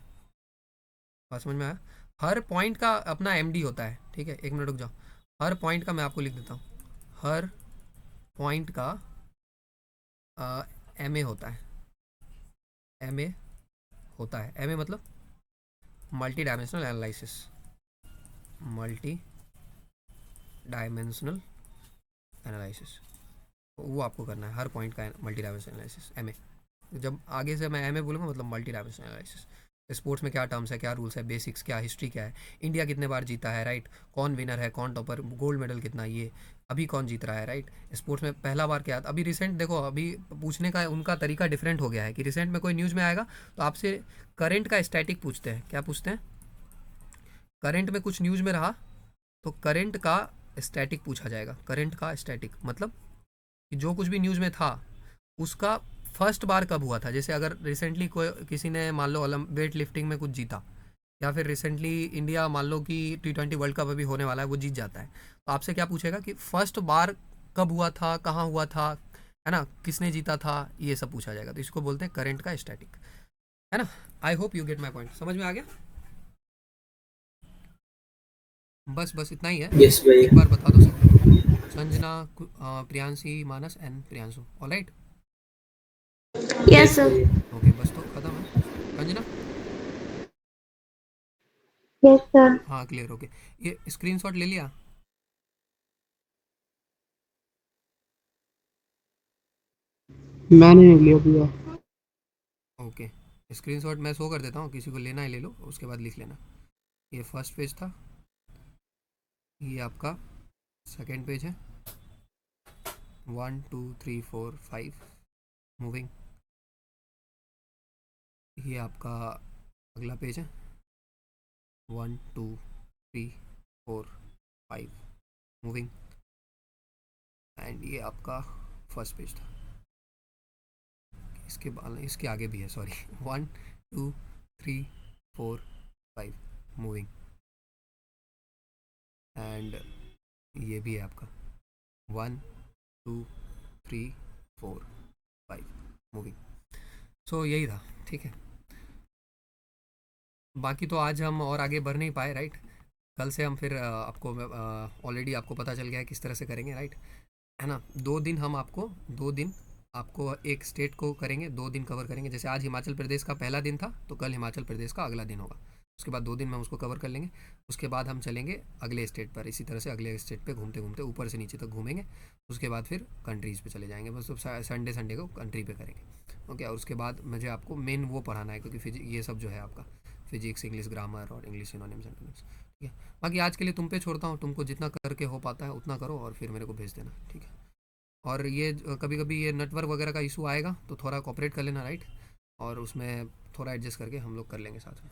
[SPEAKER 1] बात समझ में आया। हर पॉइंट का अपना एमडी होता है, ठीक है। एक मिनट रुक जाओ, हर पॉइंट का मैं आपको लिख देता हूँ। हर पॉइंट का एमए होता है, एमए होता है। एमए मतलब multi dimensional analysis, multi dimensional analysis, वो आपको करना है, हर पॉइंट का मल्टी डायमेंशनल एनालिसिस, एमए। जब आगे से मैं एमए बोलूँगा मतलब मल्टी डायमेंशनल एनालिसिस। स्पोर्ट्स में क्या टर्म्स है, क्या रूल्स है, बेसिक्स क्या, हिस्ट्री क्या है, इंडिया कितने बार जीता है, राइट, कौन विनर है, कौन टॉपर, गोल्ड मेडल कितना, ये अभी कौन जीत रहा है, राइट, स्पोर्ट्स में पहला बार क्या। अभी रिसेंट देखो, अभी पूछने का उनका तरीका डिफरेंट हो गया है कि रिसेंट में कोई न्यूज़ में आएगा तो आपसे करंट का स्टैटिक पूछते हैं। क्या पूछते हैं, करंट में कुछ न्यूज़ में रहा तो करंट का स्टैटिक पूछा जाएगा। करंट का स्टैटिक मतलब कि जो कुछ भी न्यूज़ में था उसका फर्स्ट बार कब हुआ था। जैसे अगर रिसेंटली कोई किसी ने मान लो वेट लिफ्टिंग में कुछ जीता, या फिर रिसेंटली इंडिया मान लो कि T20 वर्ल्ड कप अभी होने वाला है, वो जीत जाता है, तो आपसे क्या पूछेगा कि फर्स्ट बार कब हुआ था, कहाँ हुआ था, है ना, किसने जीता था, ये सब पूछा जाएगा। तो इसको बोलते हैं करंट का स्टैटिक, है ना। I hope you get my point, समझ में आ गया। बस इतना ही है।
[SPEAKER 3] यस भैया।
[SPEAKER 1] एक बार बता दो सब, Sanjana, Priyanshi, Manas and Priyanshu, alright.
[SPEAKER 2] Yes, sir.
[SPEAKER 1] Okay, बस तो खत्म है। Sanjana,
[SPEAKER 2] Yes, sir.
[SPEAKER 1] हाँ क्लियर, ओके। ये स्क्रीनशॉट ले लिया,
[SPEAKER 4] मैंने नहीं लिया भैया।
[SPEAKER 1] ओके। स्क्रीनशॉट मैं शो कर देता हूँ, किसी को लेना है ले लो, उसके बाद लिख लेना। ये फर्स्ट पेज था, ये आपका सेकेंड पेज है, 1 2 3 4 5 मूविंग। ये आपका अगला पेज है, 1 2 3 4 5 मूविंग। एंड ये आपका फर्स्ट पेज था, इसके आगे भी है, सॉरी 1 2 3 4 5 मूविंग। एंड ये भी है आपका 1 2 3 4 5 मूविंग। सो यही था, ठीक है। बाकी तो आज हम और आगे बढ़ नहीं पाए, राइट। कल से हम फिर आपको ऑलरेडी आपको पता चल गया है किस तरह से करेंगे, राइट, है ना। 2 दिन हम आपको 2 दिन आपको एक स्टेट को करेंगे, 2 दिन कवर करेंगे। जैसे आज हिमाचल प्रदेश का पहला दिन था, तो कल हिमाचल प्रदेश का अगला दिन होगा। उसके बाद 2 दिन में हम उसको कवर कर लेंगे। उसके बाद हम चलेंगे अगले स्टेट पर, इसी तरह से अगले स्टेट पे घूमते घूमते ऊपर से नीचे तक घूमेंगे। उसके बाद फिर कंट्रीज़ पे चले जाएंगे, बस संडे संडे को कंट्री पे करेंगे, ओके। और उसके बाद मुझे आपको मेन वो पढ़ाना है, क्योंकि ये सब जो है आपका फिजिक्स, इंग्लिश ग्रामर और इंग्लिश सिनोनिम्स एंटोनिम्स, ठीक है। बाकी आज के लिए तुम पे छोड़ता हूँ, तुमको जितना करके हो पाता है उतना करो और फिर मेरे को भेज देना, ठीक है। और ये कभी कभी ये नेटवर्क वगैरह का इशू आएगा तो थोड़ा कोऑपरेट कर लेना, राइट, और उसमें थोड़ा एडजस्ट करके हम लोग कर लेंगे साथ में।